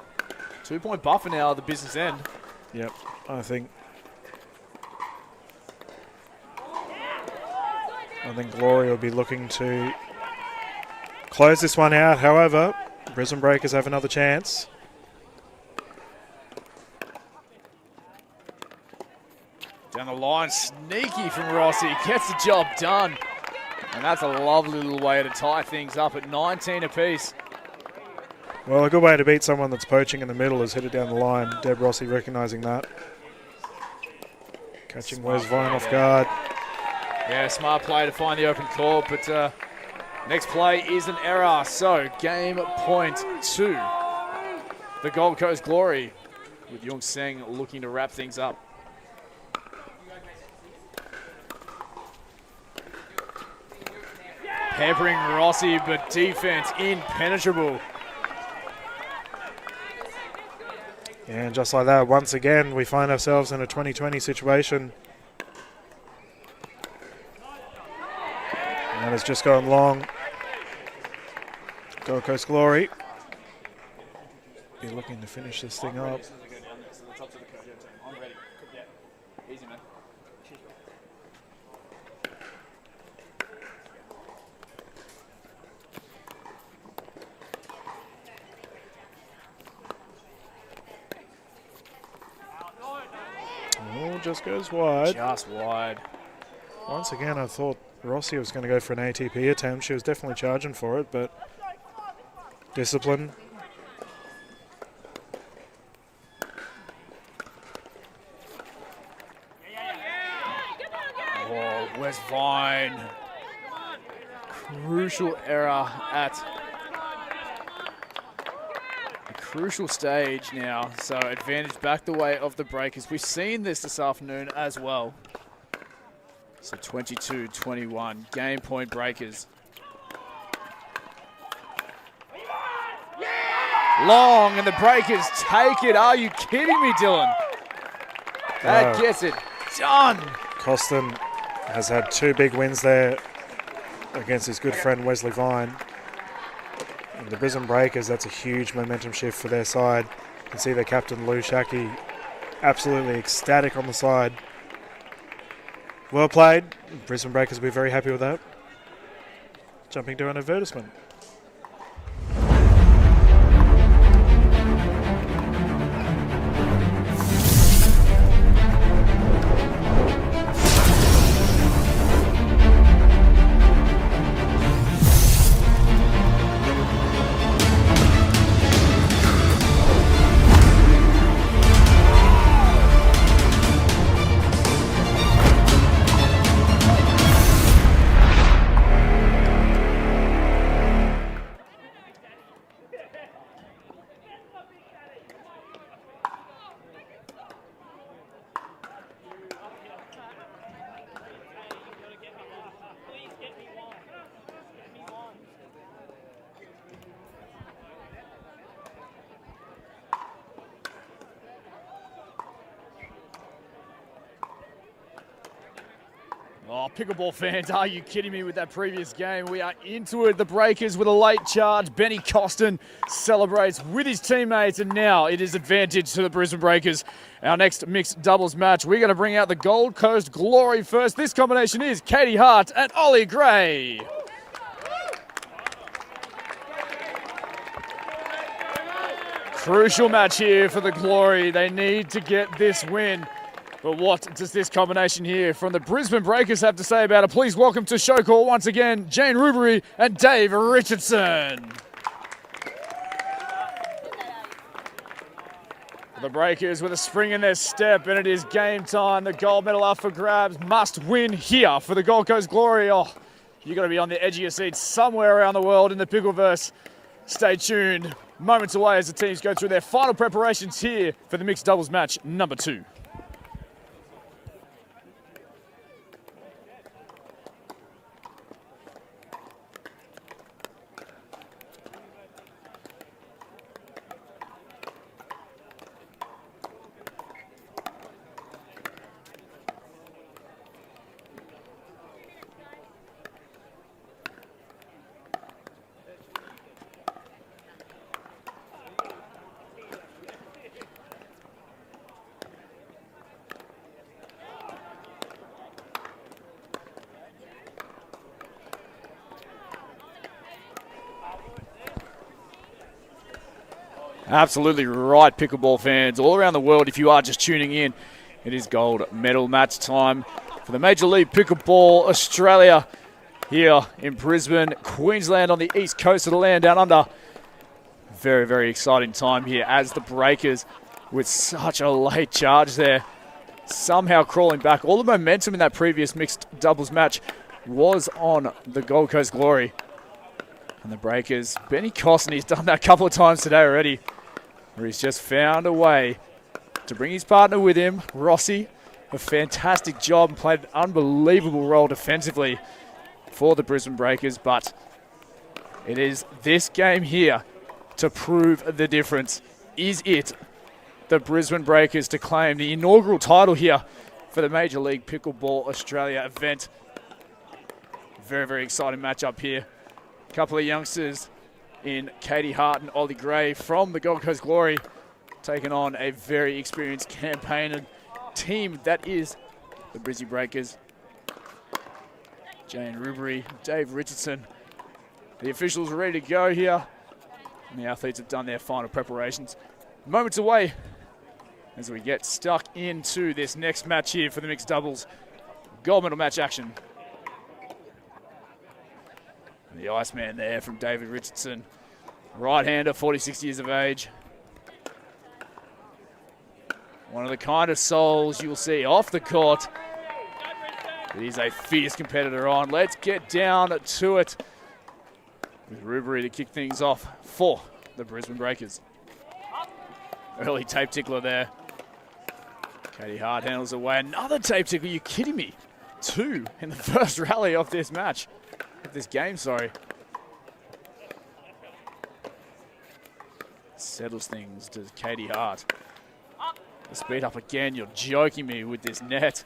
2-point buffer now at the business end. Yep, I think Glory will be looking to close this one out. However, Brisbane Breakers have another chance. Down the line, sneaky from Rossi. Gets the job done. And that's a lovely little way to tie things up at 19 apiece. Well, a good way to beat someone that's poaching in the middle is hit it down the line. Deb Rossi recognising that. Catching Wes Vine off guard. Yeah, smart play to find the open court, but next play is an error. So game point 2. The Gold Coast Glory with Young Seng looking to wrap things up. Peppering Rossi, but defense impenetrable. And just like that, once again, we find ourselves in a 20-20 situation. And it's just gone long. Gold Coast Glory be looking to finish this thing up. Oh, just goes wide. Just wide. Once again, I thought Rossi was going to go for an ATP attempt. She was definitely charging for it, but discipline. Oh, Wes Vine. Crucial error at the crucial stage now, so advantage back the way of the Breakers. We've seen this afternoon as well. So 22-21, game point Breakers. Long, and the Breakers take it. Are you kidding me, Dylan? That gets it done. Costin has had 2 big wins there against his good friend Wesley Vine. And the Brisbane Breakers, that's a huge momentum shift for their side. You can see their captain Lou Shackey absolutely ecstatic on the side. Well played. Brisbane Breakers will be very happy with that. Jumping to an advertisement. Oh, pickleball fans, are you kidding me with that previous game? We are into it. The Breakers with a late charge. Benny Costin celebrates with his teammates, and now it is advantage to the Brisbane Breakers. Our next mixed doubles match, we're going to bring out the Gold Coast Glory first. This combination is Katie Hart and Ollie Gray. Crucial match here for the Glory. They need to get this win. But what does this combination here from the Brisbane Breakers have to say about it? Please welcome to show call once again, Jane Rubery and Dave Richardson. The Breakers with a spring in their step, and it is game time. The gold medal up for grabs. Must win here for the Gold Coast Glory. Oh, you've got to be on the edge of your seat somewhere around the world in the Pickleverse. Stay tuned. Moments away as the teams go through their final preparations here for the mixed doubles match number 2. Absolutely right, pickleball fans. All around the world, if you are just tuning in, it is gold medal match time for the Major League Pickleball Australia here in Brisbane, Queensland on the east coast of the land down under. Very, very exciting time here as the Breakers, with such a late charge there, somehow crawling back. All the momentum in that previous mixed doubles match was on the Gold Coast Glory. And the Breakers, Benny Costin, he's done that a couple of times today already, where he's just found a way to bring his partner with him, Rossi. A fantastic job and played an unbelievable role defensively for the Brisbane Breakers. But it is this game here to prove the difference. Is it the Brisbane Breakers to claim the inaugural title here for the Major League Pickleball Australia event? Very, very exciting matchup here. A couple of youngsters in Katie Hart and Ollie Gray from the Gold Coast Glory, taking on a very experienced campaign and team that is the Brisbane Breakers. Jane Rubery, Dave Richardson. The officials are ready to go here, and the athletes have done their final preparations. Moments away as we get stuck into this next match here for the mixed doubles gold medal match action. The Iceman there from David Richardson. Right-hander, 46 years of age. One of the kind of souls you'll see off the court. He's a fierce competitor on. Let's get down to it with Rubery to kick things off for the Brisbane Breakers. Early tape tickler there. Katie Hart handles away. Another tape tickler. Are you kidding me? 2 in the first rally of this match. Of this game, sorry. Settles things to Katie Hart. The speed up again. You're joking me with this net.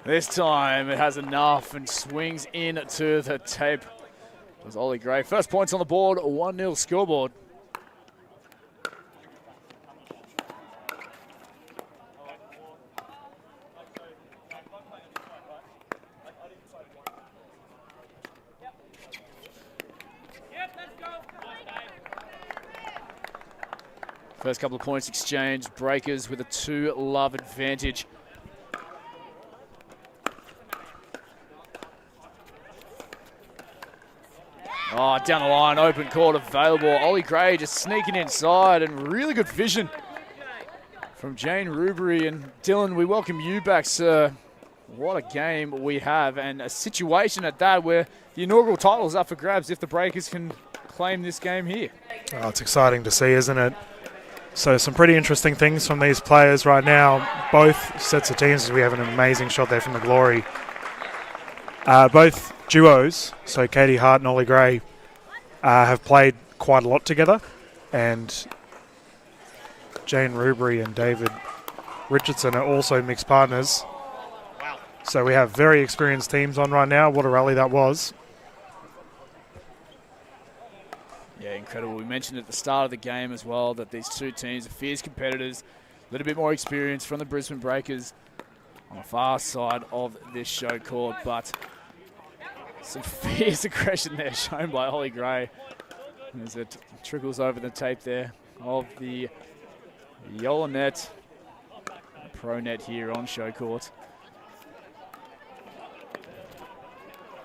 This time it has enough and swings into the tape. It was Ollie Gray. First points on the board, 1-0 scoreboard. First couple of points exchanged. Breakers with a 2-love advantage. Oh, down the line, open court available. Ollie Gray just sneaking inside and really good vision from Jane Rubery. And Dylan, we welcome you back, sir. What a game we have, and a situation at that where the inaugural title is up for grabs if the Breakers can claim this game here. Oh, it's exciting to see, isn't it? So some pretty interesting things from these players right now. Both sets of teams, we have an amazing shot there from the Glory. Both duos, so Katie Hart and Ollie Gray, have played quite a lot together. And Jane Rubery and David Richardson are also mixed partners. So we have very experienced teams on right now. What a rally that was. Yeah, incredible. We mentioned at the start of the game as well that these two teams are fierce competitors. A little bit more experience from the Brisbane Breakers on the far side of this show court, but some fierce aggression there shown by Ollie Gray as it trickles over the tape there of the Yola net, pro net here on show court.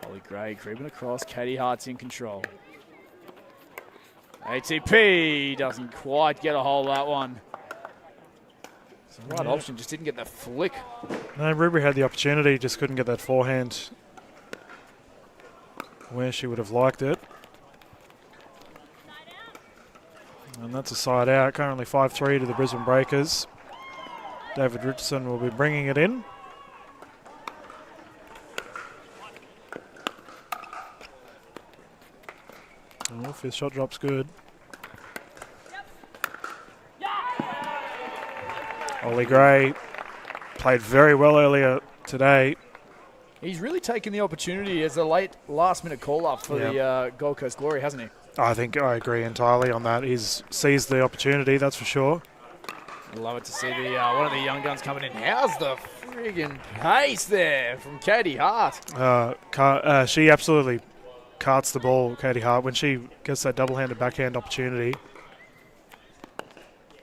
Ollie Gray creeping across. Katie Hart's in control. ATP doesn't quite get a hold of that one. It's the right option, just didn't get that flick. No, Rubery had the opportunity, just couldn't get that forehand where she would have liked it. And that's a side out. Currently 5-3 to the Brisbane Breakers. David Richardson will be bringing it in. Oh, fifth shot drop's good. Ollie Gray played very well earlier today. He's really taken the opportunity as a late last-minute call-up for the Gold Coast Glory, hasn't he? I think I agree entirely on that. He's seized the opportunity, that's for sure. Love it to see the one of the young guns coming in. How's the friggin' pace there from Katie Hart? She absolutely carts the ball, Katie Hart, when she gets that double-handed backhand opportunity.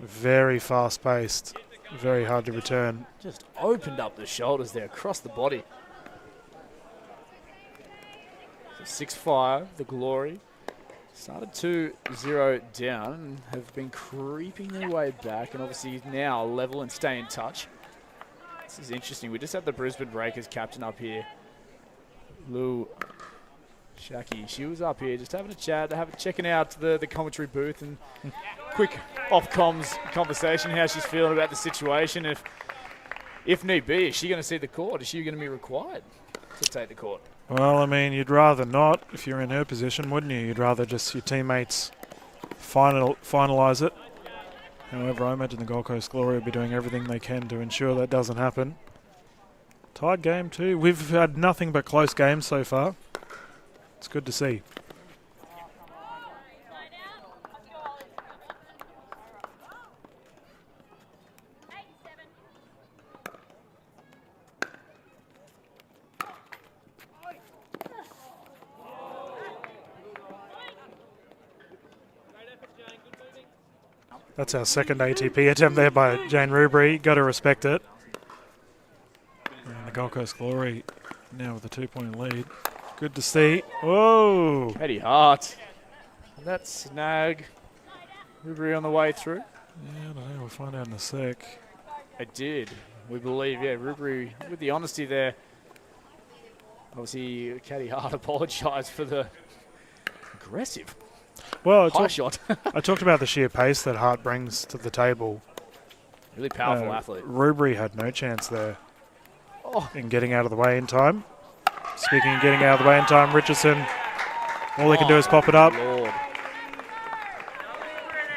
Very fast-paced, very hard to return. Just opened up the shoulders there across the body. So 6-5, the Glory. Started 2-0 down and have been creeping their way back, and obviously now level and stay in touch. This is interesting. We just had the Brisbane Breakers captain up here, Lou Shaki. She was up here just having a chat, checking out the commentary booth, and quick off-comms conversation, how she's feeling about the situation. If need be, is she going to see the court? Is she going to be required to take the court? Well, I mean, you'd rather not if you're in her position, wouldn't you? You'd rather just your teammates finalise it. However, I imagine the Gold Coast Glory will be doing everything they can to ensure that doesn't happen. Tied game too. We've had nothing but close games so far. It's good to see. That's our second ATP attempt there by Jane Rubery. Got to respect it. And the Gold Coast Glory now with a 2-point lead. Good to see. Whoa! Katie Hart. That snag. Rubery on the way through. Yeah, I don't know. We'll find out in a sec. It did. We believe, yeah, Rubery with the honesty there. Obviously, Katie Hart apologised for the aggressive Well, high shot. I talked about the sheer pace that Hart brings to the table. Really powerful athlete. Rubery had no chance there in getting out of the way in time. Speaking of getting out of the way in time, Richardson, all he can do is pop it up. Lord.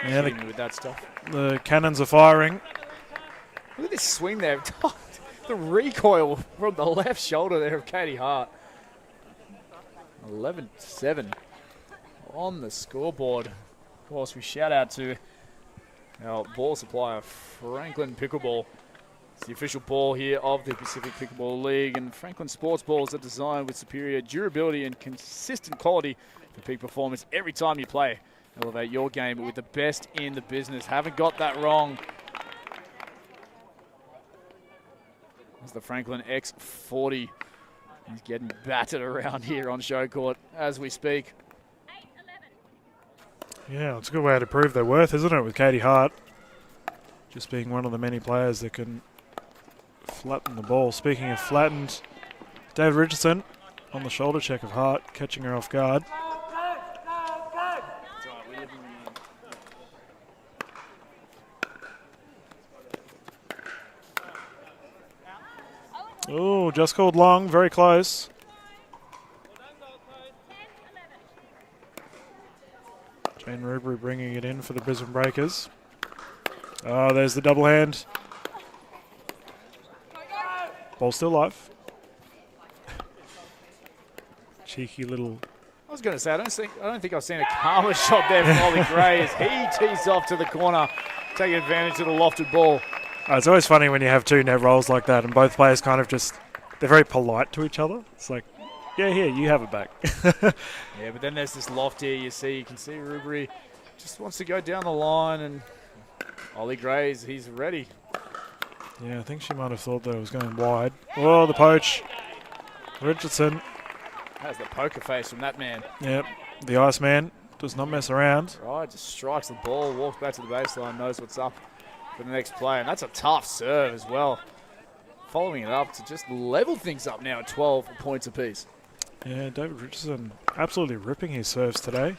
Yeah, With that stuff. the cannons are firing. Look at this swing there. The recoil from the left shoulder there of Katie Hart. 11-7 on the scoreboard. Of course, we shout out to our ball supplier, Franklin Pickleball. It's the official ball here of the Pacific Pickleball League, and Franklin sports balls are designed with superior durability and consistent quality for peak performance every time you play. Elevate your game with the best in the business. Haven't got that wrong. It's the Franklin X40. He's getting battered around here on show court as we speak. Yeah, it's a good way to prove their worth, isn't it, with Katie Hart just being one of the many players that can flatten the ball. Speaking of flattened, David Richardson on the shoulder check of Hart, catching her off guard. Oh, just called long, very close. Jane Rubery bringing it in for the Brisbane Breakers. Oh, there's the double hand. Ball still live. Cheeky little. I was going to say, I don't think I've seen a calmer shot there from Ollie Gray as he tees off to the corner, taking advantage of the lofted ball. It's always funny when you have two net rolls like that and both players kind of just, they're very polite to each other. It's like, yeah, here, you have it back. Yeah, but then there's this loft here you can see Rubery just wants to go down the line, and Ollie Gray, he's ready. Yeah, I think she might have thought that it was going wide. Oh, the poach. Richardson. That's the poker face from that man. Yep, the Iceman does not mess around. Right, just strikes the ball, walks back to the baseline, knows what's up for the next play, and that's a tough serve as well. Following it up to just level things up now at 12 points apiece. Yeah, David Richardson absolutely ripping his serves today.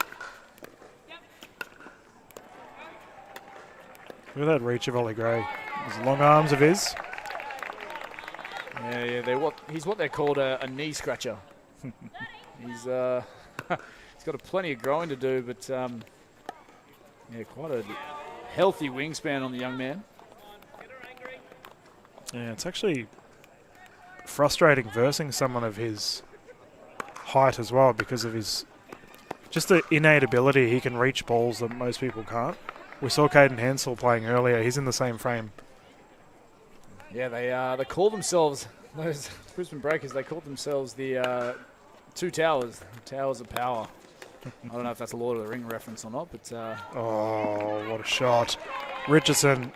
Look at that reach of Ollie Gray. Those long arms of his. Yeah, he's what they're called a knee scratcher. He's got plenty of growing to do, but yeah, quite a healthy wingspan on the young man. Yeah, it's actually frustrating versing someone of his height as well because of his just the innate ability. He can reach balls that most people can't. We saw Caden Hansel playing earlier. He's in the same frame. Yeah, they call themselves, those Brisbane Breakers, they call themselves the Two Towers, Towers of Power. I don't know if that's a Lord of the Ring reference or not, but... Oh, what a shot. Richardson,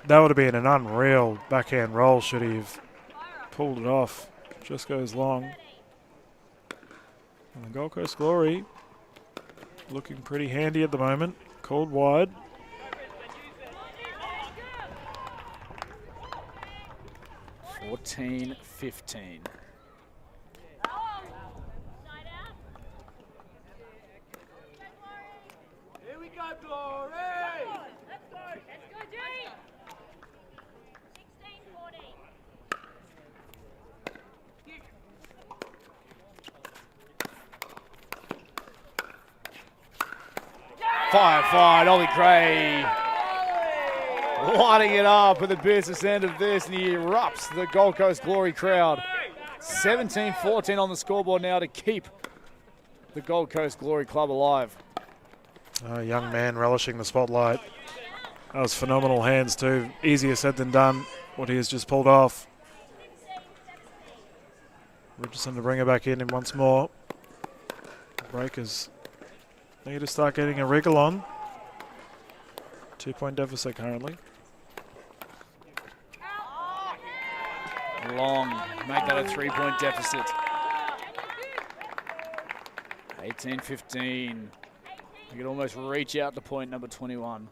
that would have been an unreal backhand roll should he have pulled it off. Just goes long. And the Gold Coast Glory looking pretty handy at the moment. Called wide. $14-15. Here we go, Glory! Let's go, G! 16-14. Fired, Ollie Gray lighting it up at the business end of this, and he erupts the Gold Coast Glory crowd. 17-14 on the scoreboard now to keep the Gold Coast Glory club alive. A young man relishing the spotlight. That was phenomenal hands too. Easier said than done, what he has just pulled off. Richardson to bring her back in once more. Breakers need to start getting a wriggle on. 2-point deficit currently. Long, make that a 3-point deficit. 18-15. You can almost reach out to point number 21.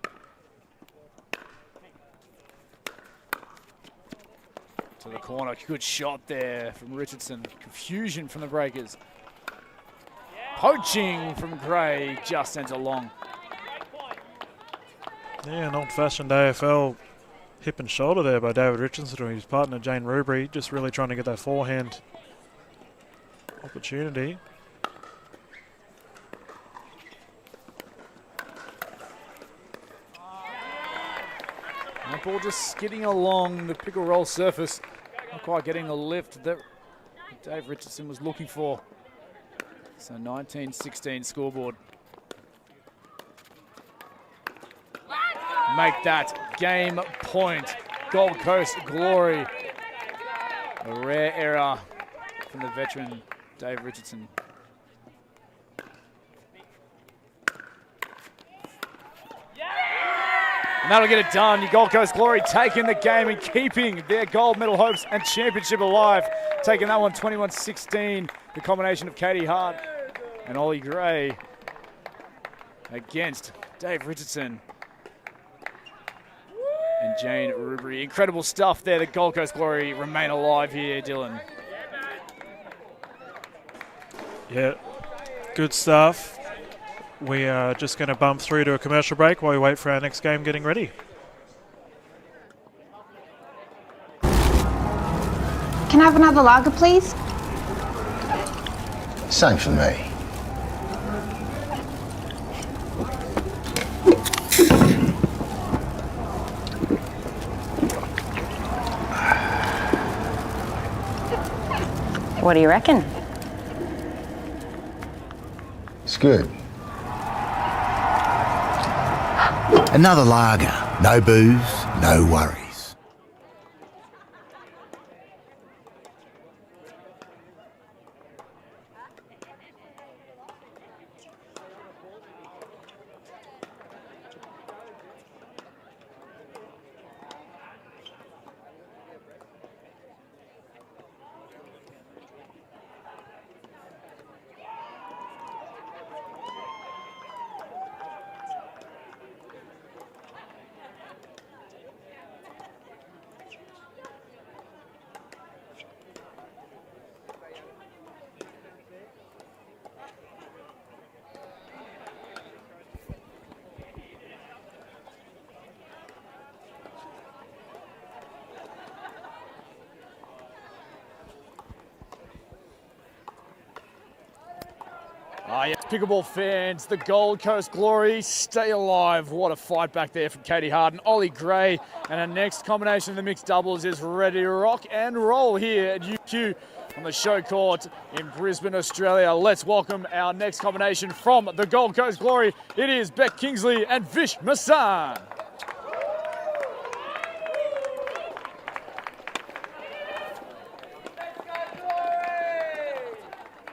To the corner, good shot there from Richardson. Confusion from the Breakers. Poaching from Gray, just sends it long. Yeah, an old-fashioned AFL hip and shoulder there by David Richardson and his partner Jane Rubery, just really trying to get that forehand opportunity. That ball just skidding along the pickle roll surface. Not quite getting the lift that Dave Richardson was looking for. So 19-16 scoreboard. Make that game point. Gold Coast glory. A rare error from the veteran Dave Richardson. And that'll get it done. Your Gold Coast Glory taking the game and keeping their gold medal hopes and championship alive. Taking that one 21-16. The combination of Katie Hart and Ollie Gray against Dave Richardson and Jane Rubery. Incredible stuff there. The Gold Coast Glory remain alive here, Dylan. Yeah, good stuff. We are just going to bump through to a commercial break while we wait for our next game getting ready. Can I have another lager, please? Same for me. What do you reckon? It's good. Another lager. No booze, no worries. Ah, yes, pickleball fans, the Gold Coast Glory stay alive. What a fight back there from Katie Hart and Ollie Gray. And our next combination of the mixed doubles is ready to rock and roll here at UQ on the show court in Brisbane, Australia. Let's welcome our next combination from the Gold Coast Glory. It is Beck Kingsley and Vish Massan.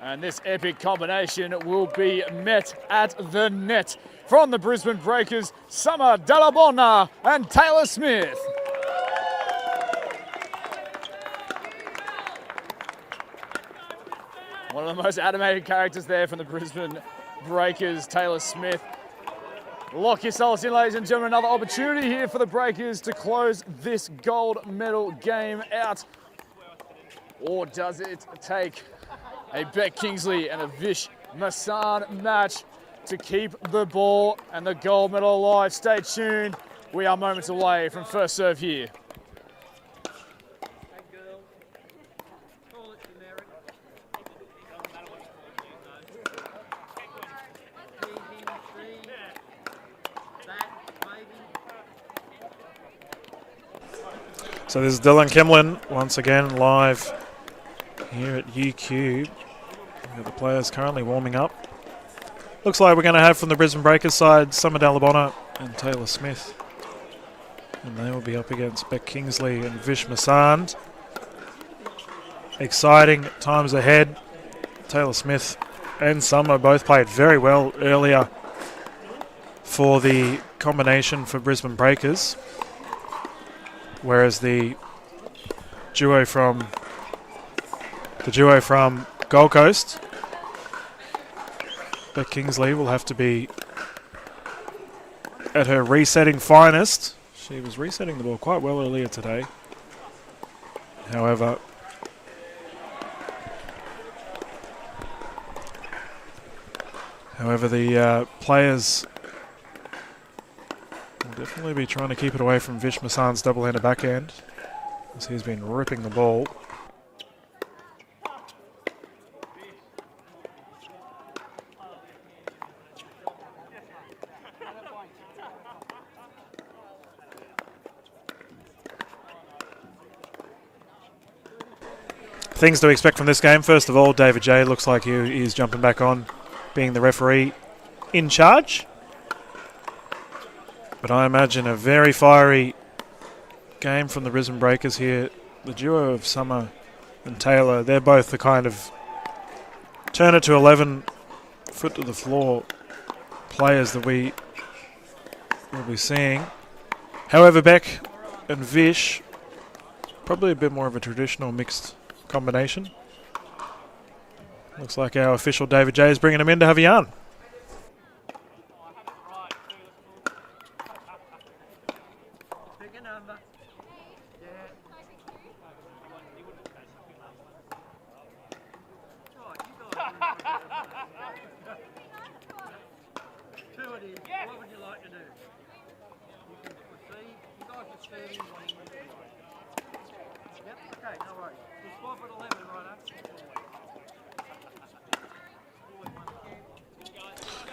And this epic combination will be met at the net from the Brisbane Breakers, Summer Dalabona and Taylor Smith. One of the most animated characters there from the Brisbane Breakers, Taylor Smith. Lock yourselves in, ladies and gentlemen. Another opportunity here for the Breakers to close this gold medal game out. Or does it take a Beck Kingsley and a Vish Massan match to keep the ball and the gold medal alive? Stay tuned. We are moments away from first serve here. So this is Dylan Kimlin once again live here at UQ. We've got the players currently warming up. Looks like we're going to have from the Brisbane Breakers side Summer Dalabona and Taylor Smith. And they will be up against Beck Kingsley and Vish Massan. Exciting times ahead. Taylor Smith and Summer both played very well earlier for the combination for Brisbane Breakers. Whereas the duo from Gold Coast, Beck Kingsley, will have to be at her resetting finest. She was resetting the ball quite well earlier today. However, the players will Definitely be trying to keep it away from Vish Masan's double-hander backhand, as he's been ripping the ball. Things to expect from this game. First of all, David J looks like he is jumping back on, being the referee in charge. But I imagine a very fiery game from the Brisbane Breakers here. The duo of Summer and Taylor, they're both the kind of turn it to 11, foot to the floor players that we will be seeing. However, Beck and Vish, probably a bit more of a traditional mixed combination. Looks like our official David J is bringing him in to have a yarn.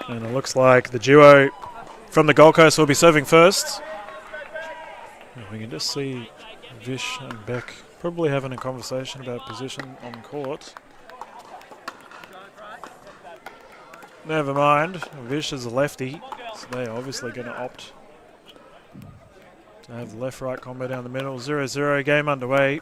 And it looks like the duo from the Gold Coast will be serving first. And we can just see Vish and Beck probably having a conversation about position on court. Never mind, Vish is a lefty, so they're obviously going to opt to have the left-right combo down the middle. 0-0, game underway.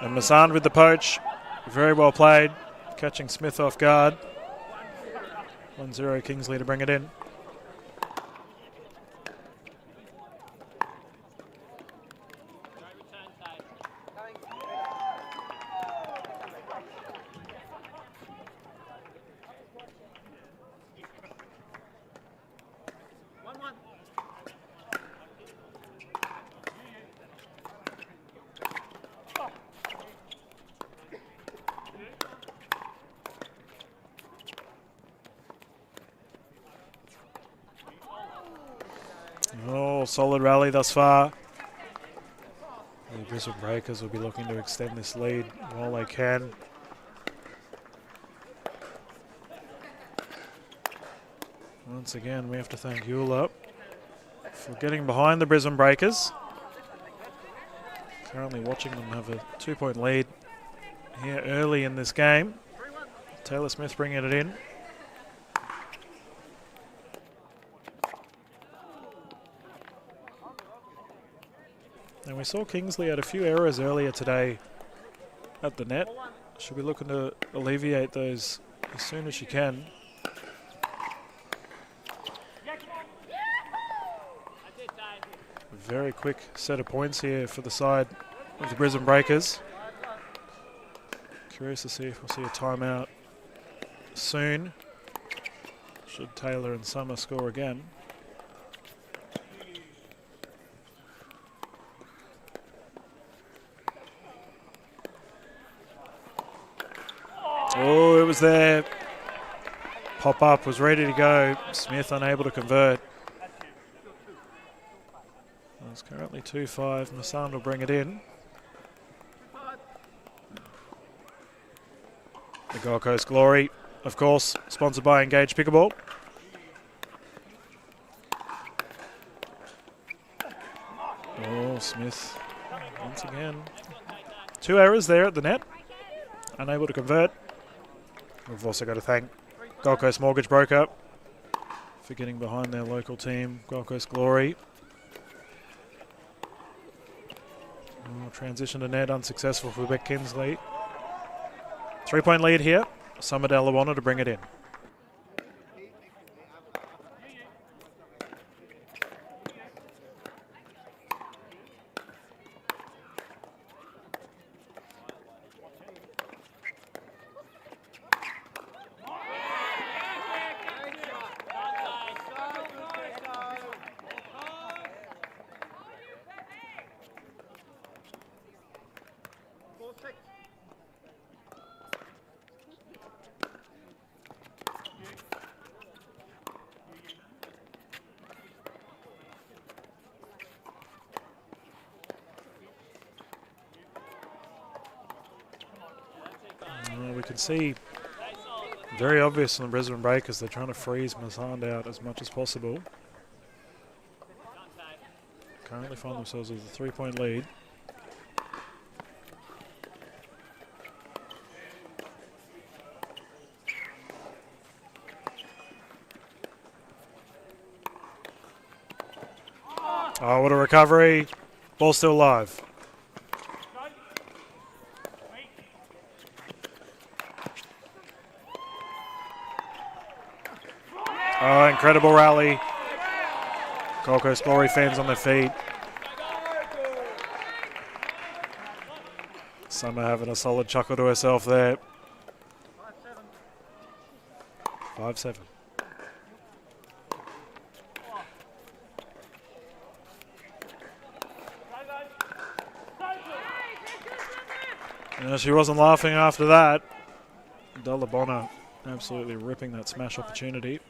And Masan with the poach. Very well played. Catching Smith off guard. 1-0 Kingsley to bring it in. Oh, solid rally thus far. The Brisbane Breakers will be looking to extend this lead while they can. Once again, we have to thank Eula for getting behind the Brisbane Breakers. Currently watching them have a 2-point lead here early in this game. Taylor Smith bringing it in. And we saw Kingsley had a few errors earlier today at the net. Should be looking to alleviate those as soon as she can. A very quick set of points here for the side of the Brisbane Breakers. Curious to see if we'll see a timeout soon. Should Taylor and Summer score again. Oh, it was there. Pop-up was ready to go. Smith unable to convert. It's currently 2-5. Masan will bring it in. The Gold Coast Glory, of course, sponsored by Engage Pickleball. Oh, Smith once again. 2 errors there at the net. Unable to convert. We've also got to thank Gold Coast Mortgage Broker for getting behind their local team, Gold Coast Glory. Oh, transition to net unsuccessful for Beck Kingsley. 3-point lead here. Summer Delawana to bring it in. can see very obvious on the Brisbane Breakers. They're trying to freeze Mazan out as much as possible. Currently find themselves with a 3-point lead. Oh, what a recovery. Ball still alive. Oh, incredible rally. Gold Coast Glory fans on their feet. Summer having a solid chuckle to herself there. 5-7. She wasn't laughing after that. Della Bonner absolutely ripping that smash opportunity.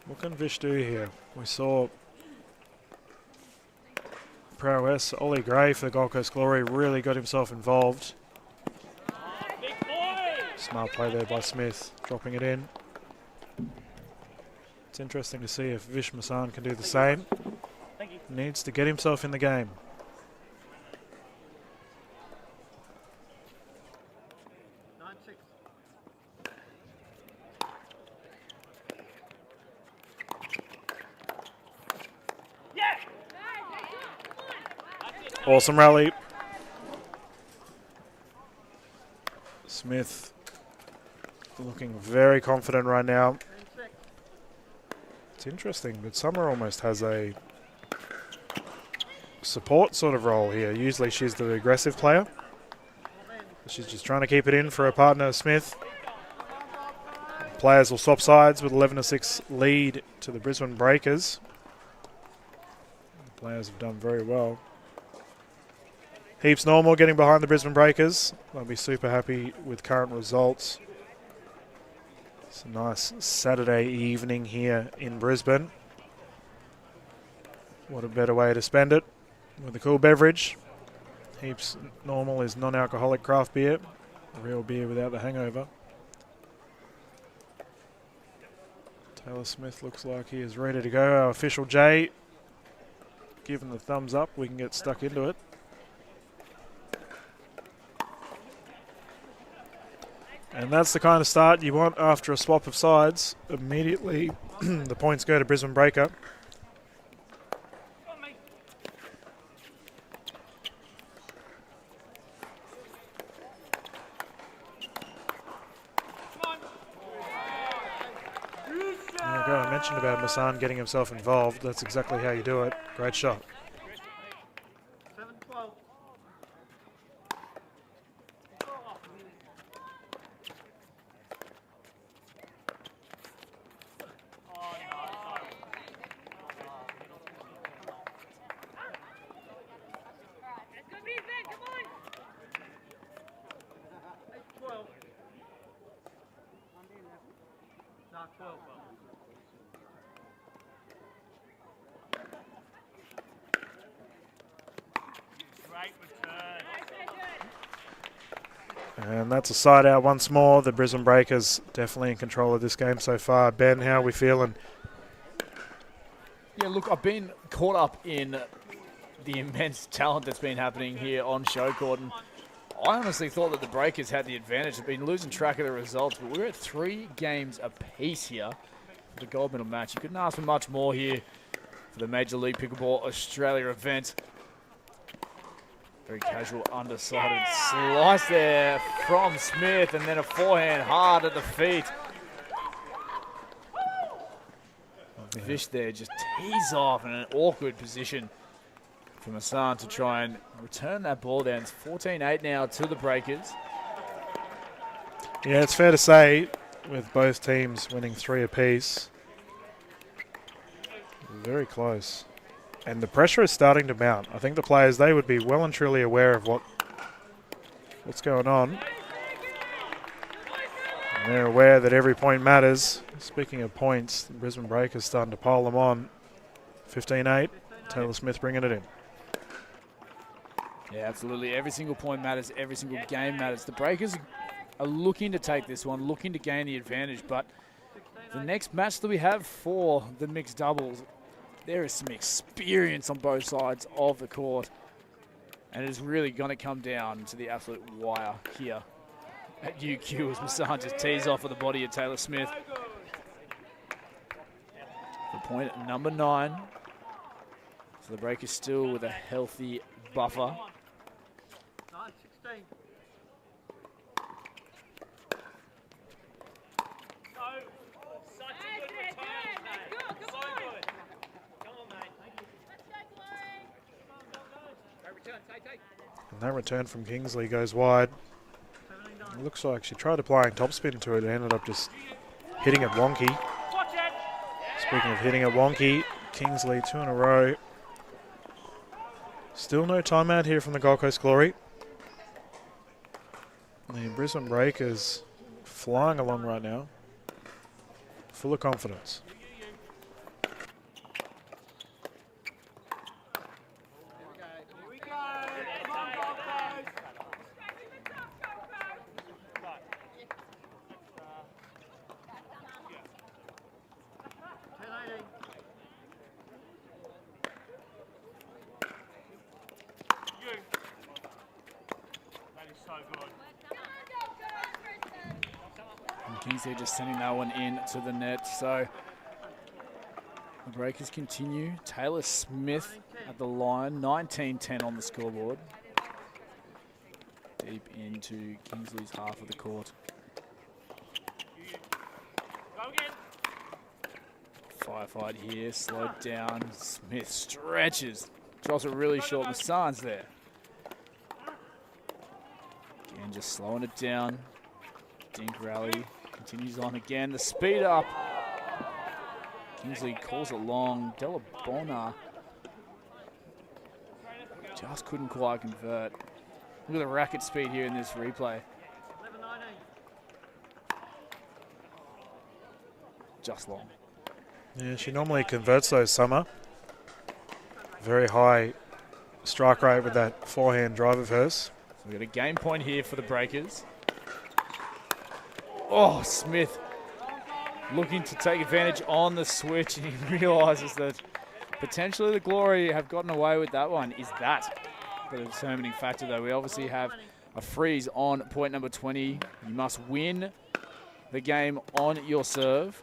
What can Vish do here? We saw prowess. Ollie Gray for the Gold Coast Glory really got himself involved. Smart play there by Smith, dropping it in. It's interesting to see if Vish Masan can do the same. Needs to get himself in the game. Awesome rally. Smith looking very confident right now. It's interesting, but Summer almost has a support sort of role here. Usually she's the aggressive player. She's just trying to keep it in for her partner, Smith. Players will swap sides with 11-6 lead to the Brisbane Breakers. The players have done very well. Heaps normal getting behind the Brisbane Breakers. I'll be super happy with current results. It's a nice Saturday evening here in Brisbane. What a better way to spend it with a cool beverage. Heaps normal is non-alcoholic craft beer. Real beer without the hangover. Taylor Smith looks like he is ready to go. Our official Jay giving the thumbs up. We can get stuck into it. And that's the kind of start you want after a swap of sides. Immediately, the points go to Brisbane Breaker. There you go. I mentioned about Masan getting himself involved. That's exactly how you do it. Great shot. And that's a side out once more. The Brisbane Breakers definitely in control of this game so far. Ben, how are we feeling? Yeah, look, I've been caught up in the immense talent that's been happening here on show court, and I honestly thought that the Breakers had the advantage. They've been losing track of the results, but we're at 3 games apiece here for the gold medal match. You couldn't ask for much more here for the Major League Pickleball Australia event. Very casual undersided slice there from Smith, and then a forehand hard at the feet. Vish there just tees off in an awkward position for Masan to try and return that ball down. It's 14-8 now to the Breakers. Yeah, it's fair to say, with both teams winning 3 apiece, very close. And the pressure is starting to mount. I think the players, they would be well and truly aware of what's going on. They're aware that every point matters. Speaking of points, the Brisbane Breakers starting to pile them on. 15-8, Taylor Smith bringing it in. Yeah, absolutely. Every single point matters. Every single game matters. The Breakers are looking to take this one, looking to gain the advantage. But the next match that we have for the mixed doubles, there is some experience on both sides of the court. And it is really going to come down to the absolute wire here at UQ as Massan just tees off of the body of Taylor Smith. For point at number 9. So the Breakers still with a healthy buffer. 9-16. Such a good return, mate. So good. Come on, mate. Great return. Take. And that return from Kingsley goes wide. It looks like she tried applying topspin to it and ended up just hitting it wonky. Watch it. Speaking of hitting it wonky, Kingsley 2 in a row. Still no timeout here from the Gold Coast Glory. The Brisbane Breakers flying along right now, full of confidence. Here we go. Come on, Gold Coast. And Kingsley just sending that one in to the net. So the Breakers continue. Taylor Smith at the line, 19-10 on the scoreboard. Deep into Kingsley's half of the court. Go again. Firefight here, slowed down. Smith stretches, drops it really short. Massan's there. Again, just slowing it down. Dink rally continues on again. The speed up. Kingsley calls it long. Della Bona just couldn't quite convert. Look at the racket speed here in this replay. 11-19. Just long. Yeah, she normally converts those, Summer. Very high strike rate with that forehand drive of hers. So we've got a game point here for the Breakers. Oh, Smith looking to take advantage on the switch, and he realises that potentially the Glory have gotten away with that one. Is that the determining factor, though? We obviously have a freeze on point number 20. You must win the game on your serve.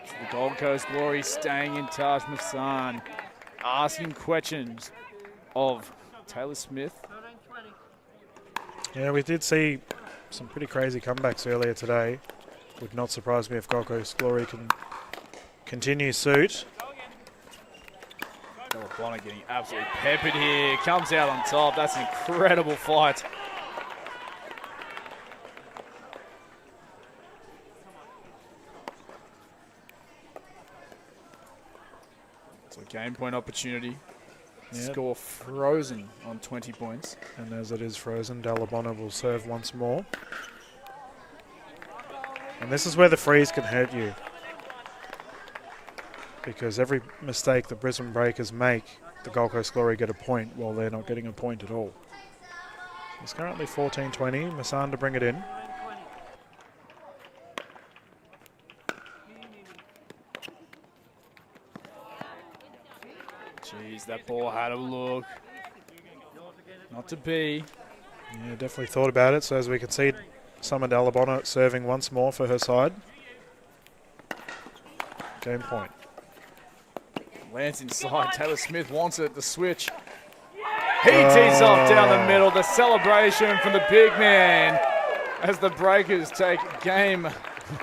So the Gold Coast Glory staying in touch. Massan asking questions of Taylor Smith. 13-20. Yeah, we did see some pretty crazy comebacks earlier today. Would not surprise me if Gold Coast Glory can continue suit. Della Bona getting absolutely peppered here. Comes out on top. That's an incredible fight. So game point opportunity. Yep. Score frozen on 20 points. And as it is frozen, Della Bona will serve once more. And this is where the freeze can hurt you. Because every mistake the Brisbane Breakers make, the Gold Coast Glory get a point while they're not getting a point at all. It's currently 14-20. Massan to bring it in. Jeez, that ball had a look. Not to be. Yeah, definitely thought about it. So as we can see, Summer Della Bona serving once more for her side. Game point. Lands inside. Taylor Smith wants it. The switch. He tees off down the middle. The celebration from the big man as the Breakers take game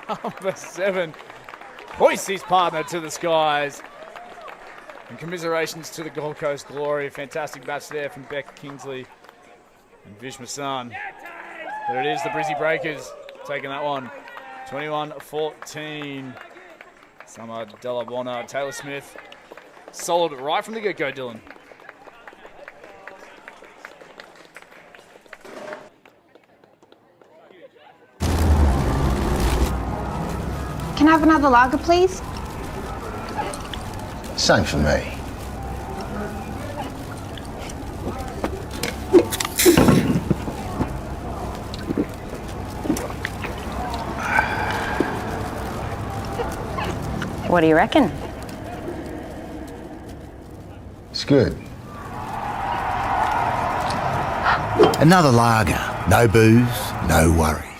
number 7. Hoists his partner to the skies. And commiserations to the Gold Coast Glory. Fantastic match there from Beck Kingsley and Vish Massan. But it is the Brizzy Breakers taking that one. 21-14. Summer Della Bona, Taylor Smith. Solid right from the get-go, Dylan. Can I have another lager, please? Same for me. What do you reckon? It's good. Another lager. No booze, no worries.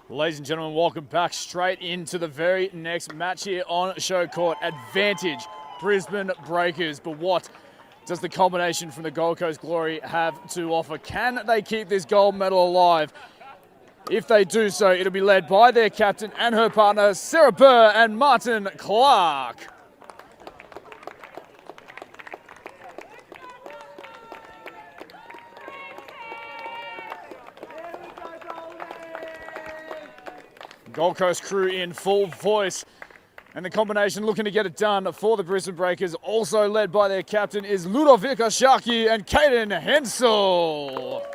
Ladies and gentlemen, welcome back straight into the very next match here on Show Court. Advantage, Brisbane Breakers. But what does the combination from the Gold Coast Glory have to offer? Can they keep this gold medal alive? If they do so, it'll be led by their captain and her partner, Sarah Burr and Martin Clark. Gold Coast crew in full voice, and the combination looking to get it done for the Brisbane Breakers, also led by their captain, is Ludovica Sharkey and Caden Hensel.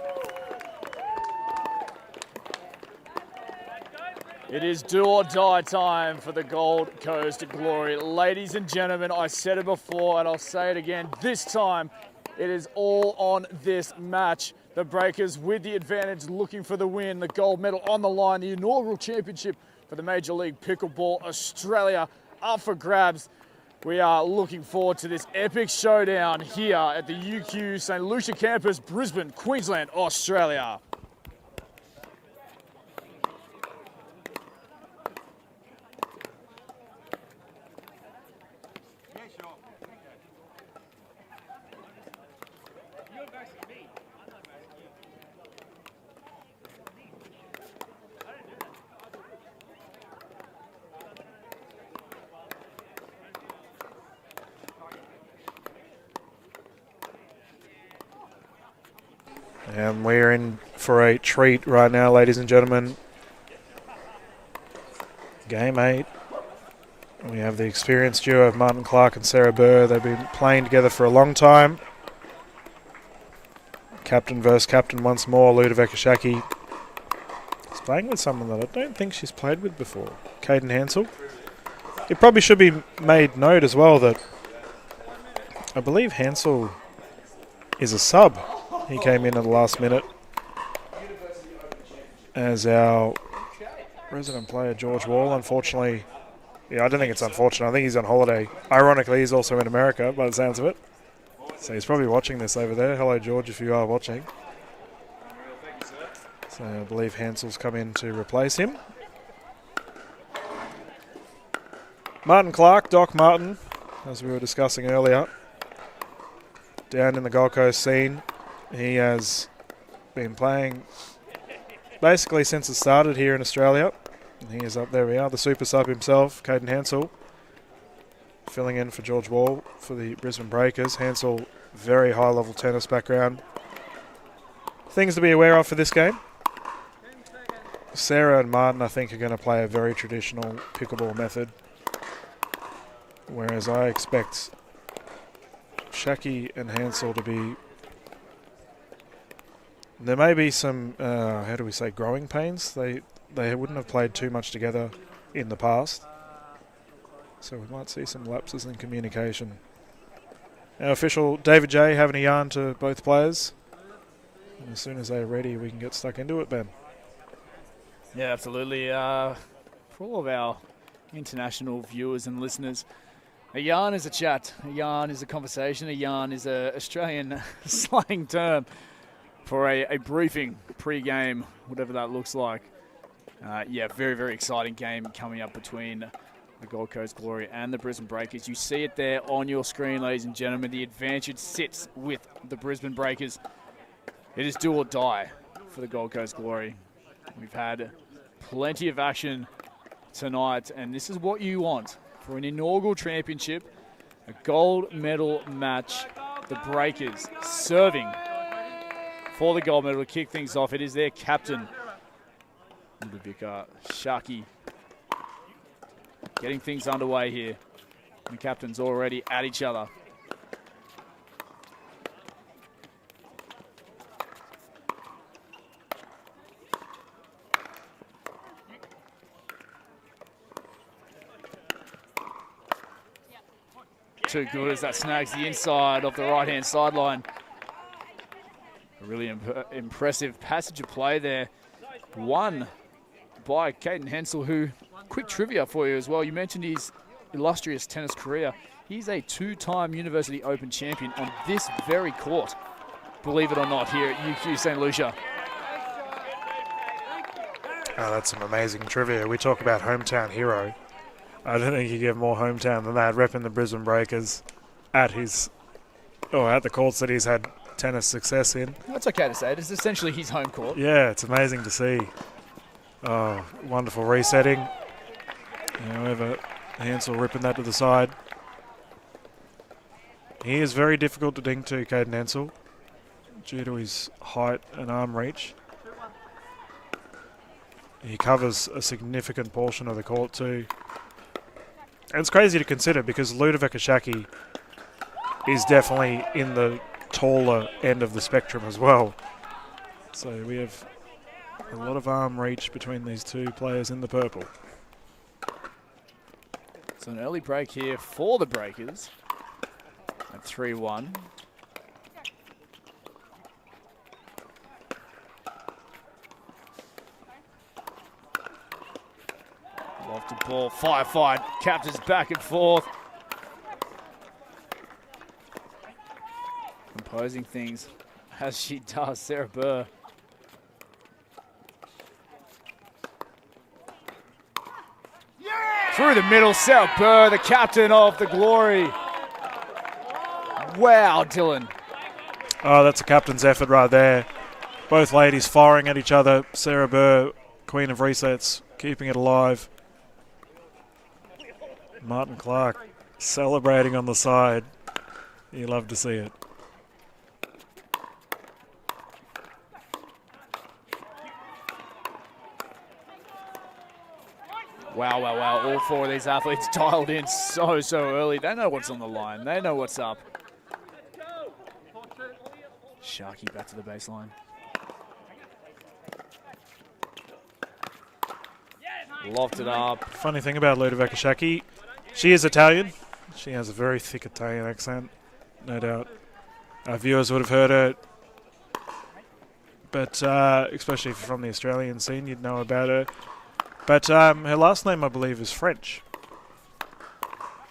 It is do or die time for the Gold Coast Glory. Ladies and gentlemen, I said it before and I'll say it again. This time, it is all on this match. The Breakers with the advantage, looking for the win, the gold medal on the line, the inaugural championship for the Major League Pickleball Australia up for grabs. We are looking forward to this epic showdown here at the UQ St. Lucia campus, Brisbane, Queensland, Australia. And we're in for a treat right now, ladies and gentlemen. Game 8. We have the experienced duo of Martin Clark and Sarah Burr. They've been playing together for a long time. Captain versus captain once more, Ludovica Sharkey. He's playing with someone that I don't think she's played with before, Caden Hensel. It probably should be made note as well that I believe Hensel is a sub. He came in at the last minute as our resident player, George Wall, unfortunately. Yeah, I don't think it's unfortunate. I think he's on holiday. Ironically, he's also in America by the sounds of it. So he's probably watching this over there. Hello, George, if you are watching. So I believe Hansel's come in to replace him. Martin Clark, Doc Martin, as we were discussing earlier, down in the Gold Coast scene. He has been playing basically since it started here in Australia. And he is up, there we are, the super sub himself, Caden Hensel, filling in for George Wall for the Brisbane Breakers. Hensel, very high level tennis background. Things to be aware of for this game. Sarah and Martin, I think, are going to play a very traditional pickleball method. Whereas I expect Sharkey and Hensel to be... There may be some, how do we say, growing pains. They wouldn't have played too much together in the past. So we might see some lapses in communication. Our official David J having a yarn to both players. And as soon as they're ready, we can get stuck into it, Ben. Yeah, absolutely. For all of our international viewers and listeners, A yarn is a chat. A yarn is a conversation. A yarn is a Australian slang term for a briefing pre-game, whatever that looks like. Yeah, very, very exciting game coming up between the Gold Coast Glory and the Brisbane Breakers. You see it there on your screen, ladies and gentlemen. The advantage sits with the Brisbane Breakers. It is do or die for the Gold Coast Glory. We've had plenty of action tonight, and this is what you want for an inaugural championship, a gold medal match. The Breakers serving for the gold medal to kick things off. It is their captain, Ludovika Shaki, getting things underway here. The captains already at each other. Too good as that snags the inside of the right-hand sideline. A really impressive passage of play there. Won by Caden Hensel, who, quick trivia for you as well, you mentioned his illustrious tennis career. He's a two-time University Open champion on this very court, believe it or not, here at UQ St. Lucia. Oh, that's some amazing trivia. We talk about hometown hero. I don't think you get more hometown than that, repping the Brisbane Breakers at the courts that he's had tennis success in. That's okay to say. It is essentially his home court. Yeah, it's amazing to see. Oh, wonderful resetting. However, Hansel ripping that to the side. He is very difficult to ding to, Caden Hansel, due to his height and arm reach. He covers a significant portion of the court too. And it's crazy to consider because Ludovika Shaki is definitely in the taller end of the spectrum as well. So we have a lot of arm reach between these two players in the purple. So an early break here for the Breakers at 3-1. Lofted ball, firefight, captures back and forth. Composing things as she does, Sarah Burr. Through the middle, Sarah Burr, the captain of the Glory. Wow, Dylan. Oh, that's a captain's effort right there. Both ladies firing at each other. Sarah Burr, queen of resets, keeping it alive. Martin Clark celebrating on the side. You love to see it. Wow, wow, wow. All four of these athletes dialed in so early. They know what's on the line. They know what's up. Sharky back to the baseline. Lofted up. Funny thing about Ludovika Shaki, she is Italian. She has a very thick Italian accent, no doubt. Our viewers would have heard her, but especially if you're from the Australian scene, you'd know about her. But her last name, I believe, is French.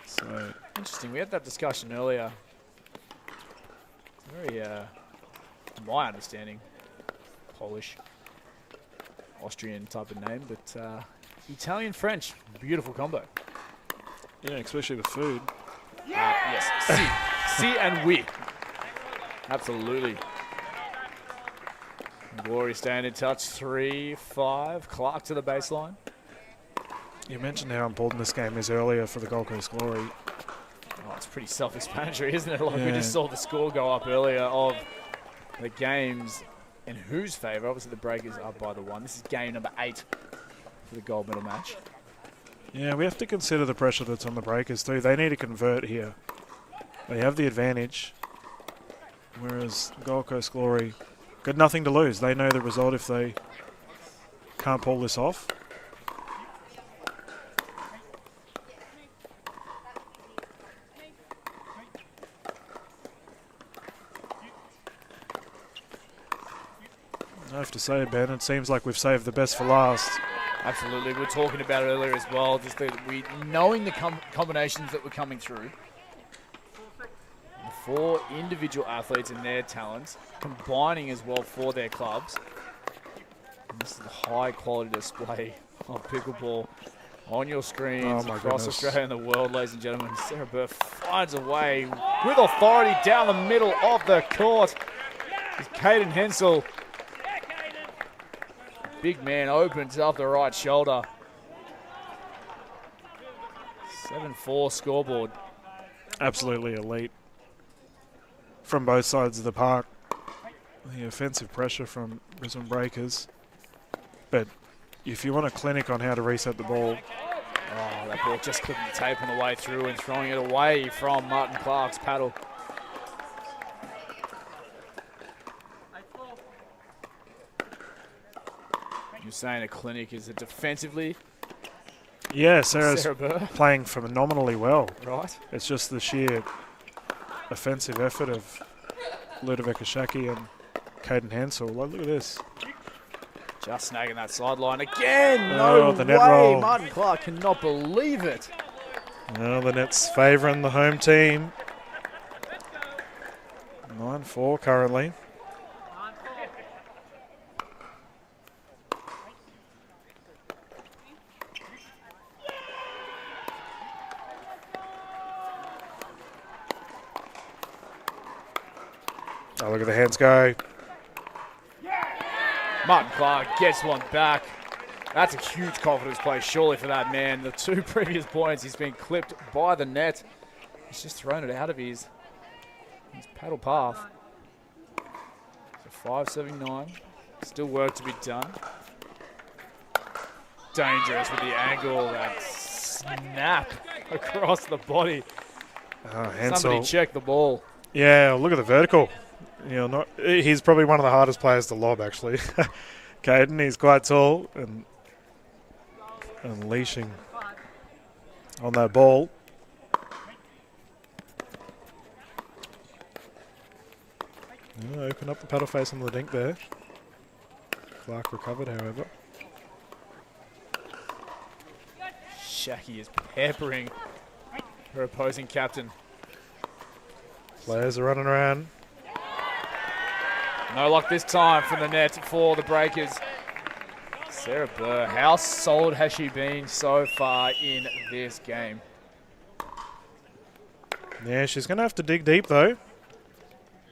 So Interesting. We had that discussion earlier. Very, from my understanding, Polish, Austrian type of name, but Italian-French, beautiful combo. yeah, especially the food. Yes, si and oui. Absolutely. Glory staying in touch, 3-5. Clark to the baseline. You mentioned how important this game is earlier for the Gold Coast Glory. Oh, it's pretty self-explanatory, isn't it? Like we just saw the score go up earlier of the games in whose favour. Obviously the Breakers up by the 1. This is game number 8 for the gold medal match. Yeah, we have to consider the pressure that's on the Breakers too. They need to convert here. They have the advantage, whereas Gold Coast Glory got nothing to lose. They know the result if they can't pull this off. I have to say, Ben, it seems like we've saved the best for last. Absolutely. We were talking about it earlier as well, just that knowing the combinations that were coming through. The 4 individual athletes and their talents combining as well for their clubs. And this is the high quality display of pickleball on your screens across Australia and the world, ladies and gentlemen. Sarah Burr finds a way with authority down the middle of the court. It's Caden Hensel. Big man opens up the right shoulder. 7-4 scoreboard. Absolutely elite from both sides of the park. The offensive pressure from Brisbane Breakers. But if you want a clinic on how to reset the ball. Oh, that ball just clipping the tape on the way through and throwing it away from Martin Clark's paddle. You're saying a clinic, is it defensively? Yeah, Sarah's Sarah Burr playing phenomenally well. Right. It's just the sheer offensive effort of Ludovic Ashaki and Caden Hansel. Look at this. Just snagging that sideline again. Oh, No the net way. roll. Martin Clark cannot believe it. Well, the net's favouring the home team. 9-4 currently. Oh, look at the hands go. Martin Clark gets one back. That's a huge confidence play, surely, for that man. The 2 previous points, he's been clipped by the net. He's just thrown it out of his paddle path. So 5.79. Still work to be done. Dangerous with the angle. That snap across the body. Hansel. Somebody check the ball. Yeah, look at the vertical. You know, he's probably one of the hardest players to lob, actually. Caden, he's quite tall and unleashing on that ball. Open up the paddle face on the dink there. Clark recovered, however. Shaki is peppering her opposing captain. Players are running around. No luck this time from the net for the Breakers. Sarah Burr, how solid has she been so far in this game? Yeah, she's going to have to dig deep, though.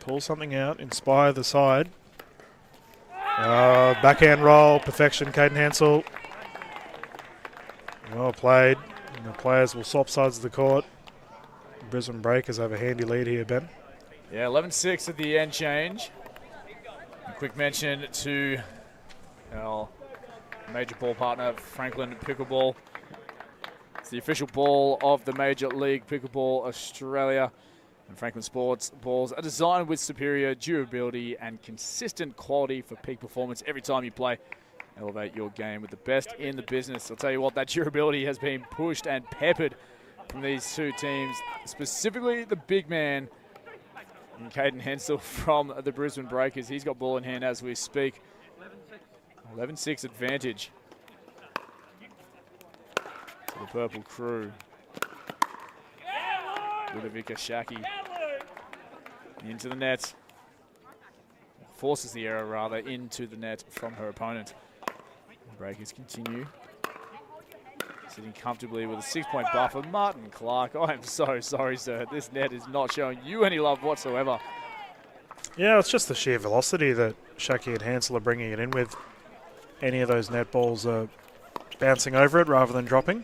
Pull something out, inspire the side. Backhand roll, perfection, Caden Hansel. Well played. And the players will swap sides of the court. Brisbane Breakers have a handy lead here, Ben. Yeah, 11-6 at the end change. A quick mention to our major ball partner, Franklin Pickleball. It's the official ball of the Major League Pickleball Australia. And Franklin Sports balls are designed with superior durability and consistent quality for peak performance every time you play. Elevate your game with the best in the business. I'll tell you what, that durability has been pushed and peppered from these 2 teams, specifically the big man, Caden Hensel from the Brisbane Breakers. He's got ball in hand as we speak. 11-6 advantage to the Purple Crew. Ludovic Ashaki into the net. Forces the error, rather, into the net from her opponent. The Breakers continue. Sitting comfortably with a 6-point buffer. Martin Clark, I am so sorry, sir. This net is not showing you any love whatsoever. Yeah, it's just the sheer velocity that Shaki and Hansel are bringing it in with. Any of those net balls are bouncing over it rather than dropping.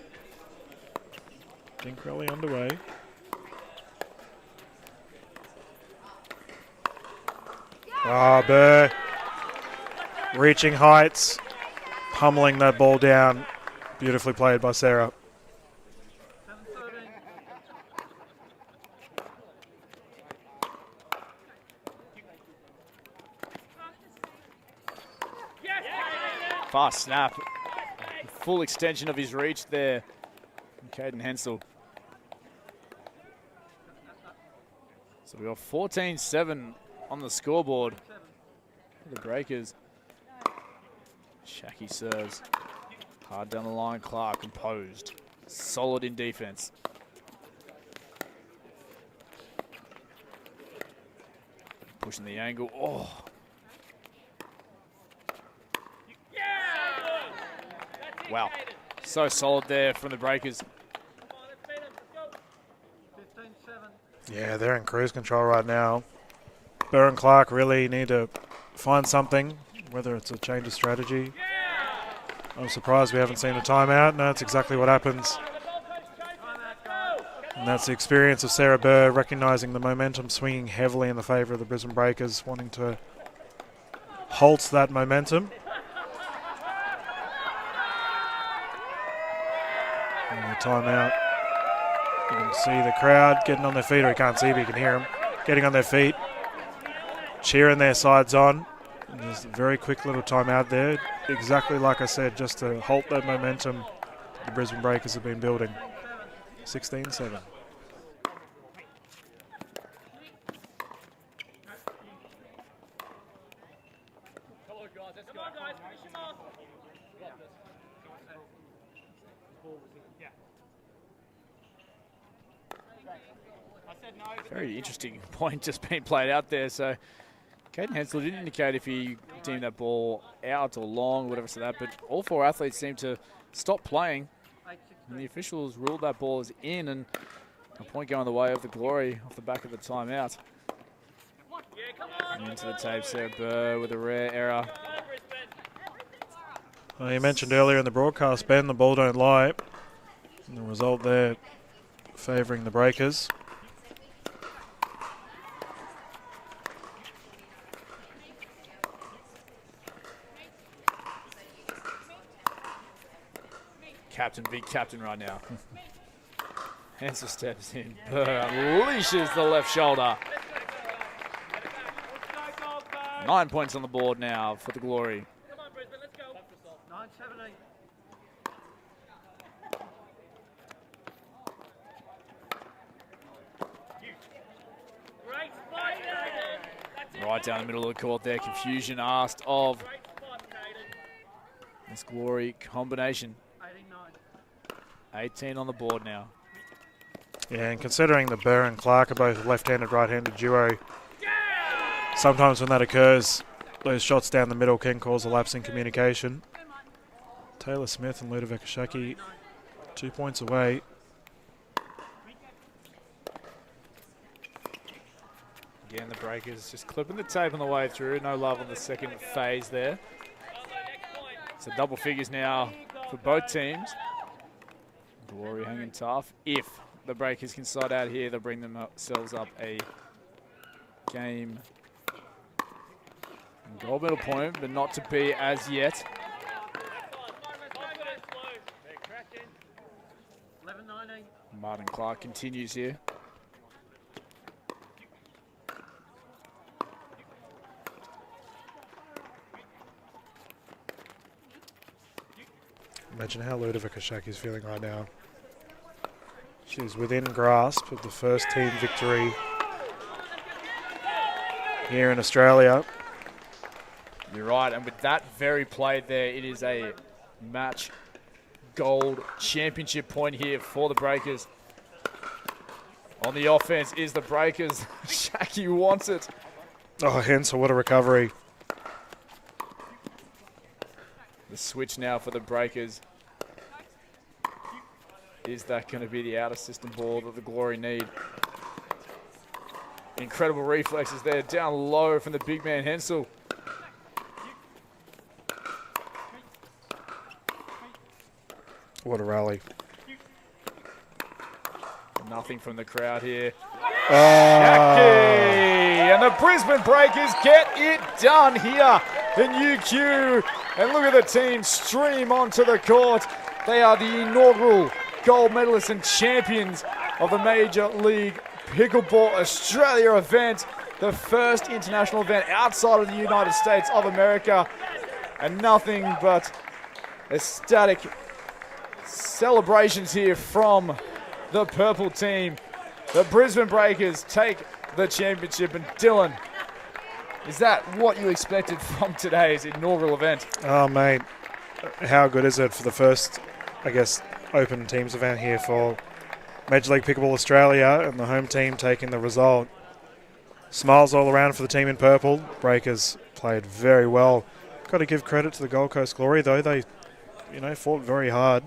Dink rally underway. Burr reaching heights, pummeling that ball down. Beautifully played by Sarah. Fast snap. Full extension of his reach there. Caden Hensel. So we got 14-7 on the scoreboard for the Breakers. Shaki serves. Hard down the line, Clark composed. Solid in defense. Pushing the angle. Oh. Wow. So solid there from the Breakers. Yeah, they're in cruise control right now. Burr and Clark really need to find something, whether it's a change of strategy. I'm surprised we haven't seen a timeout. No, that's exactly what happens. And that's the experience of Sarah Burr, recognising the momentum swinging heavily in the favour of the Brisbane Breakers, wanting to halt that momentum. And the timeout. You can see the crowd getting on their feet, or you can't see, but you can hear them getting on their feet, cheering their sides on. And just a very quick little timeout there. Exactly like I said, just to halt that momentum the Brisbane Breakers have been building. 16-7. Very interesting point just being played out there. So Caden Hensel didn't indicate if he deemed that ball out or long, whatever so that, but all four athletes seem to stop playing. And the officials ruled that ball is in, and a point going the way of the Glory off the back of the timeout. And into the tape, Sarah Burr with a rare error. Well, you mentioned earlier in the broadcast, Ben, the ball don't lie. And the result there favouring the Breakers. Captain, big captain right now. Hensel steps in. Burr unleashes the left shoulder. 9 points on the board now for the Glory. Come on, Brisbane, let's go. 9-17. Great spot, Caden. Right down the middle of the court there. Confusion asked of this Glory combination. 18 on the board now. Yeah, and considering that Burr and Clark are both left-handed, right-handed duo, sometimes when that occurs, those shots down the middle can cause a lapse in communication. Taylor Smith and Ludovic Ashaki 2 points away. Again, the Breakers just clipping the tape on the way through. No love on the second phase there. So double figures now for both teams. Glory hanging tough. If the Breakers can side out here, they'll bring themselves up a game gold medal point, but not to be as yet. 11-19. Martin Clark continues here. Imagine how Ludovic Ashaki is feeling right now. She's within grasp of the first team victory here in Australia. You're right, and with that very play there, it is a match gold championship point here for the Breakers. On the offense is the Breakers. Shaki wants it. Oh, Hensel, what a recovery. The switch now for the Breakers. Is that going to be the outer system ball that the Glory need? Incredible reflexes there, down low from the big man Hensel. What a rally. Nothing from the crowd here. Oh. Shaki! And the Brisbane Breakers get it done here in UQ. And look at the team stream onto the court. They are the inaugural gold medalists and champions of the Major League Pickleball Australia event, the first international event outside of the United States of America, and nothing but ecstatic celebrations here from the purple team. The Brisbane Breakers take the championship, and Dylan, is that what you expected from today's inaugural event? Oh, mate. how good is it for the first, I guess, open teams event here for Major League Pickleball Australia, and the home team taking the result. Smiles all around for the team in purple. Breakers played very well. Got to give credit to the Gold Coast Glory, though. They, fought very hard.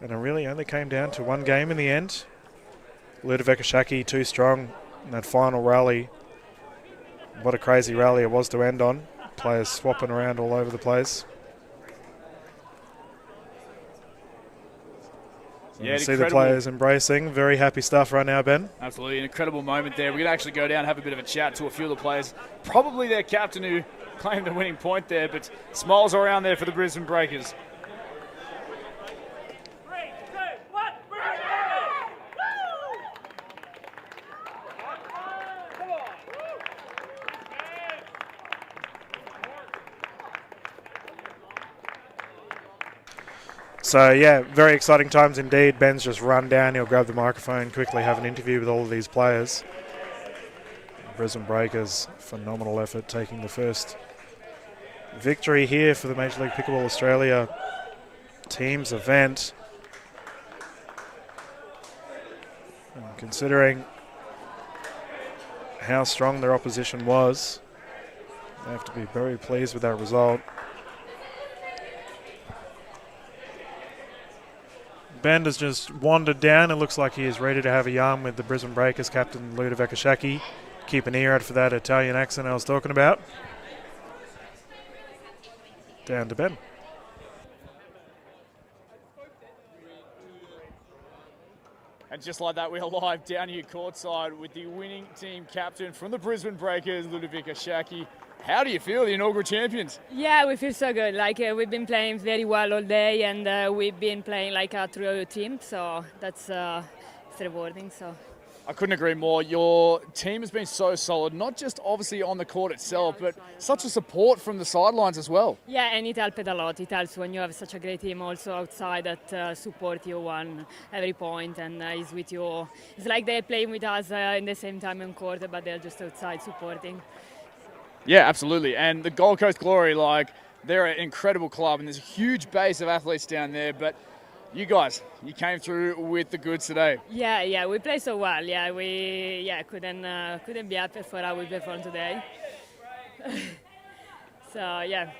And it really only came down to one game in the end. Ludovic Ashaki too strong in that final rally. What a crazy rally it was to end on. Players swapping around all over the place. Yeah, see the players embracing. Very happy stuff right now, Ben. Absolutely, an incredible moment there. We're going to actually go down and have a bit of a chat to a few of the players. Probably their captain who claimed the winning point there, but smiles around there for the Brisbane Breakers. So, yeah, very exciting times indeed. Ben's just run down. He'll grab the microphone, quickly have an interview with all of these players. Brisbane Breakers, phenomenal effort, taking the first victory here for the Major League Pickleball Australia teams event. And considering how strong their opposition was, they have to be very pleased with that result. Ben has just wandered down. It looks like he is ready to have a yarn with the Brisbane Breakers captain Ludovic Ashaki. Keep an ear out for that Italian accent I was talking about. Down to Ben. And just like that, we are live down here courtside with the winning team captain from the Brisbane Breakers, Ludovic Ashaki. How do you feel, the inaugural champions? Yeah, we feel so good. We've been playing very well all day, and we've been playing like a true team, so that's it's rewarding. So I couldn't agree more. Your team has been so solid, not just obviously on the court itself, but such a support from the sidelines as well. Yeah, and it helped a lot. It helps when you have such a great team also outside that support you on every point and is with you. It's like they're playing with us in the same time on court, but they're just outside supporting. Yeah, absolutely. And the Gold Coast Glory, they're an incredible club, and there's a huge base of athletes down there. But you guys, you came through with the goods today. Yeah, we play so well. Yeah, we couldn't be happy for how we performed today. So yeah.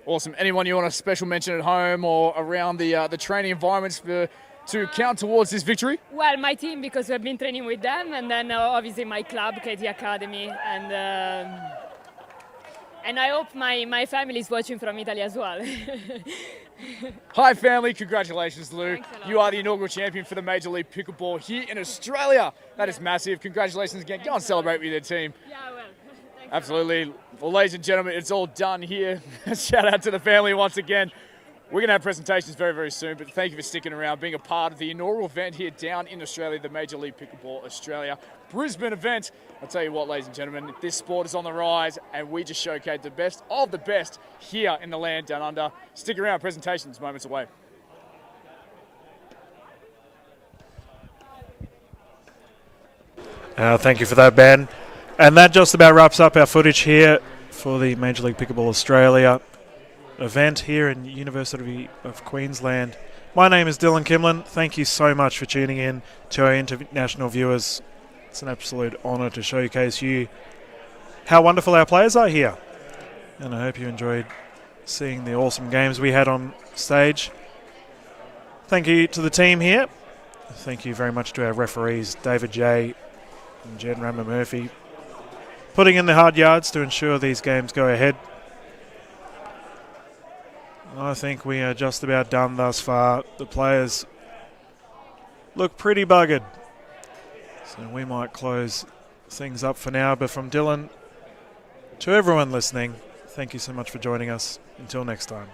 Awesome. Anyone you want a special mention at home or around the training environments to count towards this victory? Well, my team, because we've been training with them, and then obviously my club, KT Academy, and I hope my family is watching from Italy as well. Hi family, congratulations Lou. You are the inaugural champion for the Major League Pickleball here in Australia. That is massive. Congratulations again. Go and celebrate with your team. Yeah, I will. Absolutely. Well, ladies and gentlemen, it's all done here. Shout out to the family once again. We're going to have presentations very, very soon, but thank you for sticking around, being a part of the inaugural event here down in Australia, the Major League Pickleball Australia Brisbane event. I'll tell you what, ladies and gentlemen, this sport is on the rise, and we just showcase the best of the best here in the land down under. Stick around, presentations moments away. Thank you for that, Ben. And that just about wraps up our footage here for the Major League Pickleball Australia event here in University of Queensland. My name is Dylan Kimlin. Thank you so much for tuning in to our international viewers. It's an absolute honour to showcase you how wonderful our players are here. And I hope you enjoyed seeing the awesome games we had on stage. Thank you to the team here. Thank you very much to our referees, David J. and Jen Rammer-Murphy, putting in the hard yards to ensure these games go ahead. I think we are just about done thus far. The players look pretty buggered, so we might close things up for now. But from Dylan to everyone listening, thank you so much for joining us. Until next time.